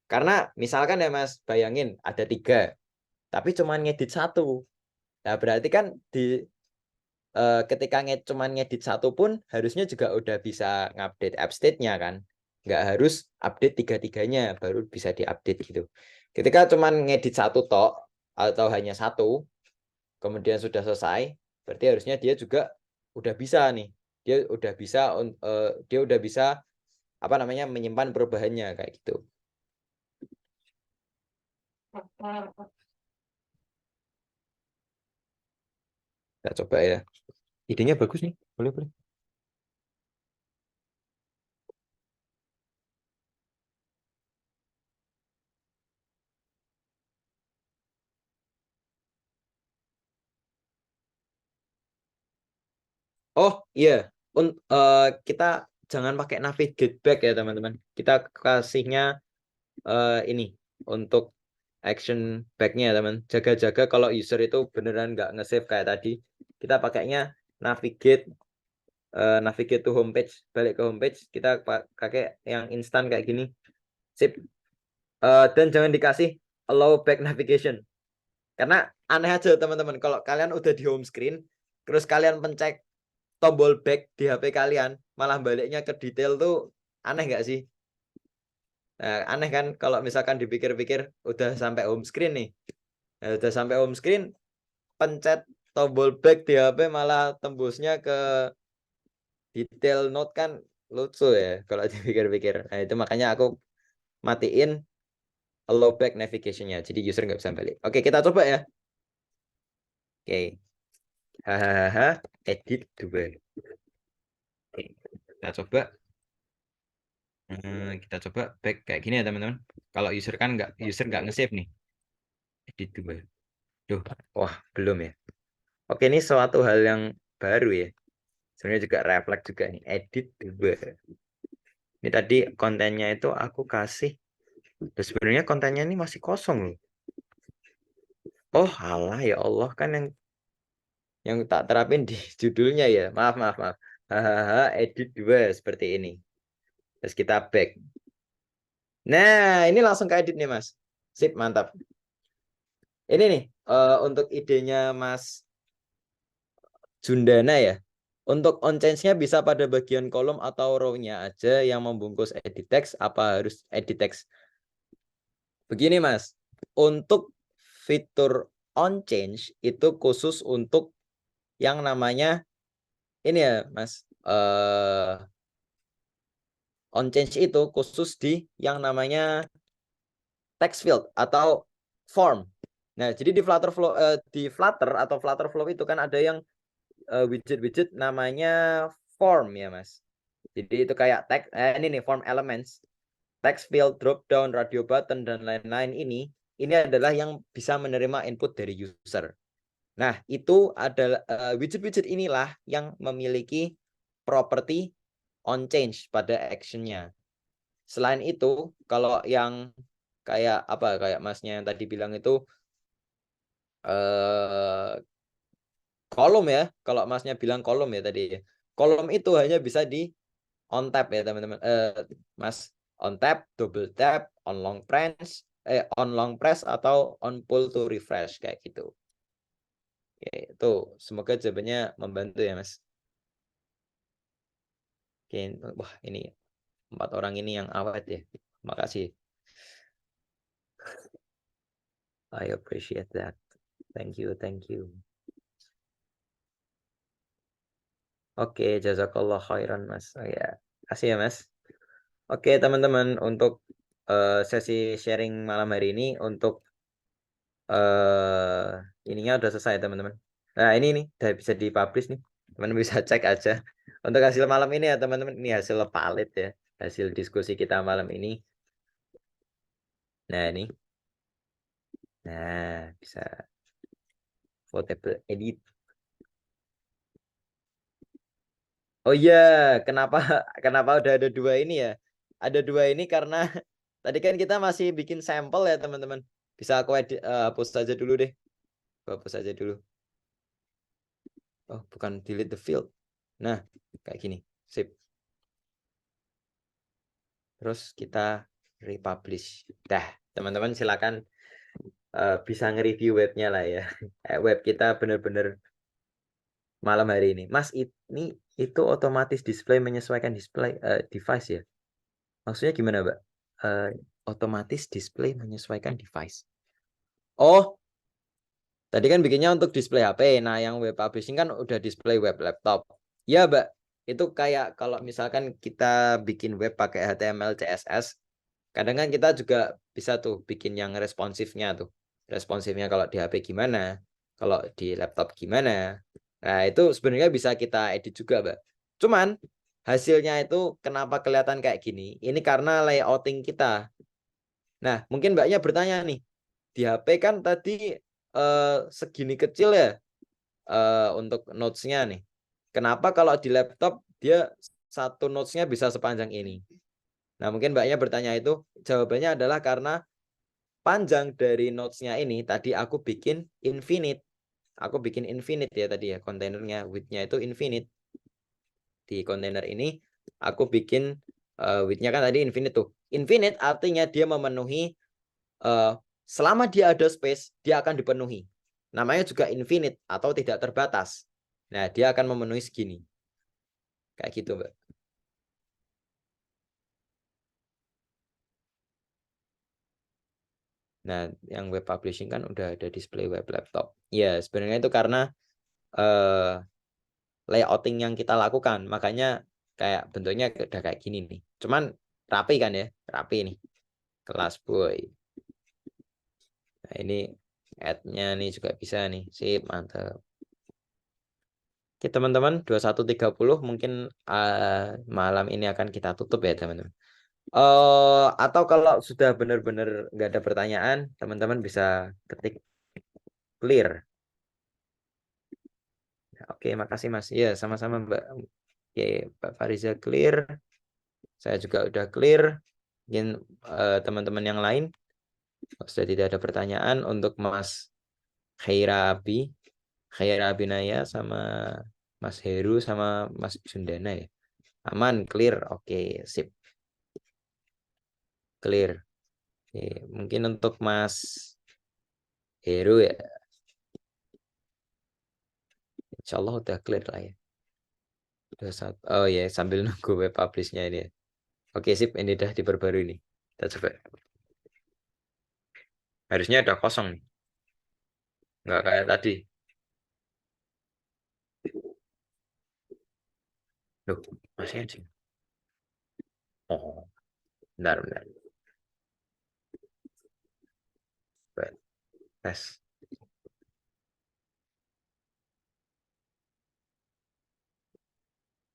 Karena misalkan ya Mas, bayangin ada 3, tapi cuma ngedit 1. Nah, berarti kan ketika cuma ngedit 1 pun harusnya juga udah bisa ngupdate app state-nya kan. Nggak harus update 3-tiganya baru bisa diupdate gitu. Ketika cuma ngedit 1 tok atau hanya 1, kemudian sudah selesai, berarti harusnya dia juga udah bisa nih. Dia udah bisa apa namanya menyimpan perubahannya kayak gitu. Kita coba ya. Idenya bagus nih. Boleh, boleh. Oh iya, kita jangan pakai navigate back ya teman-teman. Kita kasihnya ini untuk action back-nya ya teman. Jaga-jaga kalau user itu beneran nggak nge-save kayak tadi. Kita pakainya navigate navigate to homepage, balik ke homepage. Kita pakai yang instan kayak gini. Sip. Dan jangan dikasih allow back navigation. Karena aneh aja teman-teman. Kalau kalian udah di home screen, terus kalian pencet tombol back di HP kalian, malah baliknya ke detail tuh aneh nggak sih? Nah, aneh kan kalau misalkan dipikir-pikir udah sampai home screen nih. Nah, udah sampai home screen, pencet tombol back di HP malah tembusnya ke detail note kan lucu ya kalau dipikir-pikir. Nah, itu makanya aku matiin allow back navigation-nya. Jadi user nggak bisa balik. Oke, kita coba ya. Oke. Hahaha, edit 2. Oke, kita coba. Kita coba back kayak gini ya teman-teman. Kalau user nggak nge-save nih. Edit 2. Duh, wah belum ya. Oke, ini suatu hal yang baru ya. Sebenarnya juga refleks juga nih. Edit 2. Ini tadi kontennya itu aku kasih. Dan sebenarnya kontennya ini masih kosong loh. Oh alah ya Allah kan yang tak terapin di judulnya ya. Maaf, maaf, maaf. Hahaha, edit 2 seperti ini. Terus kita back. Nah, ini langsung ke edit nih, Mas. Sip, mantap. Ini nih, untuk idenya Mas Jundana ya. Untuk on change-nya bisa pada bagian kolom atau row-nya aja yang membungkus edit text, apa harus edit text? Begini, Mas. Untuk fitur on change itu khusus untuk yang namanya ini ya, Mas. on change itu khusus di yang namanya text field atau form. Nah, jadi di Flutter Flow di Flutter atau Flutter Flow itu kan ada yang widget-widget namanya form ya, Mas. Jadi itu kayak text ini nih form elements, text field, drop down, radio button dan lain-lain ini adalah yang bisa menerima input dari user. Nah, itu adalah widget-widget inilah yang memiliki property on change pada actionnya. Selain itu, kalau yang kayak apa kayak Masnya yang tadi bilang itu kolom ya. Kalau Masnya bilang kolom ya tadi ya. Kolom itu hanya bisa di on tap ya teman-teman. Mas on tap, double tap, on long press atau on pull to refresh kayak gitu. Oke, itu semoga jawabannya membantu ya Mas. Oke, wah ini 4 orang ini yang awet ya. Makasih. I appreciate that. Thank you, thank you. Oke, jazakallah khairan Mas. Oh ya, kasih ya Mas. Oke, teman-teman, untuk sesi sharing malam hari ini untuk ininya udah selesai, teman-teman. Nah, ini nih udah bisa dipublish nih. Teman-teman bisa cek aja. Untuk hasil malam ini ya, teman-teman, ini hasil valid ya. Hasil diskusi kita malam ini. Nah, ini. Nah, bisa votable edit. Oh iya, kenapa kenapa udah ada 2 ini ya? Ada 2 ini karena tadi kan kita masih bikin sampel ya, teman-teman. Bisa aku hapus saja dulu deh. Hapus saja dulu. Oh, bukan delete the field. Nah, kayak gini. Sip. Terus kita republish. Dah, teman-teman silakan bisa nge-review webnya lah ya. Web kita bener-bener malam hari ini. Mas, ini itu otomatis display menyesuaikan display device ya? Maksudnya gimana, Mbak? Otomatis display menyesuaikan device. Oh, tadi kan bikinnya untuk display HP. Nah, yang web publishing kan udah display web laptop. Ya, Mbak. Itu kayak kalau misalkan kita bikin web pakai HTML, CSS, kadang kan kita juga bisa tuh bikin yang responsifnya tuh. Responsifnya kalau di HP gimana, kalau di laptop gimana. Nah, itu sebenarnya bisa kita edit juga, Mbak. Cuman hasilnya itu kenapa kelihatan kayak gini? Ini karena layouting kita. Nah, mungkin Mbaknya bertanya nih, di HP kan tadi segini kecil ya untuk notes-nya nih. Kenapa kalau di laptop dia satu notes-nya bisa sepanjang ini? Nah, mungkin Mbaknya bertanya itu, jawabannya adalah karena panjang dari notes-nya ini tadi aku bikin infinite. Aku bikin infinite ya tadi ya, kontainernya, width-nya itu infinite. Di kontainer ini aku bikin width-nya kan tadi infinite tuh. Infinite artinya dia memenuhi selama dia ada space, dia akan dipenuhi. Namanya juga infinite atau tidak terbatas. Nah, dia akan memenuhi segini. Kayak gitu, Mbak. Nah, yang web publishing kan udah ada display web laptop. Ya, sebenarnya itu karena layouting yang kita lakukan. Makanya kayak bentuknya udah kayak gini nih. Cuman rapi kan ya? Rapi nih. Kelas boy. Nah, ini add-nya nih juga bisa nih. Sip, mantap. Oke, teman-teman, 21.30 mungkin malam ini akan kita tutup ya, teman-teman. Atau kalau sudah benar-benar nggak ada pertanyaan, teman-teman bisa ketik clear. Oke, makasih Mas. Iya, sama-sama Mbak. Oke, Pak Fariza clear. Saya juga udah clear. Mungkin teman-teman yang lain sudah tidak ada pertanyaan untuk Mas Khaira Abinaya sama Mas Heru sama Mas Sundana ya. Aman, clear. Oke, sip. Clear. Oke, mungkin untuk Mas Heru ya. Insya Allah udah clear lah ya. Oh ya, sambil nunggu web publishnya ini ya. Oke, sip. Ini udah diperbarui nih. Kita coba. Harusnya udah kosong nih. Nggak kayak tadi. Loh, masih anjing. Oh, benar benar. Baik, tes.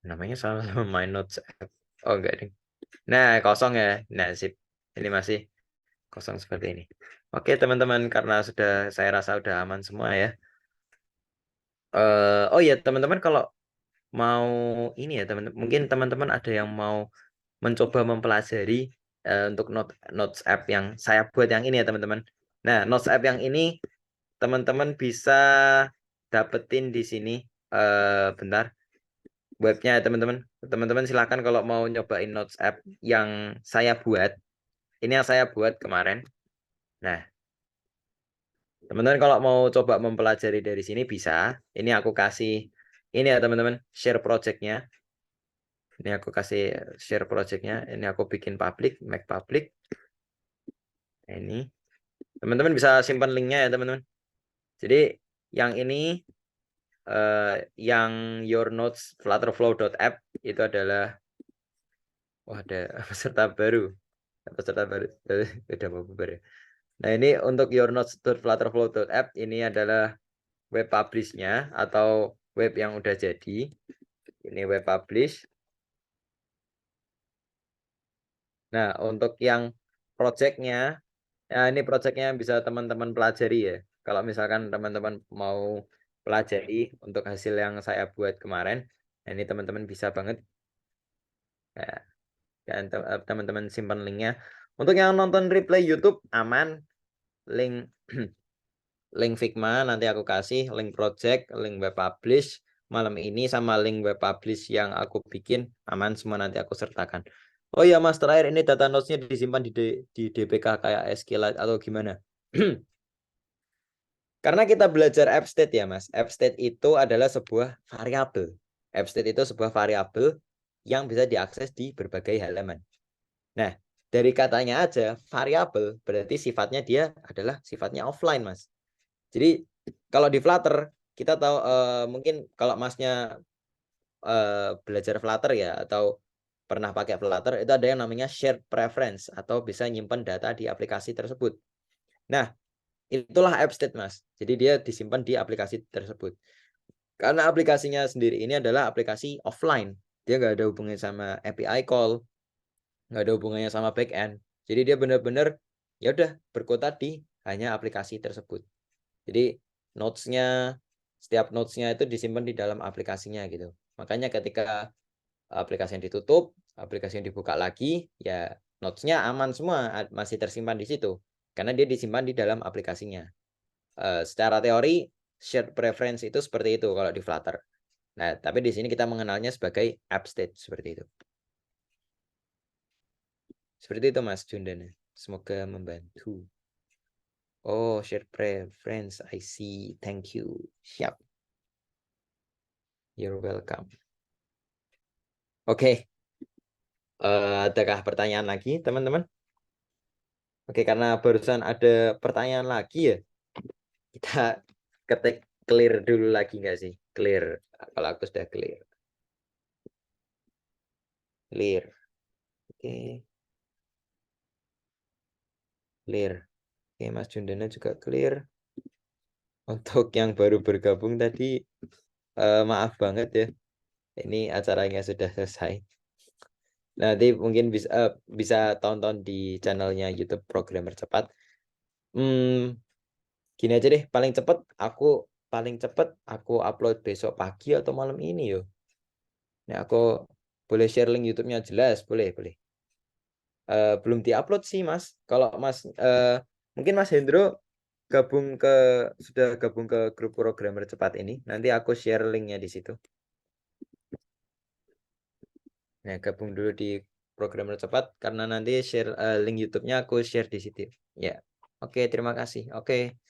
Namanya sama sama My Notes app. Oh enggak ding. Nah, kosong ya. Nah, sip. Ini masih kosong seperti ini. Oke, teman-teman, karena sudah saya rasa udah aman semua ya. Oh ya, teman-teman, kalau mau ini ya, teman-teman, mungkin teman-teman ada yang mau mencoba mempelajari untuk notes app yang saya buat yang ini ya, teman-teman. Nah, notes app yang ini teman-teman bisa dapetin di sini. Bentar, webnya ya, teman-teman. Teman-teman silakan kalau mau nyobain notes app yang saya buat. Ini yang saya buat kemarin. Nah, teman-teman kalau mau coba mempelajari dari sini bisa. Ini aku kasih ini ya, teman-teman, share projectnya. Ini aku kasih share projectnya. Ini aku bikin public, make public. Nah, ini teman-teman bisa simpan linknya ya, teman-teman. Jadi yang ini yang your notes flutterflow.app itu adalah ada peserta baru. Peserta baru udah mau bubar ya. Nah, ini untuk your notes.flutterflow.app ini adalah web publish-nya atau web yang udah jadi. Ini web publish. Nah, untuk yang project-nya, ya ini project-nya bisa teman-teman pelajari ya. Kalau misalkan teman-teman mau pelajari untuk hasil yang saya buat kemarin, nah ini teman-teman bisa banget. Ya, dan teman-teman simpan linknya. Untuk yang nonton replay YouTube aman, link link Figma nanti aku kasih, link project, link web publish malam ini sama link web publish yang aku bikin aman semua nanti aku sertakan. Oh ya Mas, terakhir ini data notes-nya disimpan di DPK kayak SQLite atau gimana? Karena kita belajar app state ya Mas. App state itu adalah sebuah variabel. App state itu sebuah variabel yang bisa diakses di berbagai halaman. Nah, dari katanya aja variabel berarti sifatnya dia adalah sifatnya offline Mas. Jadi kalau di Flutter kita tahu mungkin kalau Masnya belajar Flutter ya atau pernah pakai Flutter itu ada yang namanya shared preference atau bisa nyimpan data di aplikasi tersebut. Nah, itulah app state Mas. Jadi dia disimpan di aplikasi tersebut. Karena aplikasinya sendiri ini adalah aplikasi offline. Dia nggak ada hubungannya sama API call, nggak ada hubungannya sama backend. Jadi dia benar-benar ya udah berkutat di hanya aplikasi tersebut. Jadi notes-nya setiap notes-nya itu disimpan di dalam aplikasinya gitu. Makanya ketika aplikasi yang ditutup, aplikasi yang dibuka lagi, ya notes-nya aman semua, masih tersimpan di situ. Karena dia disimpan di dalam aplikasinya. Secara teori, shared preference itu seperti itu kalau di Flutter. Nah, tapi di sini kita mengenalnya sebagai app state, seperti itu. Seperti itu Mas Jundana. Semoga membantu. Oh, shared preference, I see. Thank you. Siap. You're welcome. Oke. Adakah pertanyaan lagi, teman-teman? Oke, karena barusan ada pertanyaan lagi ya. Kita ketik clear dulu lagi nggak sih? Clear. Kalau aku sudah clear. Clear. Oke. Clear. Oke, Mas Jundana juga clear. Untuk yang baru bergabung tadi, maaf banget ya. Ini acaranya sudah selesai. Nanti mungkin bisa tonton di channelnya YouTube Programmer Cepat. Gini aja deh, paling cepet aku upload besok pagi atau malam ini yo. Nah, aku boleh share link YouTube-nya jelas, boleh. Belum diupload sih, Mas. Kalau Mas mungkin Mas Hendro sudah gabung ke grup Programmer Cepat ini. Nanti aku share linknya di situ. Nah, gabung dulu di Programmer Cepat karena nanti share link YouTube-nya aku share di situ. Ya. Oke, terima kasih. Oke.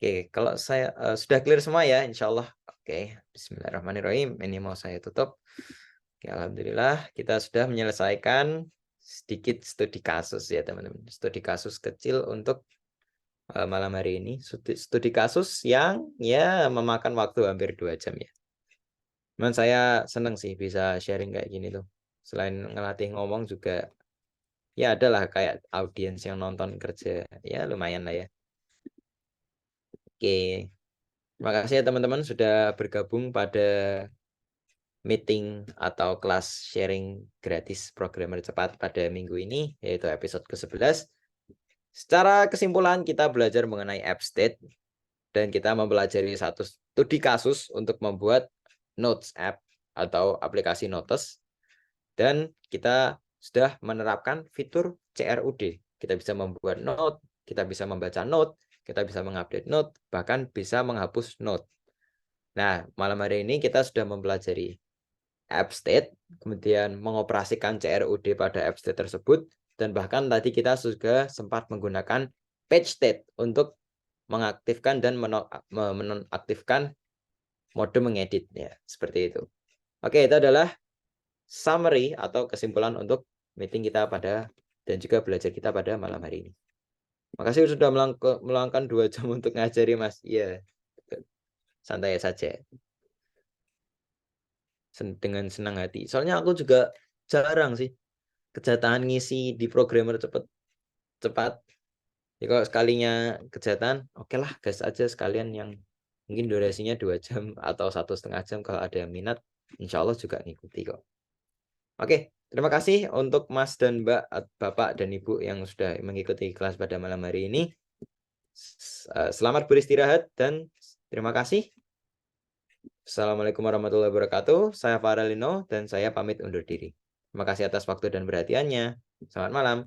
Oke, kalau saya sudah clear semua ya, insya Allah. Oke, Bismillahirrahmanirrahim. Ini mau saya tutup. Oke, Alhamdulillah kita sudah menyelesaikan sedikit studi kasus ya teman-teman. Studi kasus kecil untuk malam hari ini. Studi kasus yang ya memakan waktu hampir 2 jam ya. Cuman saya seneng sih bisa sharing kayak gini tuh. Selain ngelatih ngomong juga ya adalah kayak audiens yang nonton kerja. Ya lumayan lah ya. Oke. Terima kasih ya teman-teman sudah bergabung pada meeting atau kelas sharing gratis programmer cepat pada minggu ini, yaitu episode ke-11. Secara kesimpulan, kita belajar mengenai app state, dan kita mempelajari satu studi kasus untuk membuat Notes app atau aplikasi Notes, dan kita sudah menerapkan fitur CRUD. Kita bisa membuat note, kita bisa membaca note, kita bisa mengupdate note, bahkan bisa menghapus note. Nah, malam hari ini kita sudah mempelajari app state, kemudian mengoperasikan CRUD pada app state tersebut, dan bahkan tadi kita juga sempat menggunakan page state untuk mengaktifkan dan menonaktifkan mode mengedit, ya seperti itu. Oke, itu adalah summary atau kesimpulan untuk meeting kita pada dan juga belajar kita pada malam hari ini. Makasih sudah meluangkan 2 jam untuk ngajari, Mas. Iya, santai saja. Dengan senang hati. Soalnya aku juga jarang sih kejahatan ngisi di programmer cepat. Ya kalau sekalinya kejahatan, oke lah gas aja sekalian yang mungkin durasinya 2 jam atau 1,5 jam, kalau ada yang minat, insya Allah juga ngikuti kok. Oke, terima kasih untuk Mas dan Mbak, Bapak dan Ibu yang sudah mengikuti kelas pada malam hari ini. Selamat beristirahat dan terima kasih. Assalamualaikum warahmatullahi wabarakatuh. Saya Farelino dan saya pamit undur diri. Terima kasih atas waktu dan perhatiannya. Selamat malam.